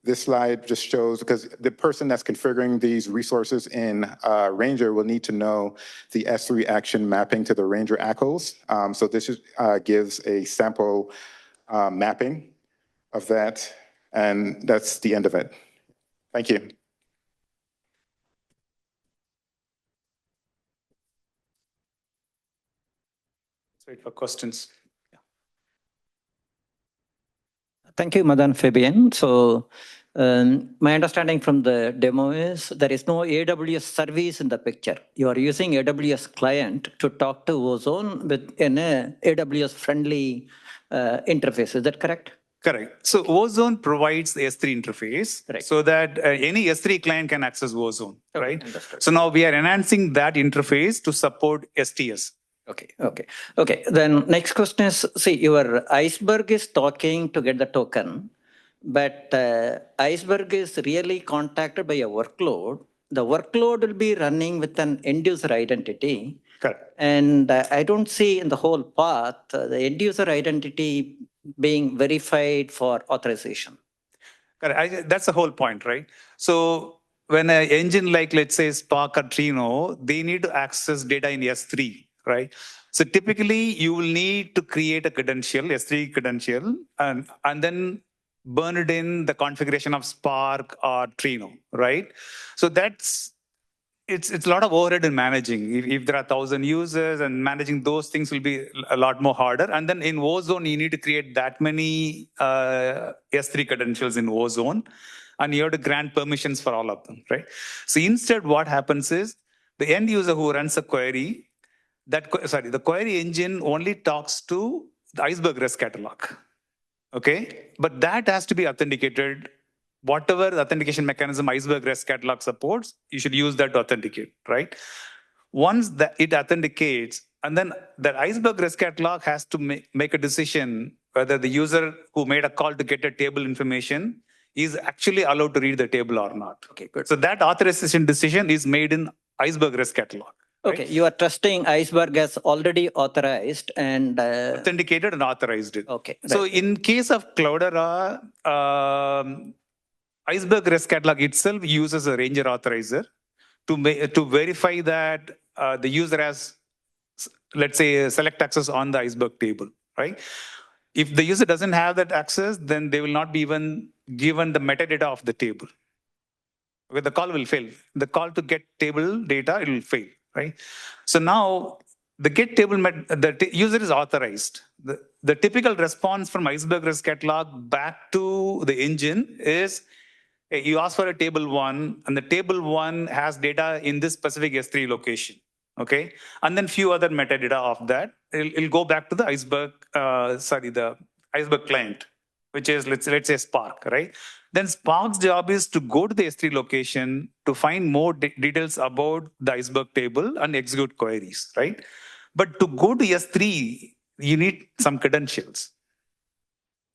this slide just shows, because the person that's configuring these resources in Ranger will need to know the S3 action mapping to the Ranger ACLs. So this gives a sample mapping of that, and that's the end of it. Thank you. Let's wait for questions. Thank you, Madan Fabian. So my understanding from the demo is there is no AWS service in the picture. You are using AWS client to talk to Ozone in an AWS friendly interface. Is that correct? Correct. So Ozone provides the S3 interface so that any S3 client can access Ozone, right? Understood. So now we are enhancing that interface to support STS. Okay. Then next question is, see, your Iceberg is talking to get the token, but Iceberg is really contacted by a workload. The workload will be running with an end user identity. Correct. And I don't see in the whole path the end user identity being verified for authorization. Correct. That's the whole point, right? So when an engine like, let's say, Spark or Trino, they need to access data in S3, right? So typically, you will need to create a credential, S3 credential, and then burn it in the configuration of Spark or Trino, right? So it's a lot of overhead in managing. If there are 1,000 users, and managing those things will be a lot more harder. And then in Ozone, you need to create that many S3 credentials in Ozone, and you have to grant permissions for all of them, right? So instead, what happens is the end user who runs a query, the query engine only talks to the Iceberg REST catalog, okay? But that has to be authenticated. Whatever the authentication mechanism Iceberg REST catalog supports, you should use that to authenticate, right? Once it authenticates, and then the Iceberg REST catalog has to make a decision whether the user who made a call to get a table information is actually allowed to read the table or not. Okay, good. So that authorization decision is made in Iceberg REST catalog. Okay, you are trusting Iceberg has already authorized and authenticated and authorized it. Okay. So in case of Cloudera, Iceberg REST catalog itself uses a ranger authorizer to verify that the user has, let's say, select access on the Iceberg table, right? If the user doesn't have that access, then they will not be even given the metadata of the table. Okay, the call will fail. The call to get table data, it will fail, right? So now the get table, the user is authorized. The typical response from Iceberg REST catalog back to the engine is, hey, you ask for a table 1, and the table 1 has data in this specific S3 location, okay? And then few other metadata of that. It'll go back to the Iceberg, the Iceberg client, which is, let's say Spark, right? Then Spark's job is to go to the S3 location to find more details about the Iceberg table and execute queries, right? But to go to S3, you need some credentials,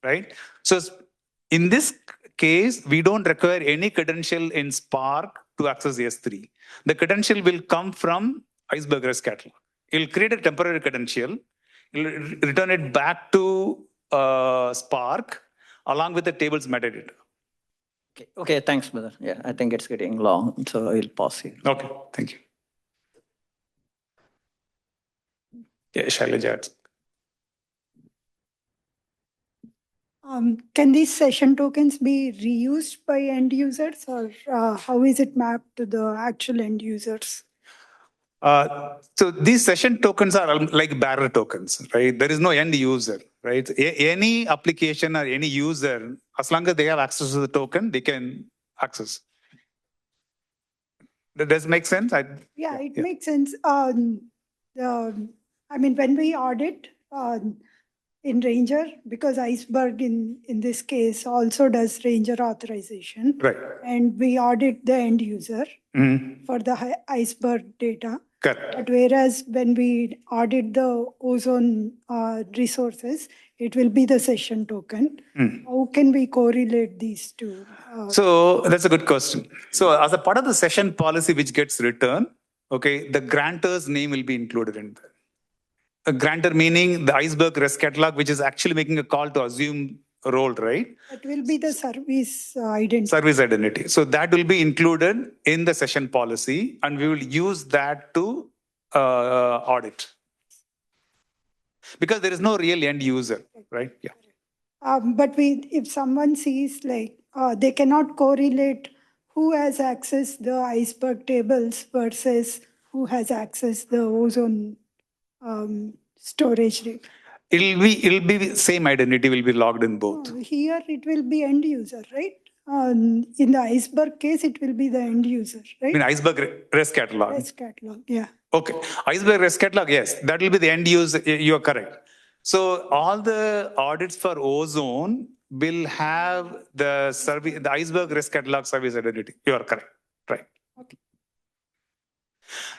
right? So in this case, we don't require any credential in Spark to access S3. The credential will come from Iceberg REST catalog. It'll create a temporary credential, it'll return it back to Spark along with the table's metadata. Okay, thanks, Madan. Yeah, I think it's getting long, so I'll pause here. Okay, thank you. Yeah, Shailaja. Can these session tokens be reused by end users, or how is it mapped to the actual end users? So these session tokens are like bearer tokens, right? There is no end user, right? Any application or any user, as long as they have access to the token, they can access. Does it make sense? Yeah, it makes sense. I mean, when we audit in Ranger, because Iceberg in this case also does Ranger authorization, right? And we audit the end user for the Iceberg data. Correct. But whereas when we audit the Ozone resources, it will be the session token. How can we correlate these two? So that's a good question. So as a part of the session policy which gets returned, okay, the grantor's name will be included in that. A grantor meaning the Iceberg REST catalog, which is actually making a call to assume a role, right? That will be the service identity. Service identity. So that will be included in the session policy, and we will use that to audit. Because there is no real end user, right? Yeah. But if someone sees like they cannot correlate who has access the Iceberg tables versus who has access the Ozone storage. It'll be same identity will be logged in both. Here it will be end user, right? In the Iceberg case, it will be the end user, right? I mean Iceberg REST catalog. REST catalog, yeah. Okay, Iceberg REST catalog, yes, that will be the end user. You are correct. So all the audits for Ozone will have the service, the Iceberg REST catalog service identity. You are correct, right? Okay.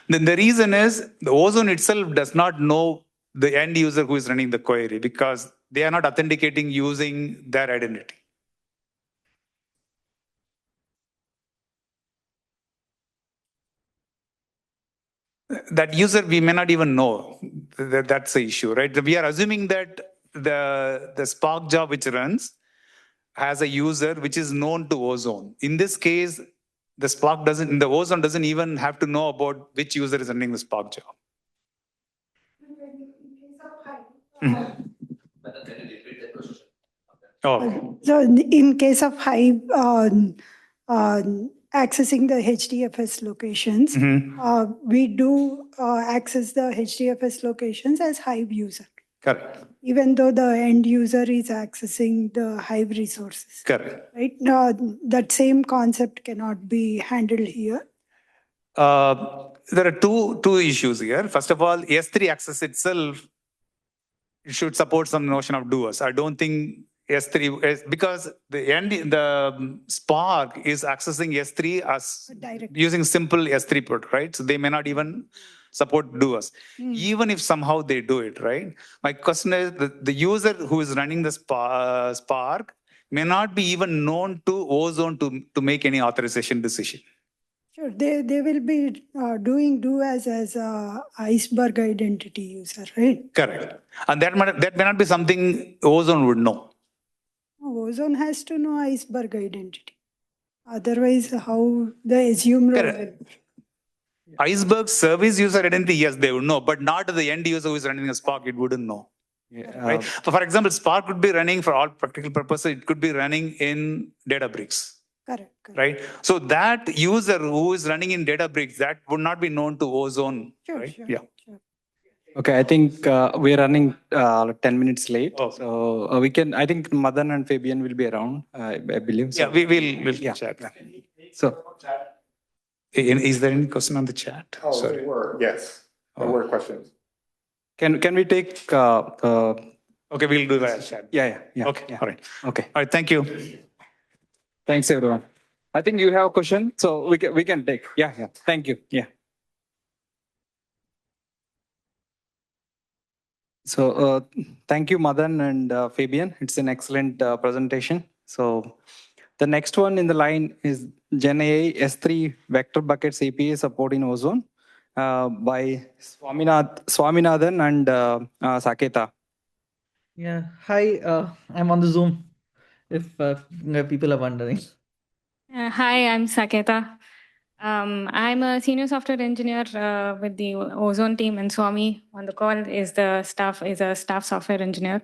Then the reason is the Ozone itself does not know the end user who is running the query because they are not authenticating using their identity. That user we may not even know. That's the issue, right? We are assuming that the Spark job which runs has a user which is known to Ozone. In this case, the Ozone doesn't even have to know about which user is running the Spark job. Oh. So in case of Hive accessing the HDFS locations, we do access the HDFS locations as Hive user. Correct. Even though the end user is accessing the Hive resources. Correct. Right? That same concept cannot be handled here. There are two issues here. First of all, S3 access itself should support some notion of doers. I don't think S3 because the Spark is accessing S3 as using simple S3 port, right? So they may not even support doers. Even if somehow they do it, right? My question is the user who is running the Spark may not be even known to Ozone to make any authorization decision. Sure, they will be doing do as Iceberg identity user, right? Correct. And that may not be something Ozone would know. Ozone has to know Iceberg identity. Otherwise, how the assume role Correct. will. Iceberg service user identity, yes, they would know, but not the end user who is running a Spark, it wouldn't know. Right? For example, Spark could be running for all practical purposes, it could be running in Databricks. Correct. Right? So that user who is running in Databricks, that would not be known to Ozone. Sure, right? sure. Yeah. Okay, I think we're running 10 minutes late. Oh. So we can, I think Madan and Fabian will be around, I believe. So. Yeah, we'll chat. So. Is there any question on the chat? Oh, Sorry. there were, yes. There were questions. Can we take... Okay, we'll do that chat. Yeah. Okay, yeah. all right. Okay. All right, thank you. Thanks, everyone. I think you have a question, so we can take. Yeah. Thank you. Yeah. So thank you, Madan and Fabian. It's an excellent presentation. So the next one in the line is Gen AI S3 Vector Buckets API support in Ozone by Swaminathan and Saketa. Yeah, hi, I'm on the Zoom, if people are wondering. Hi, I'm Saketa. I'm a senior software engineer with the Ozone team, and Swami on the call is a staff software engineer.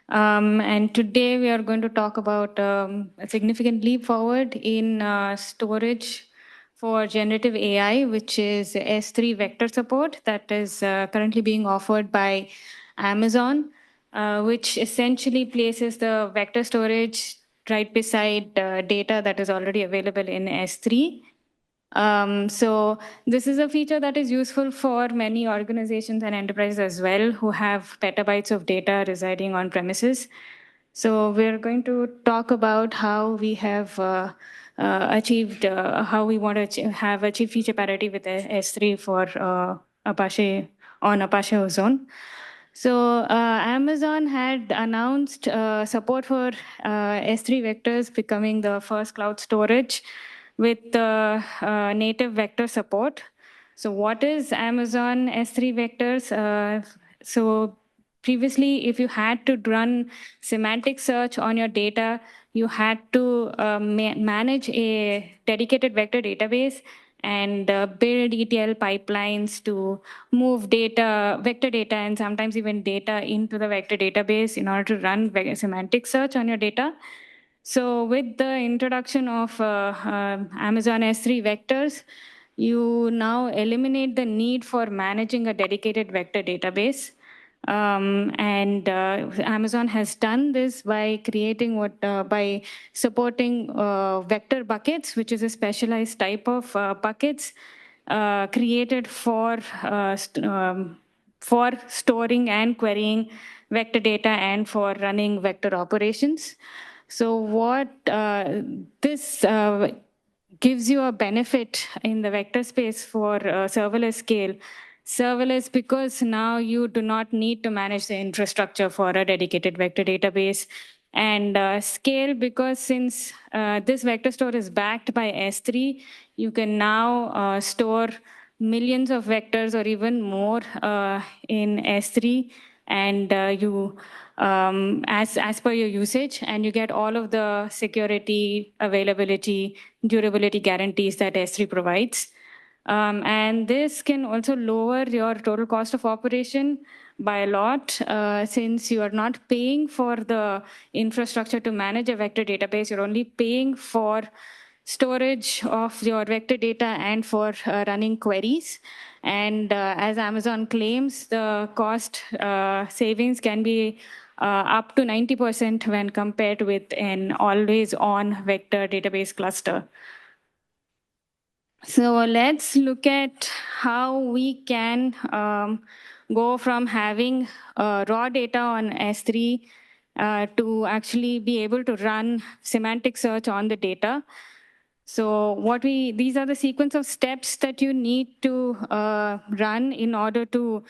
And today we are going to talk about a significant leap forward in storage for generative AI, which is S3 vector support that is currently being offered by Amazon, which essentially places the vector storage right beside data that is already available in S3. So this is a feature that is useful for many organizations and enterprises as well who have petabytes of data residing on premises. So we're going to talk about how we have achieved, how we want to have achieved feature parity with S3 for Apache Ozone. So Amazon had announced support for S3 vectors becoming the first cloud storage with native vector support. So what is Amazon S3 vectors? So previously, if you had to run semantic search on your data, you had to manage a dedicated vector database and build ETL pipelines to move data, vector data, and sometimes even data into the vector database in order to run semantic search on your data. So with the introduction of Amazon S3 vectors, you now eliminate the need for managing a dedicated vector database. Amazon has done this by creating by supporting vector buckets, which is a specialized type of buckets created for storing and querying vector data and for running vector operations. So what this gives you a benefit in the vector space for serverless scale. Serverless because now you do not need to manage the infrastructure for a dedicated vector database. And scale because since this vector store is backed by S3, you can now store millions of vectors or even more in S3 and as per your usage, and you get all of the security, availability, durability guarantees that S3 provides. And this can also lower your total cost of operation by a lot since you are not paying for the infrastructure to manage a vector database. You're only paying for storage of your vector data and for running queries. And as Amazon claims, the cost savings can be up to 90% when compared with an always-on vector database cluster. So let's look at how we can go from having raw data on S3 to actually be able to run semantic search on the data. So these are the sequence of steps that you need to run in order to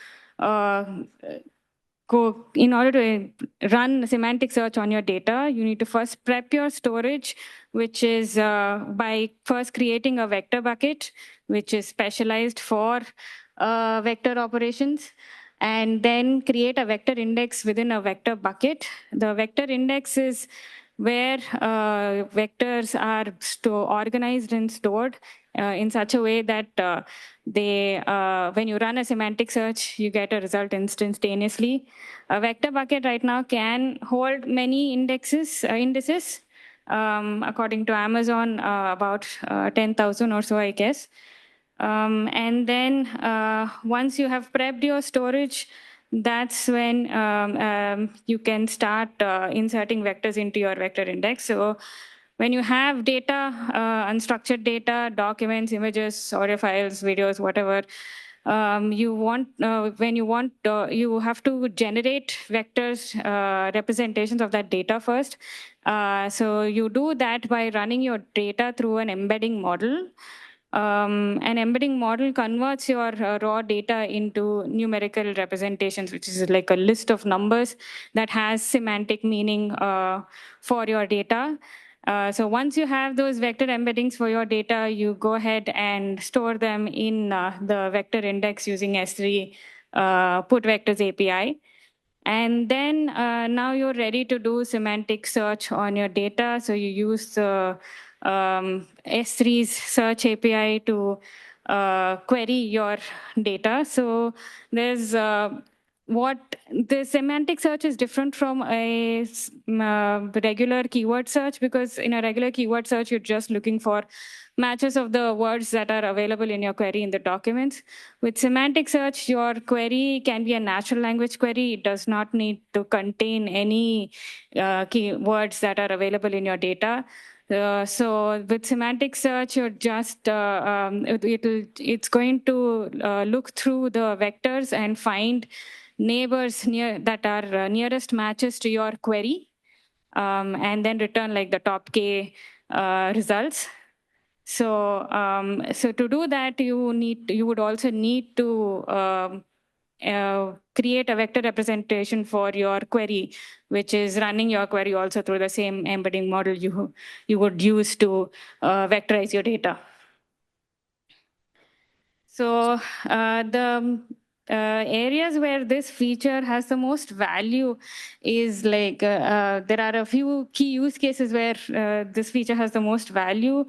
run semantic search on your data. You need to first prep your storage, which is by first creating a vector bucket, which is specialized for vector operations, and then create a vector index within a vector bucket. The vector index is where vectors are organized and stored in such a way that when you run a semantic search, you get a result instantaneously. A vector bucket right now can hold many indices. According to Amazon, about 10,000 or so, I guess. And then once you have prepped your storage, that's when you can start inserting vectors into your vector index. So when you have data, unstructured data, documents, images, audio files, videos, whatever, you have to generate vectors, representations of that data first. So you do that by running your data through an embedding model. An embedding model converts your raw data into numerical representations, which is like a list of numbers that has semantic meaning for your data. So once you have those vector embeddings for your data, you go ahead and store them in the vector index using S3 put vectors API. And then now you're ready to do semantic search on your data. So you use S3's search API to query your data. So there's what the semantic search is different from a regular keyword search, because in a regular keyword search, you're just looking for matches of the words that are available in your query in the documents. With semantic search, your query can be a natural language query. It does not need to contain any keywords that are available in your data. So with semantic search, you're just it's going to look through the vectors and find neighbors that are nearest matches to your query, and then return like the top K results. So to do that, you would also need to create a vector representation for your query, which is running your query also through the same embedding model you would use to vectorize your data. So the areas where this feature has the most value is like there are a few key use cases where this feature has the most value.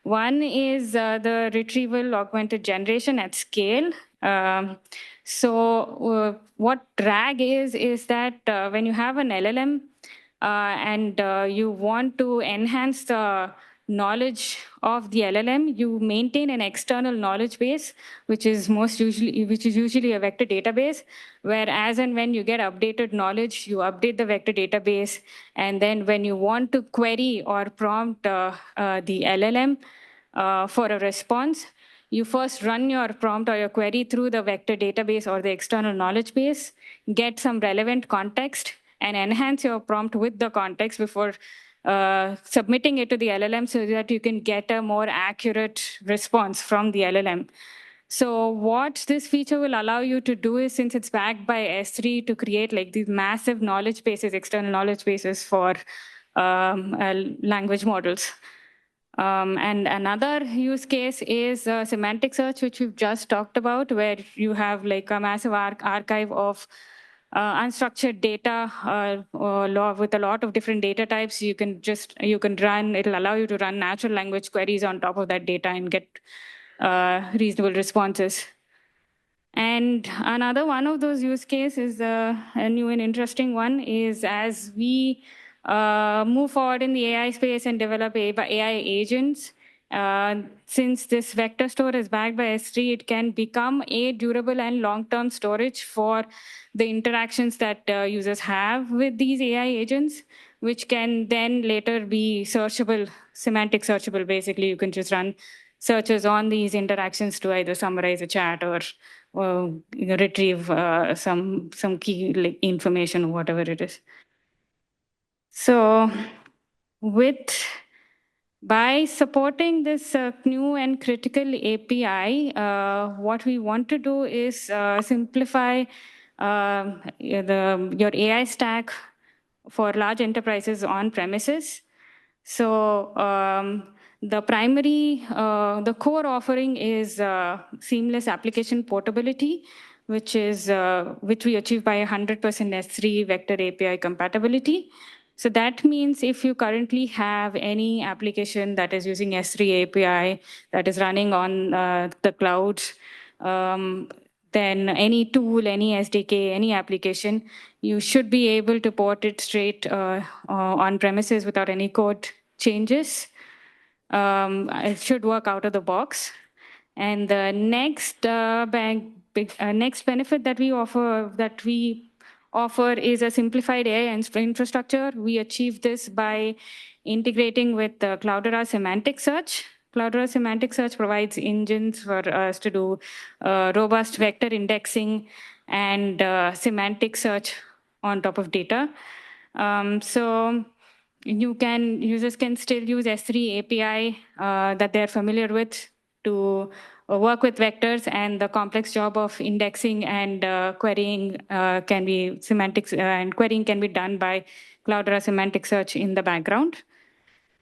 One is the retrieval-augmented generation at scale. So what RAG is that when you have an LLM and you want to enhance the knowledge of the LLM, you maintain an external knowledge base, which is usually a vector database, where as and when you get updated knowledge, you update the vector database. And then when you want to query or prompt the LLM for a response, you first run your prompt or your query through the vector database or the external knowledge base, get some relevant context, and enhance your prompt with the context before submitting it to the LLM so that you can get a more accurate response from the LLM. So what this feature will allow you to do is, since it's backed by S3, to create like these massive knowledge bases, external knowledge bases for language models. And another use case is semantic search, which we've just talked about, where you have like a massive archive of unstructured data with a lot of different data types. It'll allow you to run natural language queries on top of that data and get reasonable responses. And another one of those use cases, a new and interesting one, is as we move forward in the AI space and develop AI agents, since this vector store is backed by S3, it can become a durable and long-term storage for the interactions that users have with these AI agents, which can then later be searchable, semantic searchable. Basically, you can just run searches on these interactions to either summarize a chat or retrieve some key like information or whatever it is. So by supporting this new and critical API, what we want to do is simplify your AI stack for large enterprises on premises. So the core offering is seamless application portability, which we achieve by 100% S3 vector API compatibility. So that means if you currently have any application that is using S3 API that is running on the cloud, then any tool, any SDK, any application, you should be able to port it straight on premises without any code changes. It should work out of the box. And the next next benefit that we offer is a simplified AI infrastructure. We achieve this by integrating with Cloudera semantic search. Cloudera semantic search provides engines for us to do robust vector indexing and semantic search on top of data. So users can still use S3 API that they're familiar with to work with vectors, and the complex job of indexing and querying can be semantics, and querying can be done by Cloudera semantic search in the background.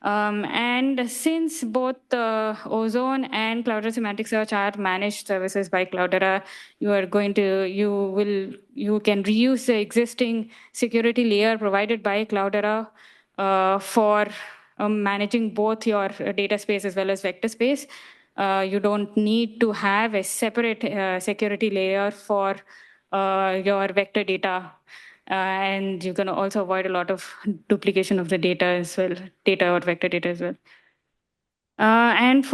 And since both Ozone and Cloudera semantic search are managed services by Cloudera, you can reuse the existing security layer provided by Cloudera for managing both your data space as well as vector space. You don't need to have a separate security layer for your vector data. And you can also avoid a lot of duplication of the data as well, data or vector data as well. And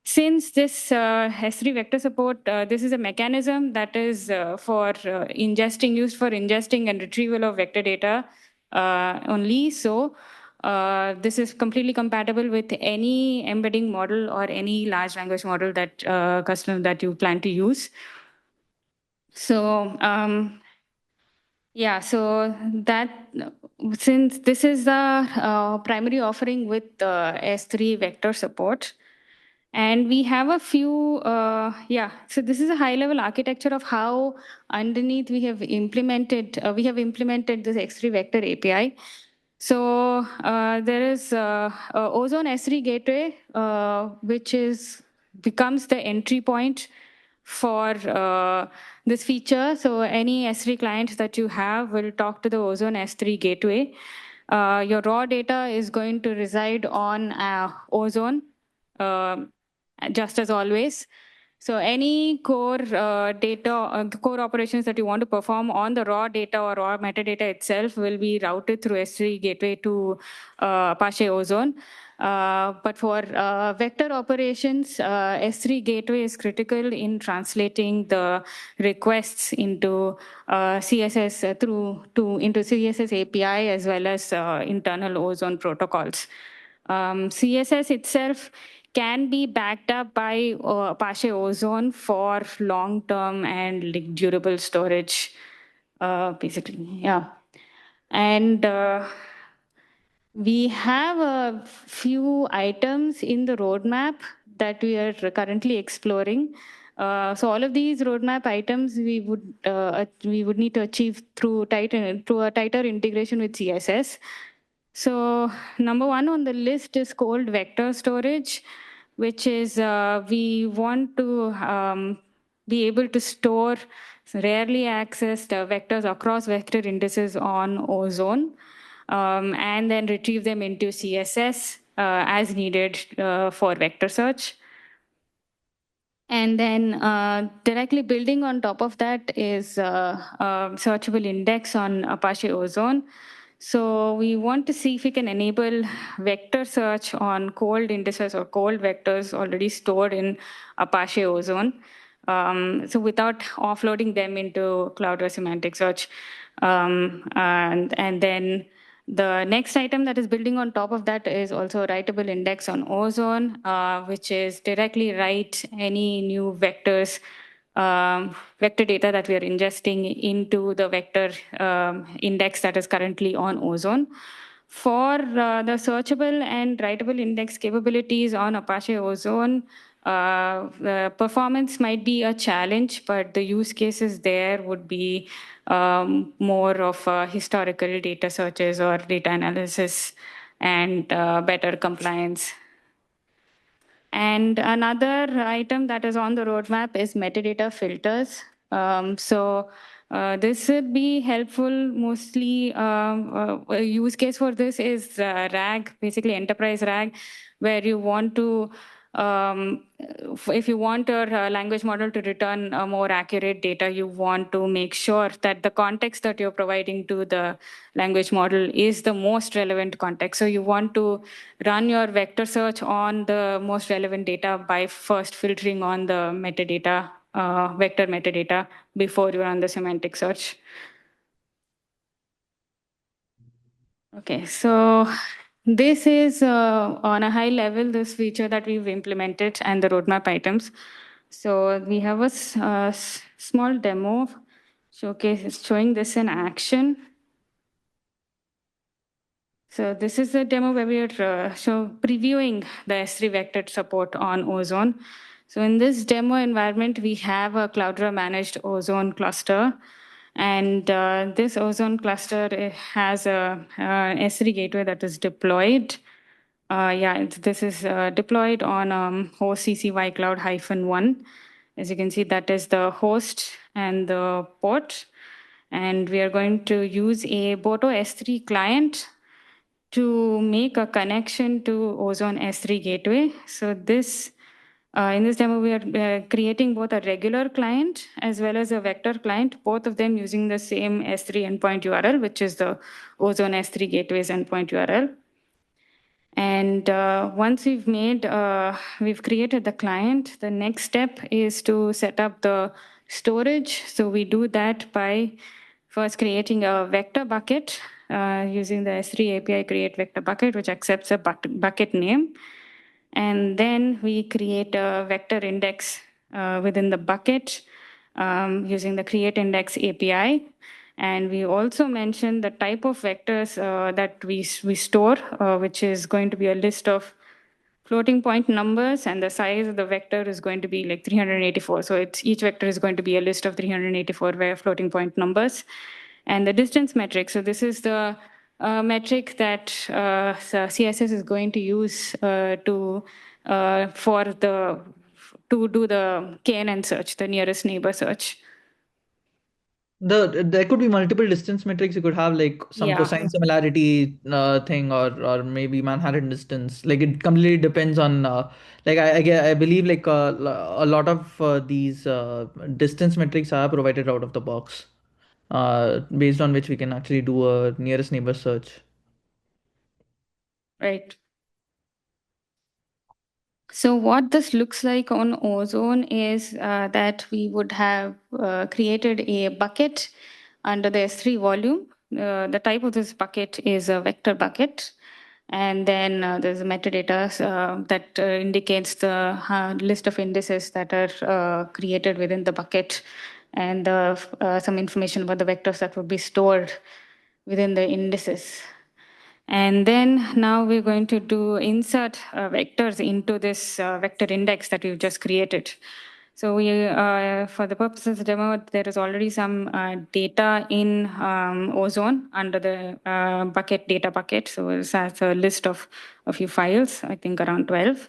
since this S3 vector support, this is a mechanism that is used for ingesting and retrieval of vector data only. So this is completely compatible with any embedding model or any large language model that you plan to use. So so since this is the primary offering with S3 vector support, and we have a few, so this is a high-level architecture of how underneath we have implemented this S3 vector API. So there is Ozone S3 gateway, which becomes the entry point for this feature. So any S3 client that you have will talk to the Ozone S3 gateway. Your raw data is going to reside on Ozone, just as always. So any core core operations that you want to perform on the raw data or raw metadata itself will be routed through S3 gateway to Apache Ozone. But for vector operations, S3 gateway is critical in translating the requests into CSS into CSS API as well as internal Ozone protocols. CSS itself can be backed up by Apache Ozone for long-term and durable storage, basically. Yeah, and we have a few items in the roadmap that we are currently exploring. So all of these roadmap items we would need to achieve through a tighter integration with CSS. So number one on the list is cold vector storage, which is we want to be able to store rarely accessed vectors across vector indices on Ozone, and then retrieve them into CSS as needed for vector search. And then directly building on top of that is searchable index on Apache Ozone. So we want to see if we can enable vector search on cold indices or cold vectors already stored in Apache Ozone. So without offloading them into Cloudera semantic search. And then the next item that is building on top of that is also a writable index on Ozone, which is directly write any new vectors, vector data that we are ingesting into the vector index that is currently on Ozone. For the searchable and writable index capabilities on Apache Ozone, the performance might be a challenge, but the use cases there would be more of historical data searches or data analysis and better compliance. And another item that is on the roadmap is metadata filters. So This would be helpful mostly. A use case for this is RAG, basically enterprise RAG, where you want to, if you want your language model to return a more accurate data, you want to make sure that the context that you're providing to the language model is the most relevant context. So you want to run your vector search on the most relevant data by first filtering on the metadata, vector metadata, before you run the semantic search. Okay, so this is on a high level, this feature that we've implemented and the roadmap items. So we have a small demo showing this in action. So this is a demo where we are previewing the S3 vector support on Ozone. So in this demo environment, we have a Cloudera managed Ozone cluster. And this Ozone cluster has a S3 gateway that is deployed. This is deployed on host CCY Cloud -1. As you can see, that is the host and the port. And we are going to use a Boto S3 client to make a connection to Ozone S3 gateway. So this, in this demo, we are creating both a regular client as well as a vector client, both of them using the same S3 endpoint URL, which is the Ozone S3 gateway's endpoint URL. And once we've created the client, the next step is to set up the storage. So we do that by first creating a vector bucket using the S3 API create vector bucket, which accepts a bucket name. And then we create a vector index within the bucket using the create index API. And we also mentioned the type of vectors that we store, which is going to be a list of floating point numbers, and the size of the vector is going to be like 384. So each vector is going to be a list of 384 floating point numbers. And the distance metric. So this is the metric that CSS is going to use to do the KNN search, the nearest neighbor search. There could be multiple distance metrics. You could have like some cosine similarity thing, or maybe Manhattan distance. Like it completely depends on like I believe like a lot of these distance metrics are provided out of the box, based on which we can actually do a nearest neighbor search. Right. So what this looks like on Ozone is that we would have created a bucket under the S3 volume. The type of this bucket is a vector bucket. And then there's metadata that indicates the list of indices that are created within the bucket, and some information about the vectors that would be stored within the indices. And then now we're going to insert vectors into this vector index that we've just created. So we, for the purposes of the demo, there is already some data in Ozone under the data bucket. So it has a list of a few files, I think around 12.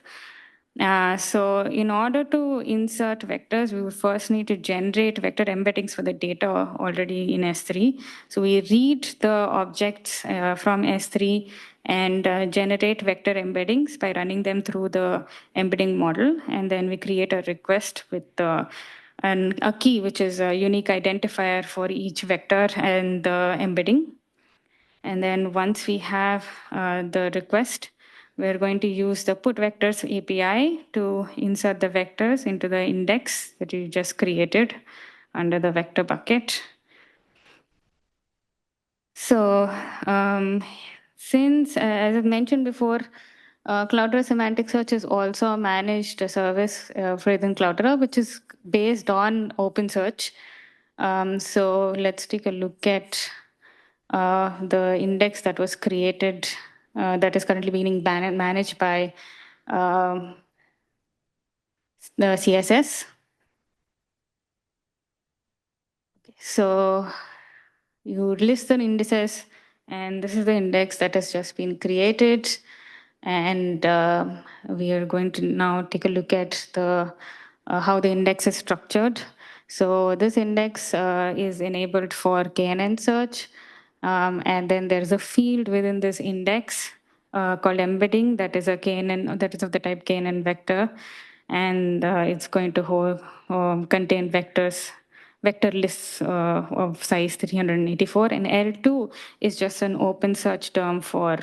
So in order to insert vectors, we would first need to generate vector embeddings for the data already in S3. So we read the objects from S3 and generate vector embeddings by running them through the embedding model. And then we create a request with a key, which is a unique identifier for each vector and the embedding. And then once we have the request, we're going to use the put vectors API to insert the vectors into the index that you just created under the vector bucket. So since, as I mentioned before, Cloudera Semantic Search is also a managed service within Cloudera, which is based on OpenSearch. So let's take a look at the index that was created, that is currently being managed by the CSS. So you list the indices, and this is the index that has just been created. And we are going to now take a look at the how the index is structured. So this index is enabled for KNN search. And then there's a field within this index called embedding that is a KNN, that is of the type KNN vector. And it's going to contain vector lists of size 384. And L2 is just an open search term for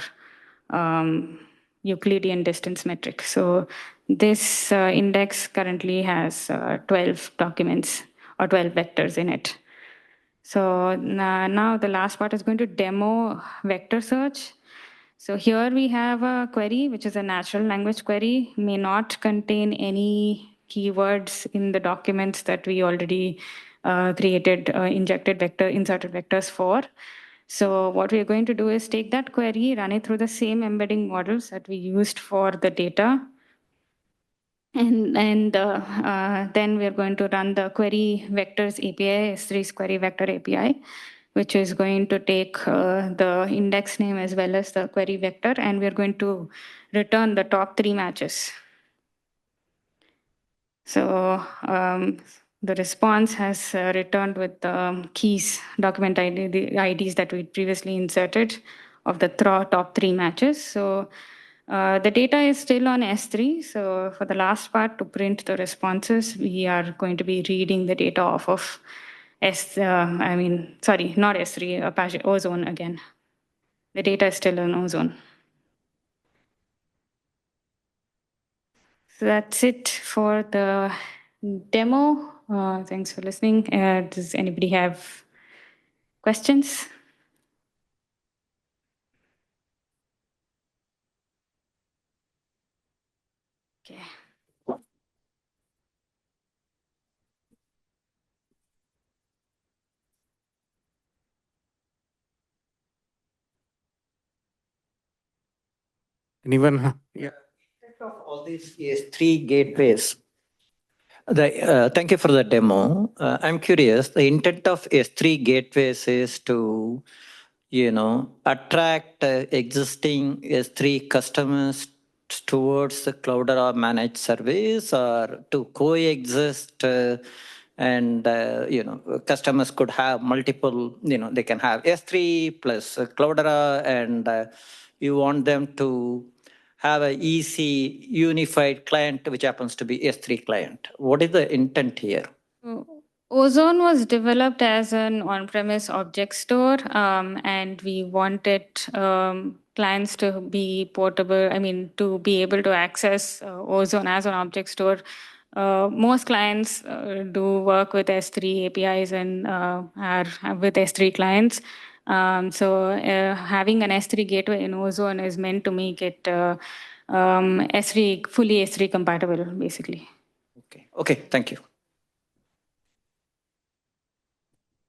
Euclidean distance metric. So this index currently has 12 documents or 12 vectors in it. So now the last part is going to demo vector search. So here we have a query, which is a natural language query, may not contain any keywords in the documents that we already inserted vectors for. So what we're going to do is take that query, run it through the same embedding models that we used for the data. And then we're going to run the query vectors API, S3's query vector API, which is going to take the index name as well as the query vector, and we're going to return the top 3 matches. So the response has returned with the keys, document ID, the IDs that we previously inserted of the top 3 matches. So the data is still on S3. So for the last part, to print the responses, we are going to be reading the data off of not S3, Apache Ozone again. The data is still on Ozone. So that's it for the demo. Thanks for listening. Does anybody have questions? Okay. Anyone? Yeah. Of all these S3 gateways. Thank you for the demo. I'm curious, the intent of S3 gateways is to, attract existing S3 customers towards the Cloudera managed service, or to coexist and, customers could have multiple, they can have S3 plus Cloudera, and you want them to have an easy unified client, which happens to be S3 client. What is the intent here? Ozone was developed as an on-premise object store, and we wanted clients to be portable, to be able to access Ozone as an object store. Most clients do work with S3 APIs and are with S3 clients. So having an S3 gateway in Ozone is meant to make it fully S3 compatible, basically. Okay, thank you.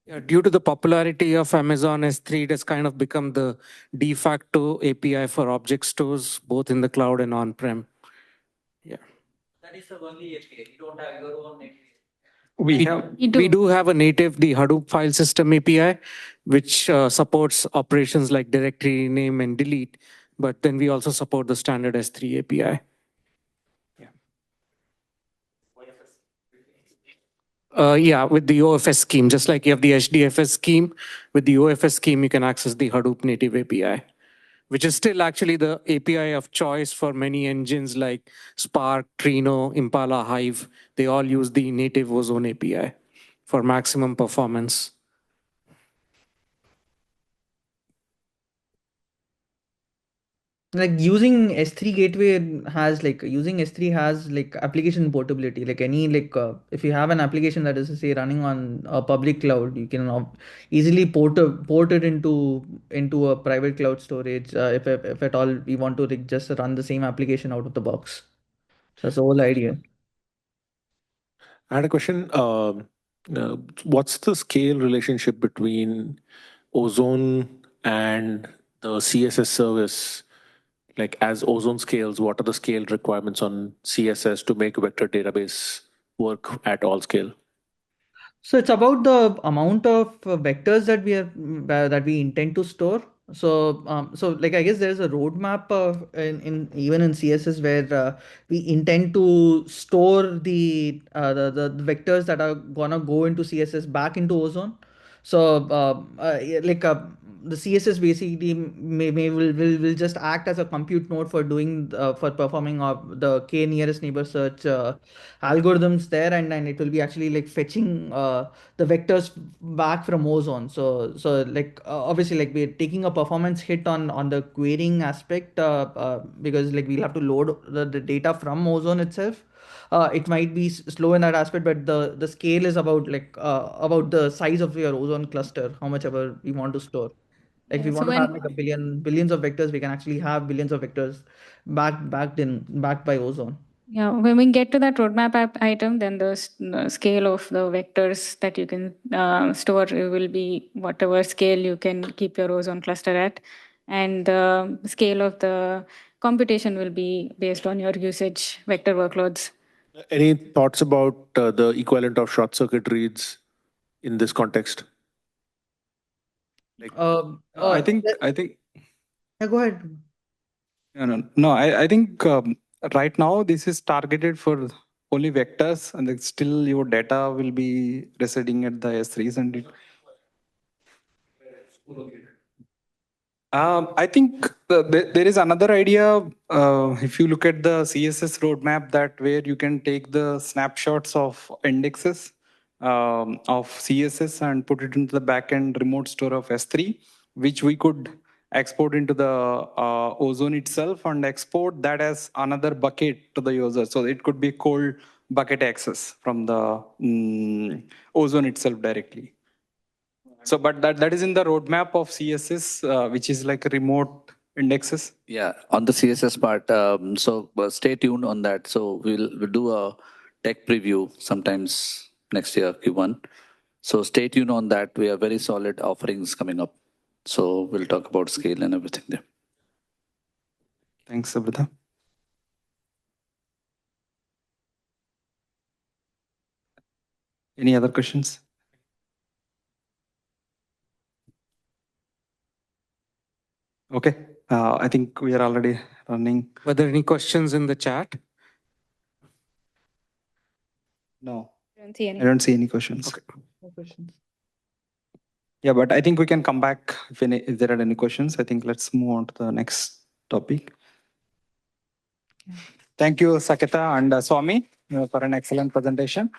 Yeah, due to the popularity of Amazon S3, it has kind of become the de facto API for object stores, both in the cloud and on-prem. Yeah. That is the only API. You don't have your own API. We do have a native, the Hadoop file system API, which supports operations like directory name and delete. But then we also support the standard S3 API. Yeah, with the OFS scheme, just like you have the HDFS scheme, with the OFS scheme, you can access the Hadoop native API, which is still actually the API of choice for many engines like Spark, Trino, Impala, Hive. They all use the native Ozone API for maximum performance. Like using S3 gateway has using S3 has application portability. If you have an application that is say running on a public cloud, you can easily port it into a private cloud storage if at all we want to just run the same application out of the box. So that's the whole idea. I had a question. What's the scale relationship between Ozone and the CSS service? Like as Ozone scales, what are the scale requirements on CSS to make vector database work at all scale? So it's about the amount of vectors that we intend to store. So like I guess there's a roadmap in even in CSS where we intend to store the vectors that are gonna go into CSS back into Ozone. So yeah, like the CSS basically will just act as a compute node for doing for performing the k nearest neighbor search algorithms there, and then it will be actually like fetching the vectors back from Ozone. So like obviously like we're taking a performance hit on the querying aspect because like we'll have to load the data from Ozone itself. It might be slow in that aspect, but the scale is about like about the size of your Ozone cluster, how much ever we want to store. Like if we Yeah, so want to have when like billions of vectors, we can actually have billions of vectors backed by Ozone. Yeah, when we get to that roadmap item, then the scale of the vectors that you can store will be whatever scale you can keep your Ozone cluster at. And the scale of the computation will be based on your usage vector workloads. Any thoughts about the equivalent of short circuit reads in this context? Like, I think Yeah, go ahead. no, I think right now this is targeted for only vectors, and then still your data will be residing at the S3s and it. I think there is another idea. If you look at the CSS roadmap, that where you can take the snapshots of indexes of CSS and put it into the backend remote store of S3, which we could export into the Ozone itself and export that as another bucket to the user. So it could be cold bucket access from the Ozone itself directly. So, but that is in the roadmap of CSS, which is like remote indexes. Yeah, on the CSS part. So stay tuned on that. So we'll do a tech preview sometimes next year, Q1. So stay tuned on that. We have very solid offerings coming up. So we'll talk about scale and everything there. Thanks, Abhita. Any other questions? Okay, I think we are already running. Were there any questions in the chat? No, I don't see any. I don't see any questions. Okay. No questions. Yeah, but I think we can come back if there are any questions. I think let's move on to the next topic. Thank you, Saketa and Swami, for an excellent presentation.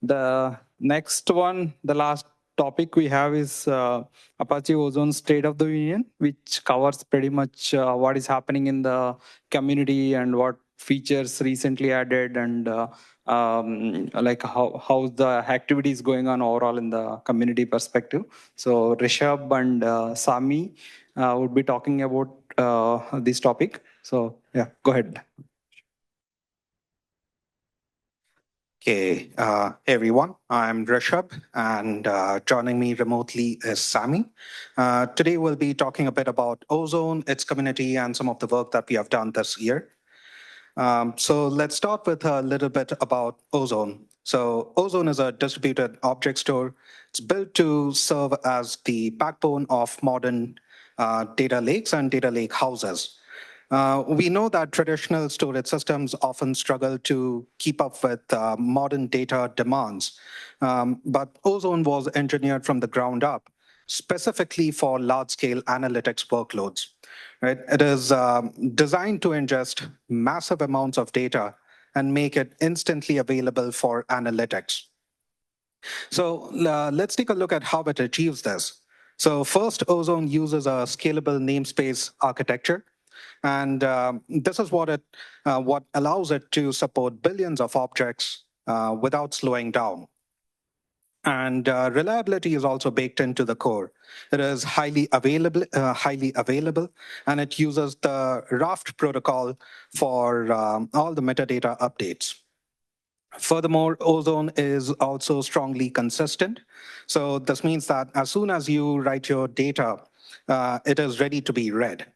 The next one, the last topic we have is Apache Ozone State of the Union, which covers pretty much what is happening in the community and what features recently added and like how the activity is going on overall in the community perspective. So Rishabh and Sami would be talking about this topic. So yeah, go ahead. Okay, everyone, I'm Rishabh, and joining me remotely is Sami. Today we'll be talking a bit about Ozone, its community, and some of the work that we have done this year. So let's start with a little bit about Ozone. So Ozone is a distributed object store. It's built to serve as the backbone of modern data lakes and data lake houses. We know that traditional storage systems often struggle to keep up with modern data demands, but Ozone was engineered from the ground up, specifically for large-scale analytics workloads. Right? It is designed to ingest massive amounts of data and make it instantly available for analytics. So let's take a look at how it achieves this. So first, Ozone uses a scalable namespace architecture. And this is what allows it to support billions of objects without slowing down. And reliability is also baked into the core. It is highly available, and it uses the Raft protocol for all the metadata updates. Furthermore, Ozone is also strongly consistent. So this means that as soon as you write your data, it is ready to be read.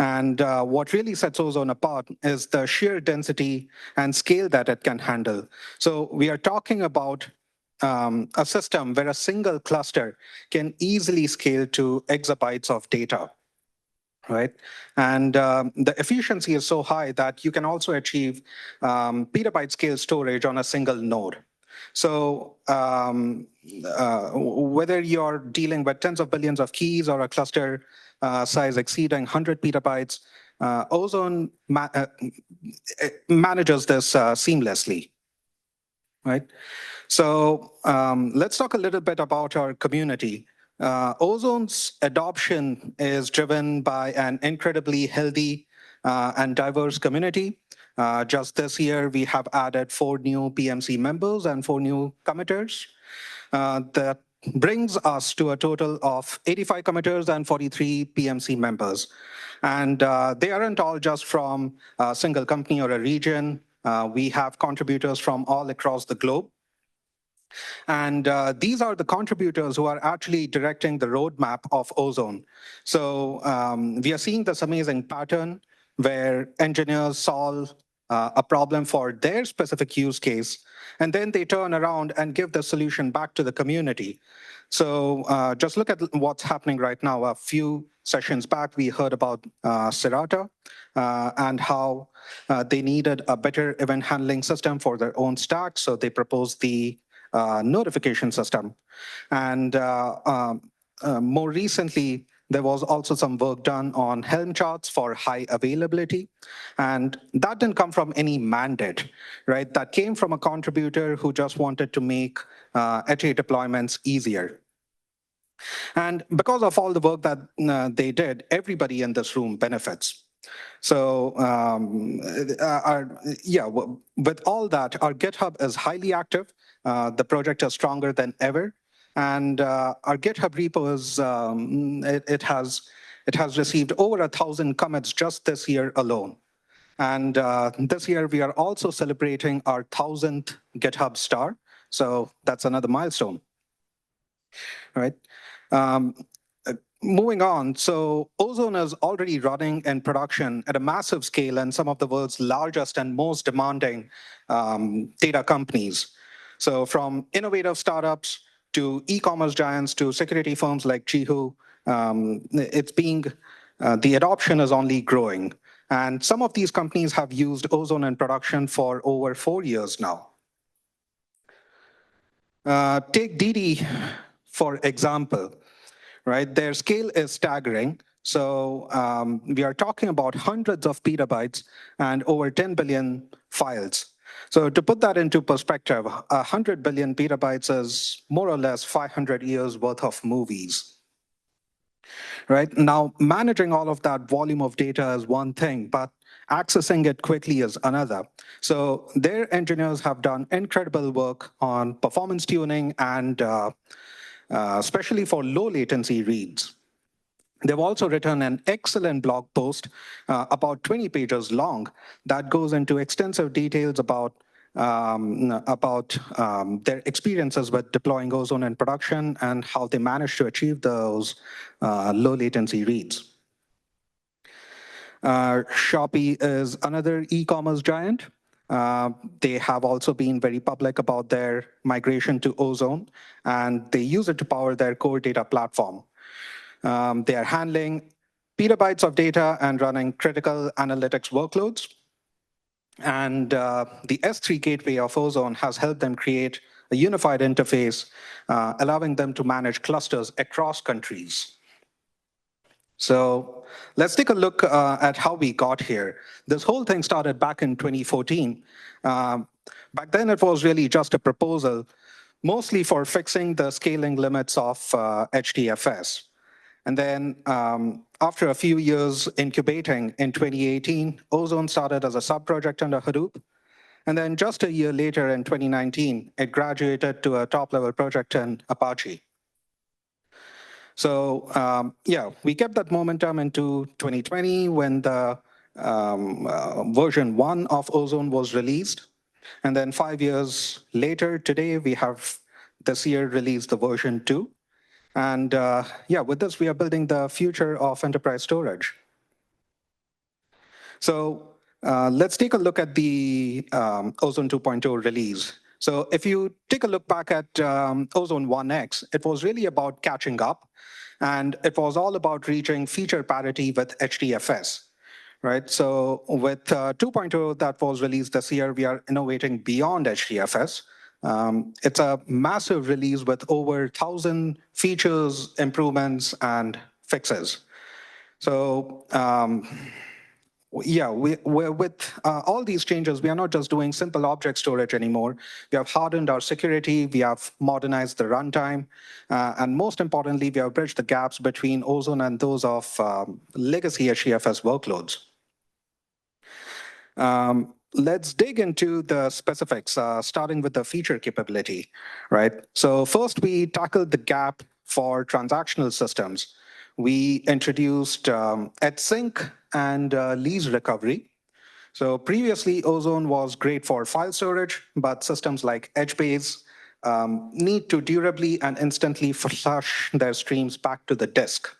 And what really sets Ozone apart is the sheer density and scale that it can handle. So we are talking about a system where a single cluster can easily scale to exabytes of data. right? And the efficiency is so high that you can also achieve petabyte scale storage on a single node. So whether you're dealing with tens of billions of keys or a cluster size exceeding 100 petabytes, Ozone manages this seamlessly, right? So let's talk a little bit about our community. Ozone's adoption is driven by an incredibly healthy and diverse community. Just this year, we have added 4 new PMC members and 4 new committers. That brings us to a total of 85 committers and 43 PMC members. And they aren't all just from a single company or a region. We have contributors from all across the globe. And these are the contributors who are actually directing the roadmap of Ozone. So we are seeing this amazing pattern where engineers solve a problem for their specific use case, and then they turn around and give the solution back to the community. So just look at what's happening right now. A few sessions back, we heard about Serata and how they needed a better event handling system for their own stack. So they proposed the notification system. And more recently, there was also some work done on Helm charts for high availability. And that didn't come from any mandate, right? That came from a contributor who just wanted to make HA deployments easier. And because of all the work that they did, everybody in this room benefits. So with all that, our GitHub is highly active. The project is stronger than ever. And our GitHub repo is, it has received over 1,000 commits just this year alone. And this year, we are also celebrating our 1,000th GitHub star. So that's another milestone, right? Moving on, so Ozone is already running in production at a massive scale in some of the world's largest and most demanding data companies. So from innovative startups to e-commerce giants to security firms like Jihu, the adoption is only growing. And some of these companies have used Ozone in production for over 4 years now. Take Didi, for example. Right, their scale is staggering. So we are talking about hundreds of petabytes and over 10 billion files. So to put that into perspective, 100 billion petabytes is more or less 500 years worth of movies. Right now, managing all of that volume of data is one thing, but accessing it quickly is another. So their engineers have done incredible work on performance tuning and especially for low latency reads. They've also written an excellent blog post about 20 pages long that goes into extensive details about their experiences with deploying Ozone in production and how they managed to achieve those low latency reads. Shopee is another e-commerce giant. They have also been very public about their migration to Ozone, and they use it to power their core data platform. They are handling petabytes of data and running critical analytics workloads. And the S3 gateway of Ozone has helped them create a unified interface, allowing them to manage clusters across countries. So let's take a look at how we got here. This whole thing started back in 2014. Back then, it was really just a proposal, mostly for fixing the scaling limits of HDFS. And then after a few years incubating in 2018, Ozone started as a sub-project under Hadoop. And then just a year later in 2019, it graduated to a top-level project in Apache. So we kept that momentum into 2020 when the version 1 of Ozone was released. And then 5 years later, today, we have this year released the version 2. And with this, we are building the future of enterprise storage. So let's take a look at the Ozone 2.0 release. So if you take a look back at Ozone 1X, it was really about catching up. And it was all about reaching feature parity with HDFS. Right. So with 2.0 that was released this year, we are innovating beyond HDFS. It's a massive release with over 1,000 features, improvements, and fixes. So yeah, we're with all these changes, we are not just doing simple object storage anymore. We have hardened our security, we have modernized the runtime, and most importantly, we have bridged the gaps between Ozone and those of legacy HDFS workloads. Let's dig into the specifics, starting with the feature capability, right? So first, we tackled the gap for transactional systems. We introduced at-sync and lease recovery. So previously, Ozone was great for file storage, but systems like Edgebase need to durably and instantly flush their streams back to the disk.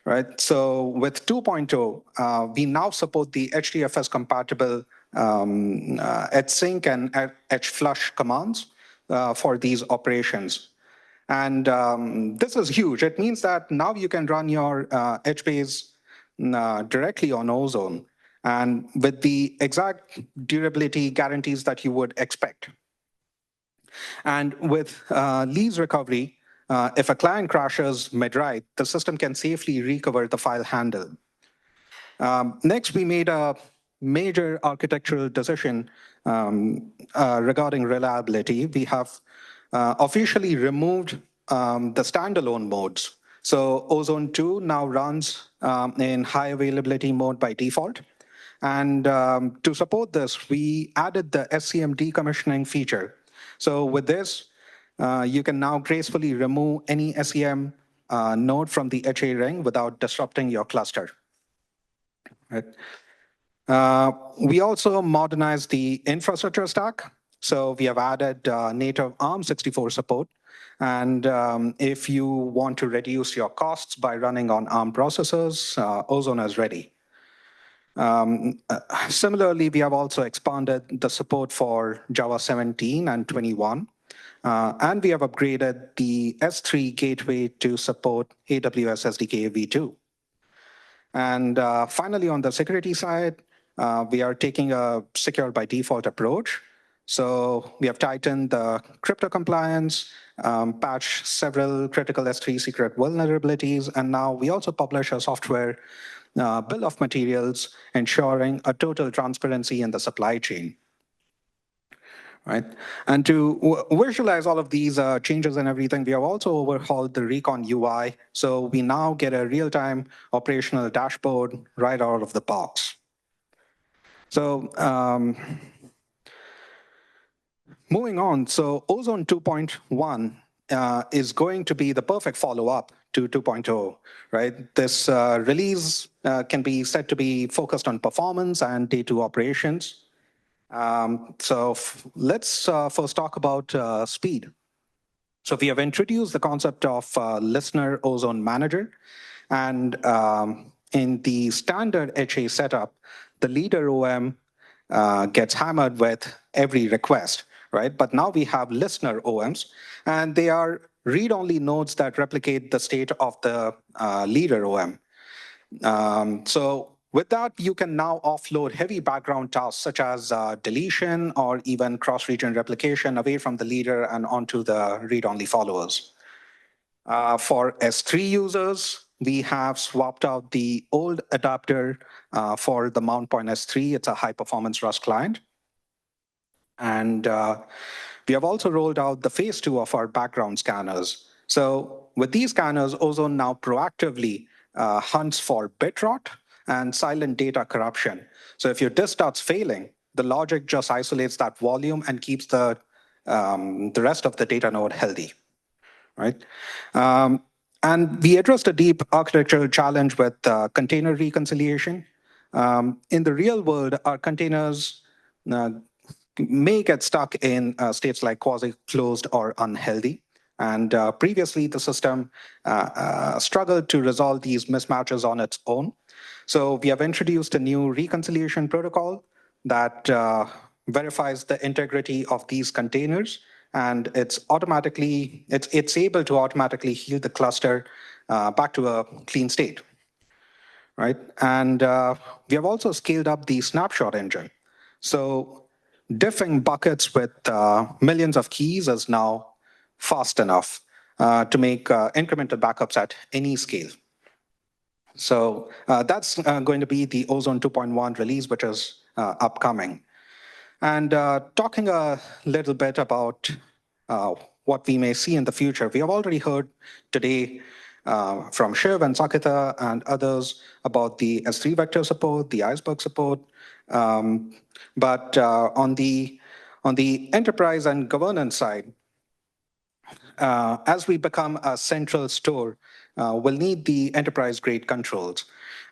Right. So with 2.0, we now support the HDFS compatible at-sync and at-flush commands for these operations. And this is huge. It means that now you can run your Edgebase directly on Ozone and with the exact durability guarantees that you would expect. And with lease recovery, if a client crashes mid-write, the system can safely recover the file handle. Next, we made a major architectural decision regarding reliability. We have officially removed the standalone modes. So Ozone 2 now runs in high availability mode by default. And to support this, we added the SCM decommissioning feature. So with this, you can now gracefully remove any SEM node from the HA ring without disrupting your cluster. Right. We also modernized the infrastructure stack. So we have added native ARM64 support. And if you want to reduce your costs by running on ARM processors, Ozone is ready. Similarly, we have also expanded the support for Java 17 and 21. And we have upgraded the S3 gateway to support AWS SDK v2. And finally, on the security side, we are taking a secure by default approach. So we have tightened the crypto compliance, patched several critical S3 secret vulnerabilities, and now we also publish a software bill of materials, ensuring a total transparency in the supply chain. Right. And to visualize all of these changes and everything, we have also overhauled the Recon UI. So we now get a real-time operational dashboard right out of the box. So moving on, so Ozone 2.1 is going to be the perfect follow-up to 2.0, right? This release can be said to be focused on performance and day two operations. So let's first talk about speed. So we have introduced the concept of listener Ozone manager. And in the standard HA setup, the leader OM gets hammered with every request, right? But now we have listener OMs, and they are read-only nodes that replicate the state of the leader OM. So with that, you can now offload heavy background tasks such as deletion or even cross-region replication away from the leader and onto the read-only followers. For S3 users, we have swapped out the old adapter for the Mount Point S3. It's a high-performance Rust client. And we have also rolled out the phase 2 of our background scanners. So with these scanners, Ozone now proactively hunts for bit rot and silent data corruption. So if your disk starts failing, the logic just isolates that volume and keeps the rest of the data node healthy, right? And we addressed a deep architectural challenge with container reconciliation. In the real world, our containers may get stuck in states like quasi-closed or unhealthy. And previously, the system struggled to resolve these mismatches on its own. So we have introduced a new reconciliation protocol that verifies the integrity of these containers, and it's able to automatically heal the cluster back to a clean state, right? And we have also scaled up the snapshot engine. So diffing buckets with millions of keys is now fast enough to make incremental backups at any scale. So that's going to be the Ozone 2.1 release, which is upcoming. And talking a little bit about what we may see in the future, we have already heard today from Shiv and Sakita and others about the S3 vector support, the iceberg support. But on the enterprise and governance side, as we become a central store, we'll need the enterprise-grade controls.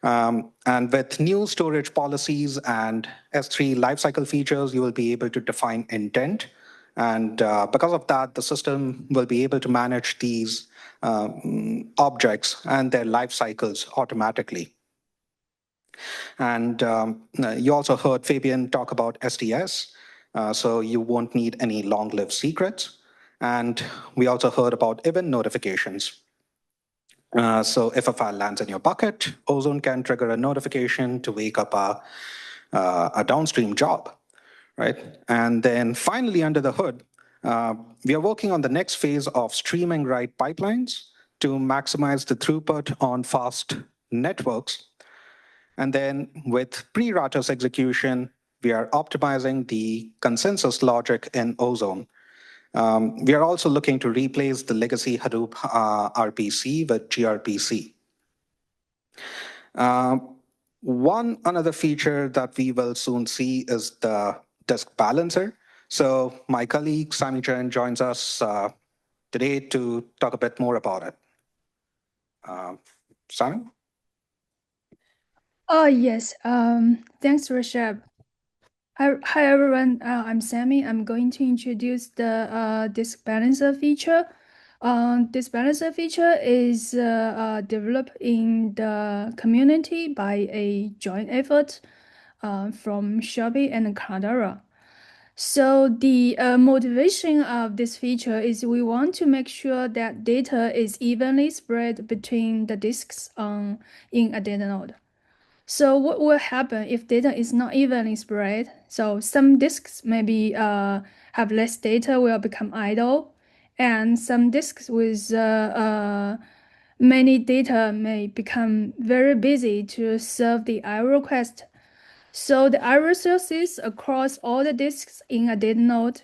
And with new storage policies and S3 lifecycle features, you will be able to define intent. And because of that, the system will be able to manage these objects and their life cycles automatically. And you also heard Fabian talk about STS, so you won't need any long-lived secrets. And we also heard about event notifications. So if a file lands in your bucket, Ozone can trigger a notification to wake up a downstream job, right? And then finally, under the hood, we are working on the next phase of streaming write pipelines to maximize the throughput on fast networks. And then with pre-Ratos execution, we are optimizing the consensus logic in Ozone. We are also looking to replace the legacy Hadoop RPC with gRPC. One another feature that we will soon see is the disk balancer. So my colleague Sami Chen joins us today to talk a bit more about it. Sami? Oh, yes. Thanks, Rishabh. Hi, everyone. I'm Sammy. I'm going to introduce the disk balancer feature. Disk balancer feature is developed in the community by a joint effort from Shopee and Cloudera. So the motivation of this feature is we want to make sure that data is evenly spread between the disks in a data node. So what will happen if data is not evenly spread? So some disks maybe have less data will become idle, and some disks with many data may become very busy to serve the IO request. So the IO resources across all the disks in a data node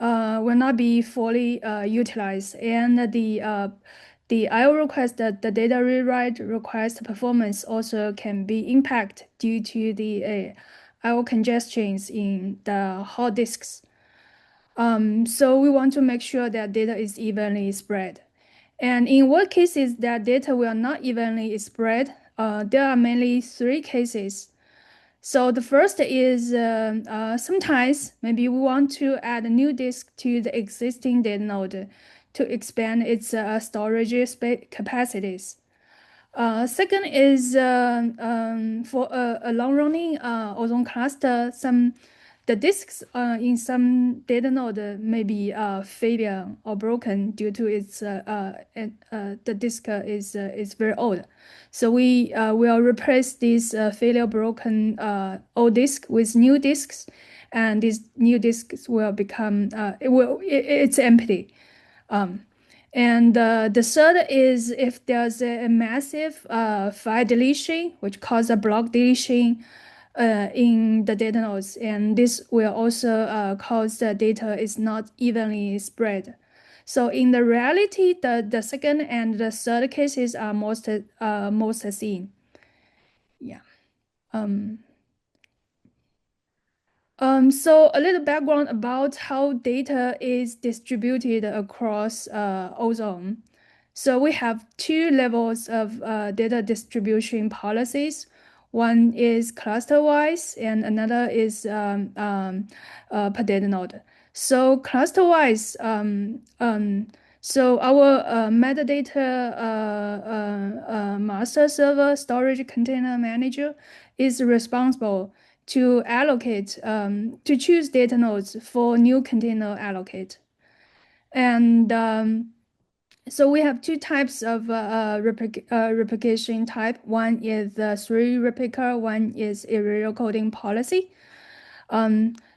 will not be fully utilized, and the IO request, the data rewrite request performance also can be impacted due to the IO congestions in the hard disks. So we want to make sure that data is evenly spread. And in what cases that data will not evenly spread, there are mainly three cases. So the first is sometimes maybe we want to add a new disk to the existing data node to expand its storage capacities. Second is for a long-running Ozone cluster, the disks in some data node may be failure or broken due to its the disk is very old. So we will replace this failure broken old disk with new disks, and these new disks will become it's empty. And the third is if there's a massive file deletion, which causes a block deletion in the data nodes, and this will also cause the data is not evenly spread. So in the reality, the second and the third cases are most seen. Yeah. So a little background about how data is distributed across Ozone. So we have two levels of data distribution policies. One is cluster-wise, and another is per data node. So cluster-wise, so our metadata master server storage container manager is responsible to allocate, to choose data nodes for new container allocate. And So we have two types of replication type. One is the 3 replica, one is error coding policy.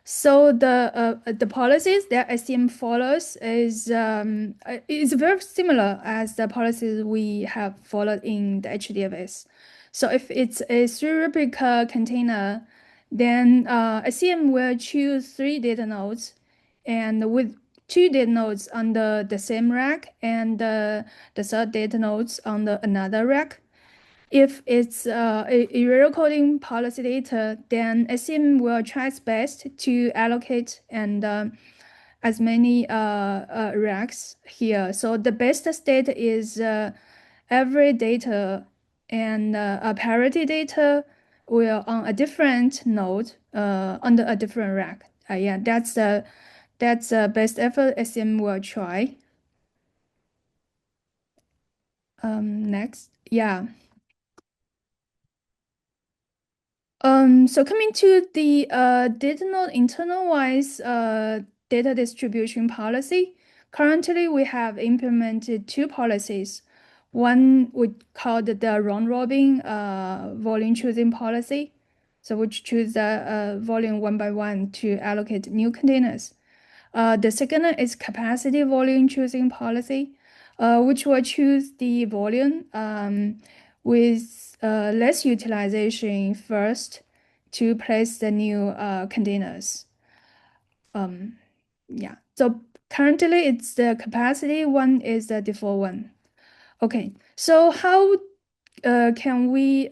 So the policies that SCM follows is very similar as the policies we have followed in the HDFS. So if it's a 3 replica container, then SCM will choose 3 data nodes, and with 2 data nodes on the same rack and the third data nodes on another rack. If it's error coding policy data, then SCM will try its best to allocate and as many racks here. So the best state is every data and a parity data will on a different node under a different rack. Yeah, that's the best effort SCM will try. Next, yeah. So coming to the data node internal-wise data distribution policy, currently we have implemented 2 policies. One we called the round-robin volume choosing policy, so which choose the volume 1 by 1 to allocate new containers. The second is capacity volume choosing policy, which will choose the volume with less utilization first to place the new containers. Yeah, so currently it's the capacity one is the default one. Okay, so how can we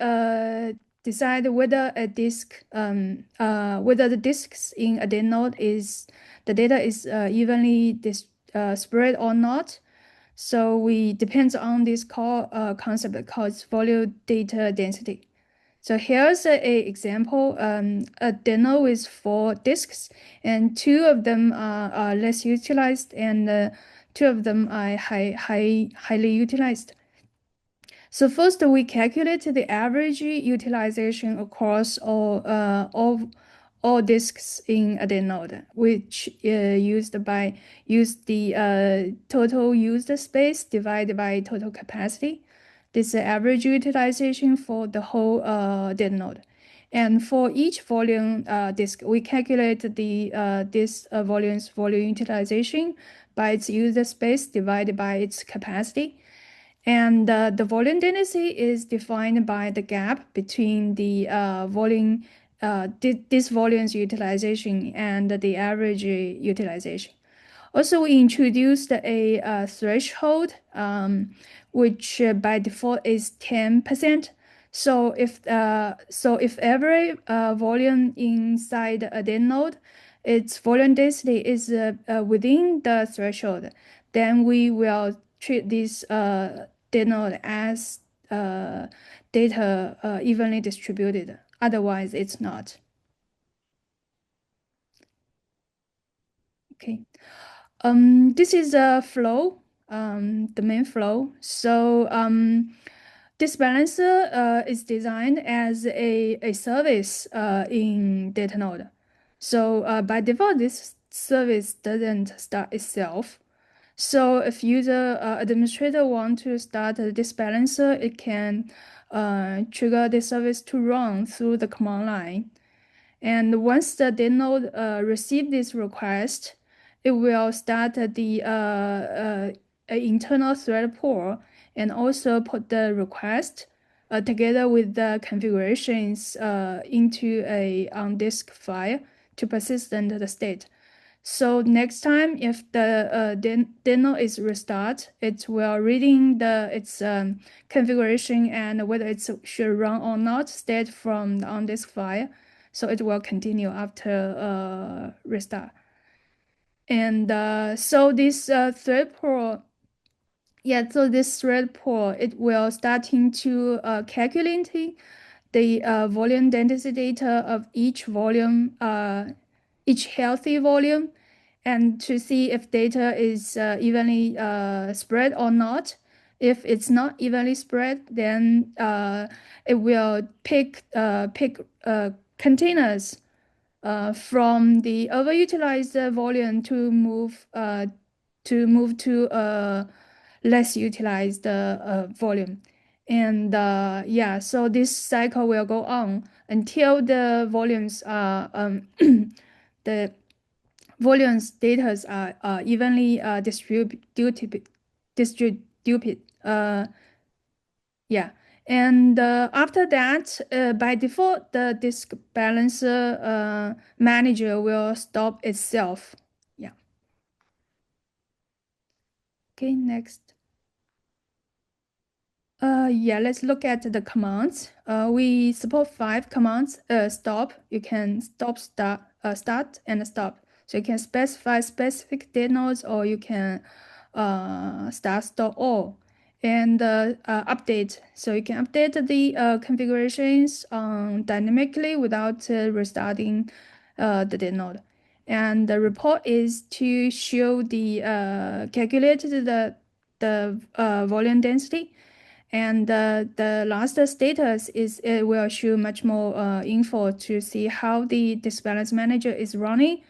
decide whether a disk, whether the disks in a data node the data is evenly spread or not? So we depends on this concept called volume data density. So here's an example, a data node with 4 disks, and 2 of them are less utilized, and 2 of them are highly utilized. So first, we calculate the average utilization across all disks in a data node, which use the total used space divided by total capacity. This is the average utilization for the whole data node. And for each volume disk, we calculate this volume's volume utilization by its user space divided by its capacity. And the volume density is defined by the gap between the volume, this volume's utilization and the average utilization. Also, we introduced a threshold, which by default is 10%. So if every volume inside a data node, its volume density is within the threshold, then we will treat this data node as data evenly distributed. Otherwise, it's not. Okay. This is a flow, the main flow. So this balancer is designed as a service in data node. So by default, this service doesn't start itself. So if user administrator want to start this balancer, it can trigger the service to run through the command line. And once the data node receive this request, it will start the internal thread pool and also put the request together with the configurations into a on-disk file to persistent the state. So next time, if the data node is restart, it will reading its configuration and whether it should run or not state from the on-disk file. So it will continue after restart. And so this thread pool, so this thread pool, it will starting to calculating the volume density data of each volume, each healthy volume, and to see if data is evenly spread or not. If it's not evenly spread, then it will pick containers from the overutilized volume to move to less utilized volume. And yeah, so this cycle will go on until the volumes are the volumes data are evenly distributed. Yeah, and after that, by default, the disk balancer manager will stop itself. Yeah. Okay, next. Yeah, let's look at the commands. We support 5 commands. Stop. You can start, and stop. So you can specify specific data nodes, or you can start, stop all. And update. So you can update the configurations dynamically without restarting the data node. And the report is to show the calculated the volume density. And the last status is it will show much more info to see how the disk balance manager is running.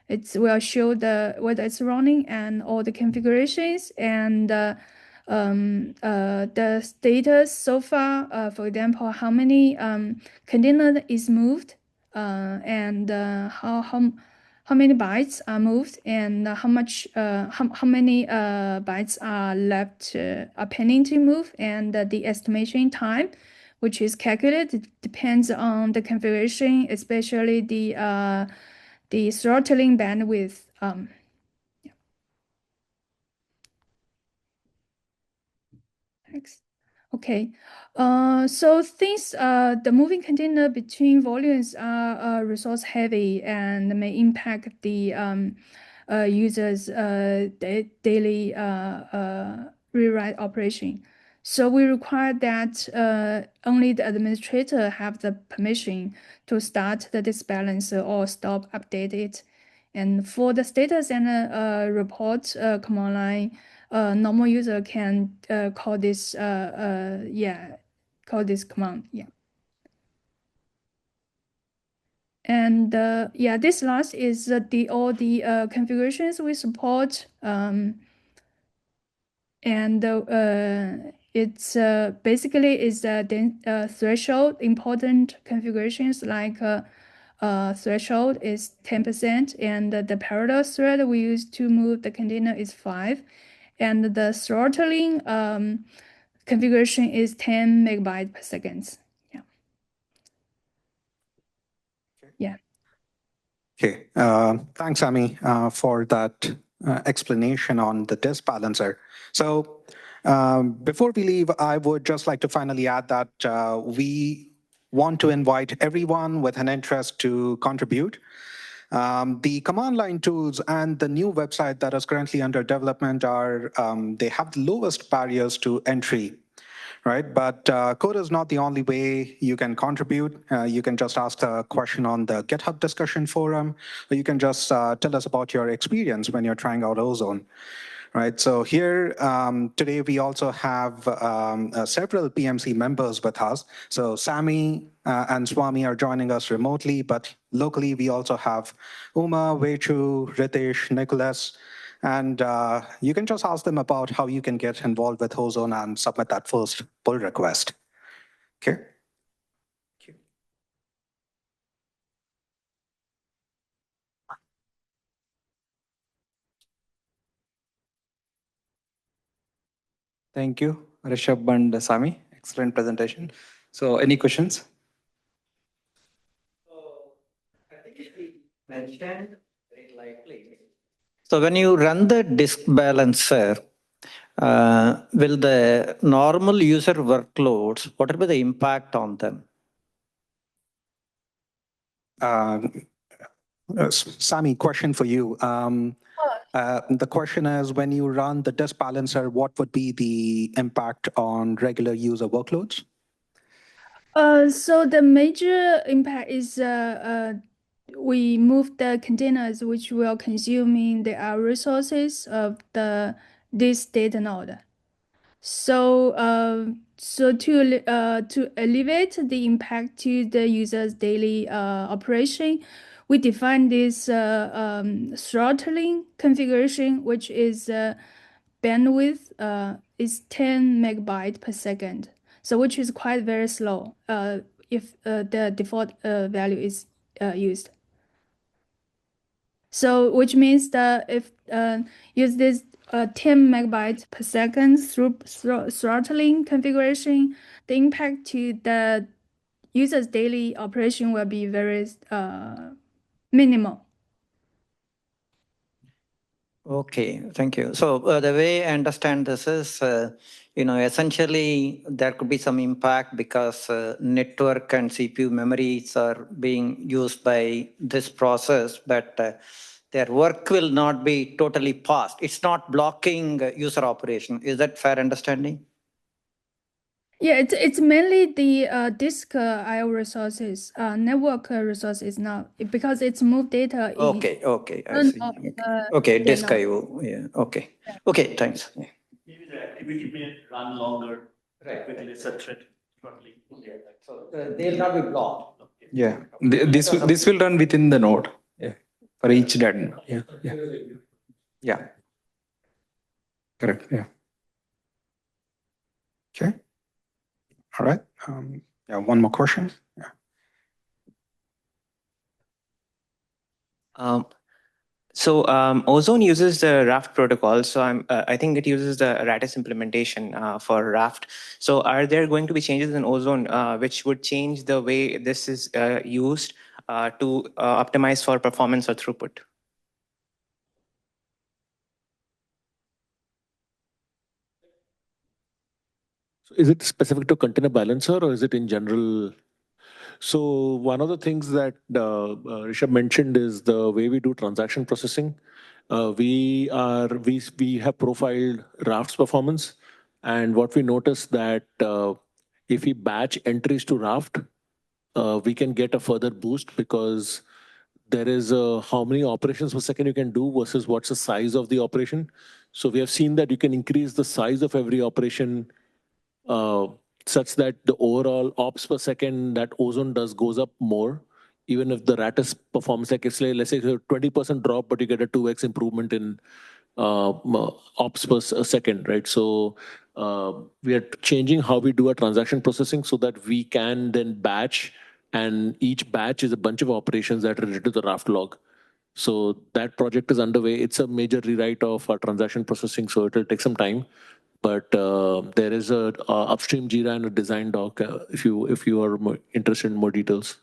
It will show whether it's running and all the configurations and the status so far. For example, how many container is moved and how many bytes are moved and how many bytes are left are pending to move, and the estimation time, which is calculated, depends on the configuration, especially the throttling bandwidth. Next. Okay, so things, the moving container between volumes are resource heavy and may impact the users' daily rewrite operation. So we require that only the administrator have the permission to start the disk balancer or stop, update it. And for the status and report command line, normal user can call this call this command. Yeah. And yeah, this last is all the configurations we support. And it's basically is the threshold important configurations like threshold is 10%, and the parallel thread we use to move the container is 5, and the throttling configuration is 10 megabytes per second. Yeah. Yeah. Okay, thanks, Amy, for that explanation on the disk balancer. So before we leave, I would just like to finally add that we want to invite everyone with an interest to contribute. The command line tools and the new website that is currently under development are, they have the lowest barriers to entry, right? But code is not the only way you can contribute. You can just ask a question on the GitHub discussion forum, or you can just tell us about your experience when you're trying out Ozone. Right, so here today we also have several PMC members with us. So Sami and Swami are joining us remotely, but locally we also have Uma, Vechu, Ritesh, Nicholas, and you can just ask them about how you can get involved with Ozone and submit that first pull request. Okay. Thank you, Rishabh and Sami. Excellent presentation. So any questions? Mentioned very lightly. So when you run the disk balancer, will the normal user workloads, what will be the impact on them? Sami, question for you. The question is, when you run the disk balancer, what would be the impact on regular user workloads? So the major impact is we move the containers which will consuming the resources of this data node. So to alleviate the impact to the user's daily operation, we define this throttling configuration, which is bandwidth is 10 megabytes per second, so which is quite very slow if the default value is used. So which means that if use this 10 megabytes per second through throttling configuration, the impact to the user's daily operation will be very minimal. Okay, thank you. So the way I understand this is, essentially there could be some impact because network and CPU memories are being used by this process, but their work will not be totally paused. It's not blocking user operation. Is that fair understanding? Yeah, it's mainly the disk I/O resources, network resources now, because it's moved data. Okay, I see. Okay, disk I/O. Yeah, okay. Okay, thanks. Yeah. Maybe the activity may run longer, right, with lesser thread. So they'll not be blocked. Yeah, this will run within the node. Yeah, for each dead node. Yeah. Correct. Yeah. Okay. All right. Yeah, one more question. Yeah. Ozone uses the Raft protocol. So I think it uses the Ratis implementation for Raft. So are there going to be changes in Ozone which would change the way this is used to optimize for performance or throughput? So is it specific to container balancer or is it in general? So one of the things that Rishabh mentioned is the way we do transaction processing. We have profiled Raft's performance, and what we noticed that if we batch entries to Raft, we can get a further boost because there is how many operations per second you can do versus what's the size of the operation. So we have seen that you can increase the size of every operation such that the overall ops per second that Ozone does goes up more, even if the Ratis performs like it's let's say a 20% drop, but you get a 2x improvement in ops per second, right? So we are changing how we do our transaction processing so that we can then batch, and each batch is a bunch of operations that are related to the Raft log. So that project is underway. It's a major rewrite of our transaction processing, so it will take some time. But there is a upstream Jira and a design doc if you are more interested in more details.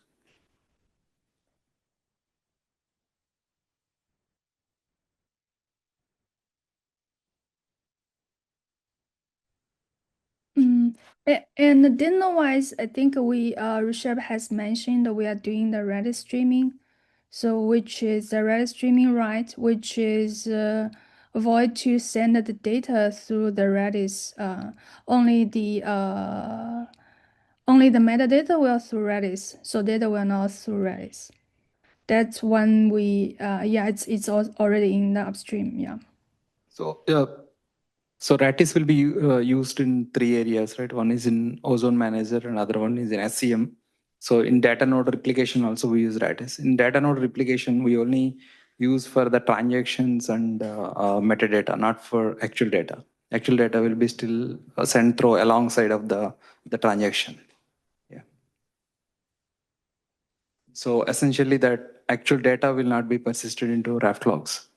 And dinner-wise, I think Rishabh has mentioned that we are doing the Redis streaming. So which is the Redis streaming right, which is avoid to send the data through the Redis. Only the metadata will through Redis. So data will not through Redis. That's when we it's already in the upstream. Yeah. So Ratis will be used in 3 areas, right? One is in Ozone Manager, another one is in SCM. So in data node replication also we use Ratis. In data node replication, we only use for the transactions and metadata, not for actual data. Actual data will be still sent through alongside of the transaction. Yeah. So essentially that actual data will not be persisted into Raft logs.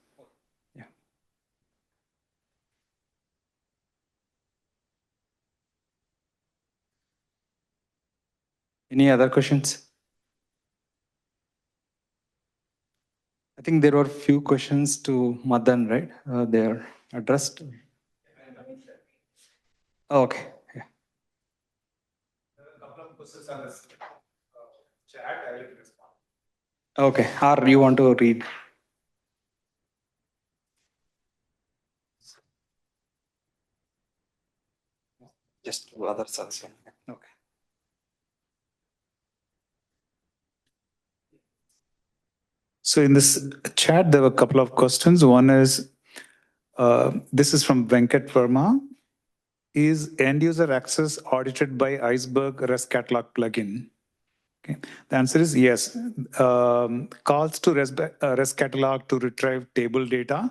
Any other questions? I think there were a few questions to Madan, right? They are addressed. Oh, okay. Yeah. A couple of questions on this chat. I will respond. Okay. Or you want to read? Just others also. Okay. So in this chat, there were a couple of questions. One is, this is from Venkat Verma. Is end user access audited by Iceberg REST catalog plugin? Okay. The answer is yes. Calls to REST catalog to retrieve table data,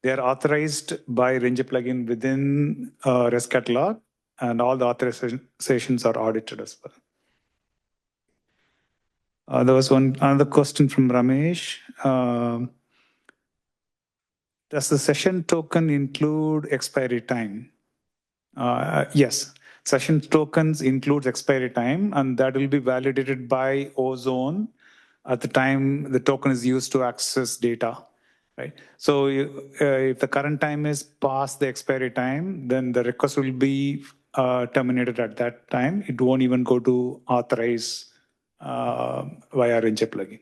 They are authorized by Ranger plugin within REST catalog, and all the authorizations are audited as well. There was another question from Ramesh. Does the session token include expiry time? Yes, session tokens includes expiry time, and that will be validated by Ozone at the time the token is used to access data. Right. So if the current time is past the expiry time, then the request will be terminated at that time. It won't even go to authorize via Ranger plugin.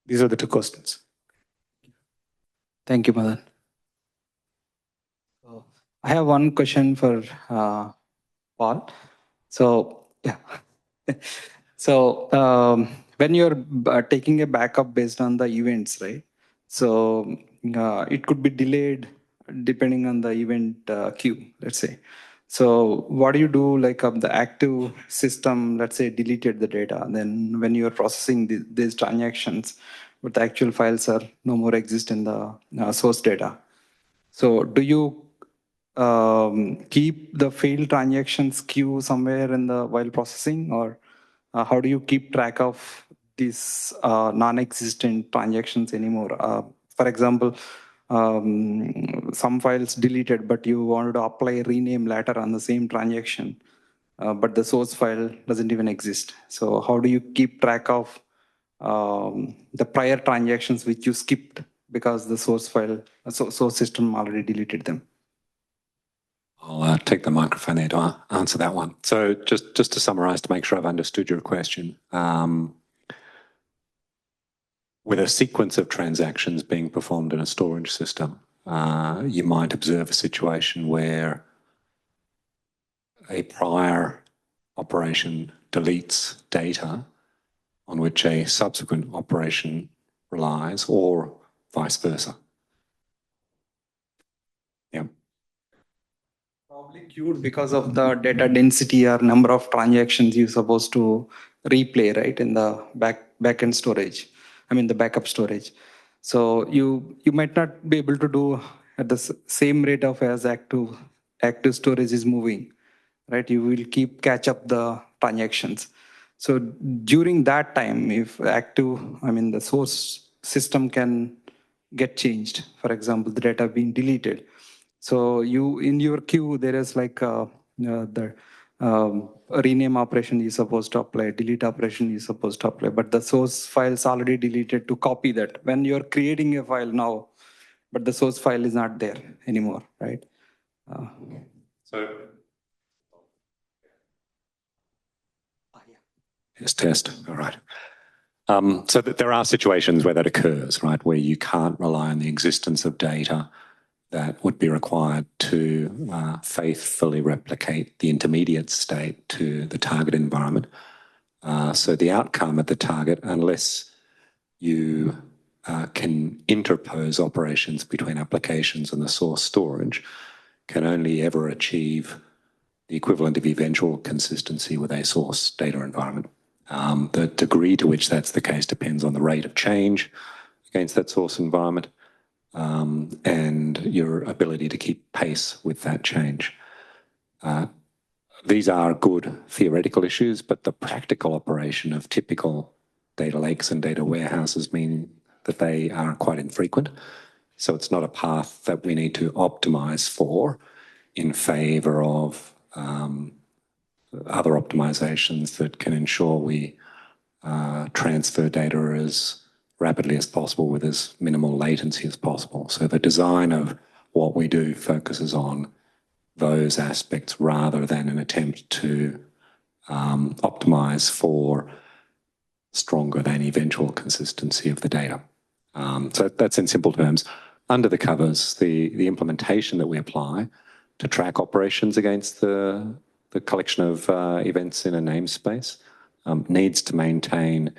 These are the two questions. Thank you, Madan. So I have one question for Paul. So yeah. So when you're taking a backup based on the events, right? So it could be delayed depending on the event queue, let's say. So what do you do, like the active system, let's say, deleted the data, then when you're processing these transactions, but the actual files are no more exist in the source data. So do you keep the failed transactions queue somewhere in the while processing, or how do you keep track of these non-existent transactions anymore? For example, some files deleted, but you wanted to apply rename later on the same transaction, but the source file doesn't even exist. So how do you keep track of the prior transactions which you skipped because the source file, source system already deleted them? I'll take the microphone there to answer that one. So just to summarize, to make sure I've understood your question, with a sequence of transactions being performed in a storage system, you might observe a situation where a prior operation deletes data on which a subsequent operation relies, or vice versa. Yeah. Probably queued because of the data density or number of transactions you're supposed to replay, right, in the backend storage. I mean the backup storage. So you might not be able to do at the same rate of as active storage is moving, right? You will keep catch up the transactions. So during that time, if the source system can get changed, for example, the data being deleted. So you in your queue there is like the rename operation is supposed to apply, delete operation is supposed to apply, but the source file is already deleted to copy that. When you're creating a file now, but the source file is not there anymore, right? Yes, test. All right. So there are situations where that occurs, right, where you can't rely on the existence of data that would be required to faithfully replicate the intermediate state to the target environment. So the outcome at the target, unless you can interpose operations between applications and the source storage, can only ever achieve the equivalent of eventual consistency with a source data environment. The degree to which that's the case depends on the rate of change against that source environment and your ability to keep pace with that change. These are good theoretical issues, but the practical operation of typical data lakes and data warehouses mean that they are quite infrequent. So it's not a path that we need to optimize for in favor of other optimizations that can ensure we transfer data as rapidly as possible with as minimal latency as possible. So the design of what we do focuses on those aspects rather than an attempt to optimize for stronger than eventual consistency of the data. So that's in simple terms. Under the covers, the implementation that we apply to track operations against the collection of events in a namespace needs to maintain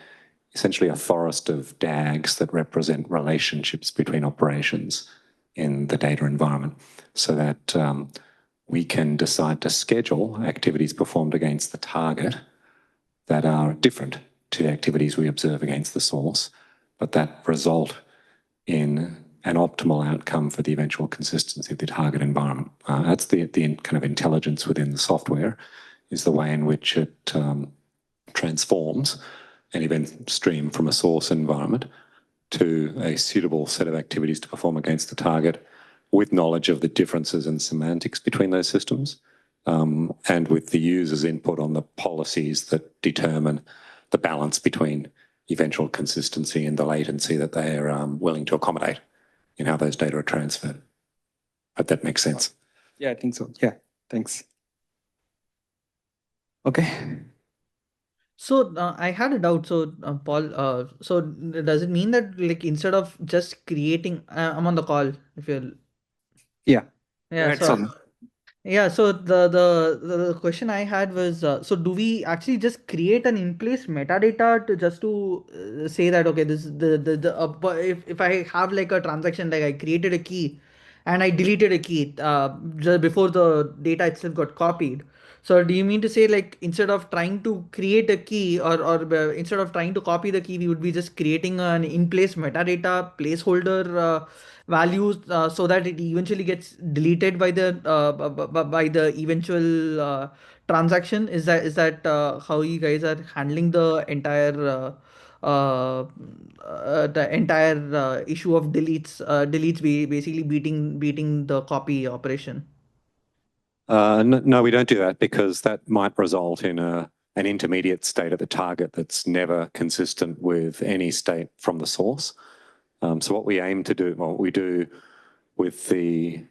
essentially a forest of DAGs that represent relationships between operations in the data environment, so that we can decide to schedule activities performed against the target that are different to activities we observe against the source, but that result in an optimal outcome for the eventual consistency of the target environment. That's the kind of intelligence within the software, is the way in which it transforms an event stream from a source environment to a suitable set of activities to perform against the target, with knowledge of the differences and semantics between those systems, and with the user's input on the policies that determine the balance between eventual consistency and the latency that they are willing to accommodate in how those data are transferred. Hope that makes sense. Yeah, I think so. Yeah, thanks. Okay. So I had a doubt. So Paul, so does it mean that like instead of just creating, I'm on the call. If you're, Yeah. yeah. Right, So Swami. yeah. So the question I had was, so do we actually just create an in-place metadata to just to say that okay, this is but if I have like a transaction, like I created a key, and I deleted a key just before the data itself got copied. So do you mean to say like instead of trying to create a key or instead of trying to copy the key, we would be just creating an in-place metadata placeholder values so that it eventually gets deleted by the eventual transaction? Is that how you guys are handling the entire issue of deletes basically beating the copy operation? No, we don't do that, because that might result in an intermediate state at the target that's never consistent with any state from the source. So what we aim to do, what we do with the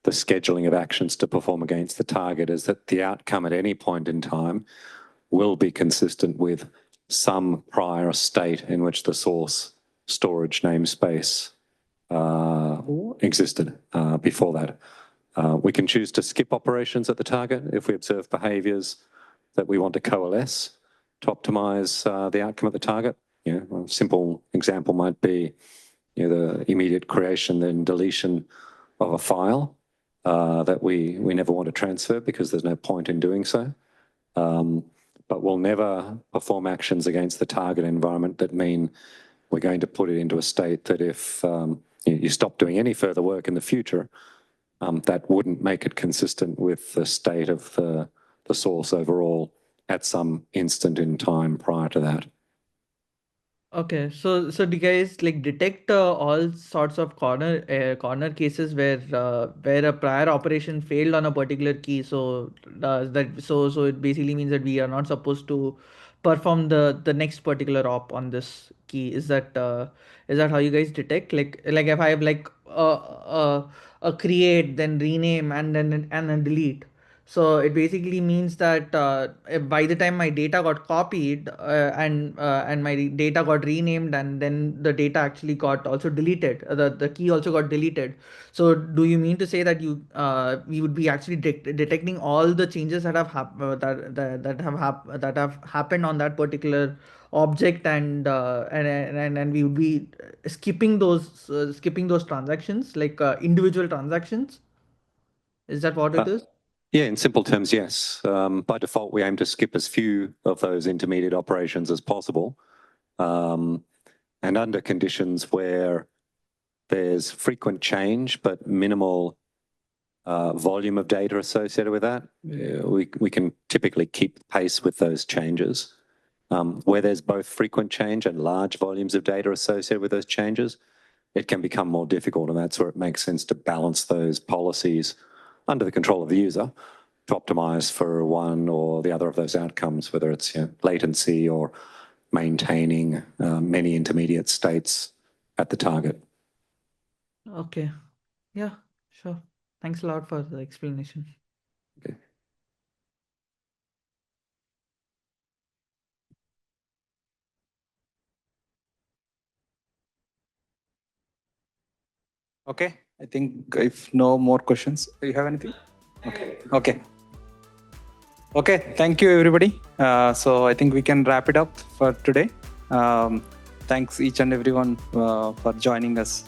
scheduling of actions to perform against the target, is that the outcome at any point in time will be consistent with some prior state in which the source storage namespace existed before that. We can choose to skip operations at the target if we observe behaviors that we want to coalesce to optimize the outcome at the target. A simple example might be the immediate creation then deletion of a file that we never want to transfer because there's no point in doing so. But we'll never perform actions against the target environment that mean we're going to put it into a state that if you stop doing any further work in the future, that wouldn't make it consistent with the state of the source overall at some instant in time prior to that. Okay, so do you guys like detect all sorts of corner cases where a prior operation failed on a particular key? So so it basically means that we are not supposed to perform the next particular op on this key. Is that how you guys detect? Like if I have like a create, then rename, and then delete. So it basically means that by the time my data got copied and my data got renamed, and then the data actually got also deleted, the key also got deleted. So do you mean to say that we would be actually detecting all the changes that have that have happened on that particular object, and we would be skipping those transactions, like individual transactions? Is that what it is? Yeah, in simple terms, yes. By default, we aim to skip as few of those intermediate operations as possible. And under conditions where there's frequent change but minimal volume of data associated with that, we can typically keep pace with those changes. Where there's both frequent change and large volumes of data associated with those changes, it can become more difficult, and that's where it makes sense to balance those policies under the control of the user to optimize for one or the other of those outcomes, whether it's latency or maintaining many intermediate states at the target. Okay. Yeah, sure. Thanks a lot for the explanation. Okay. Okay, I think if no more questions, do you have anything? Okay. Okay, thank you everybody. So I think we can wrap it up for today. Thanks each and everyone for joining us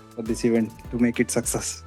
for this event to make it success.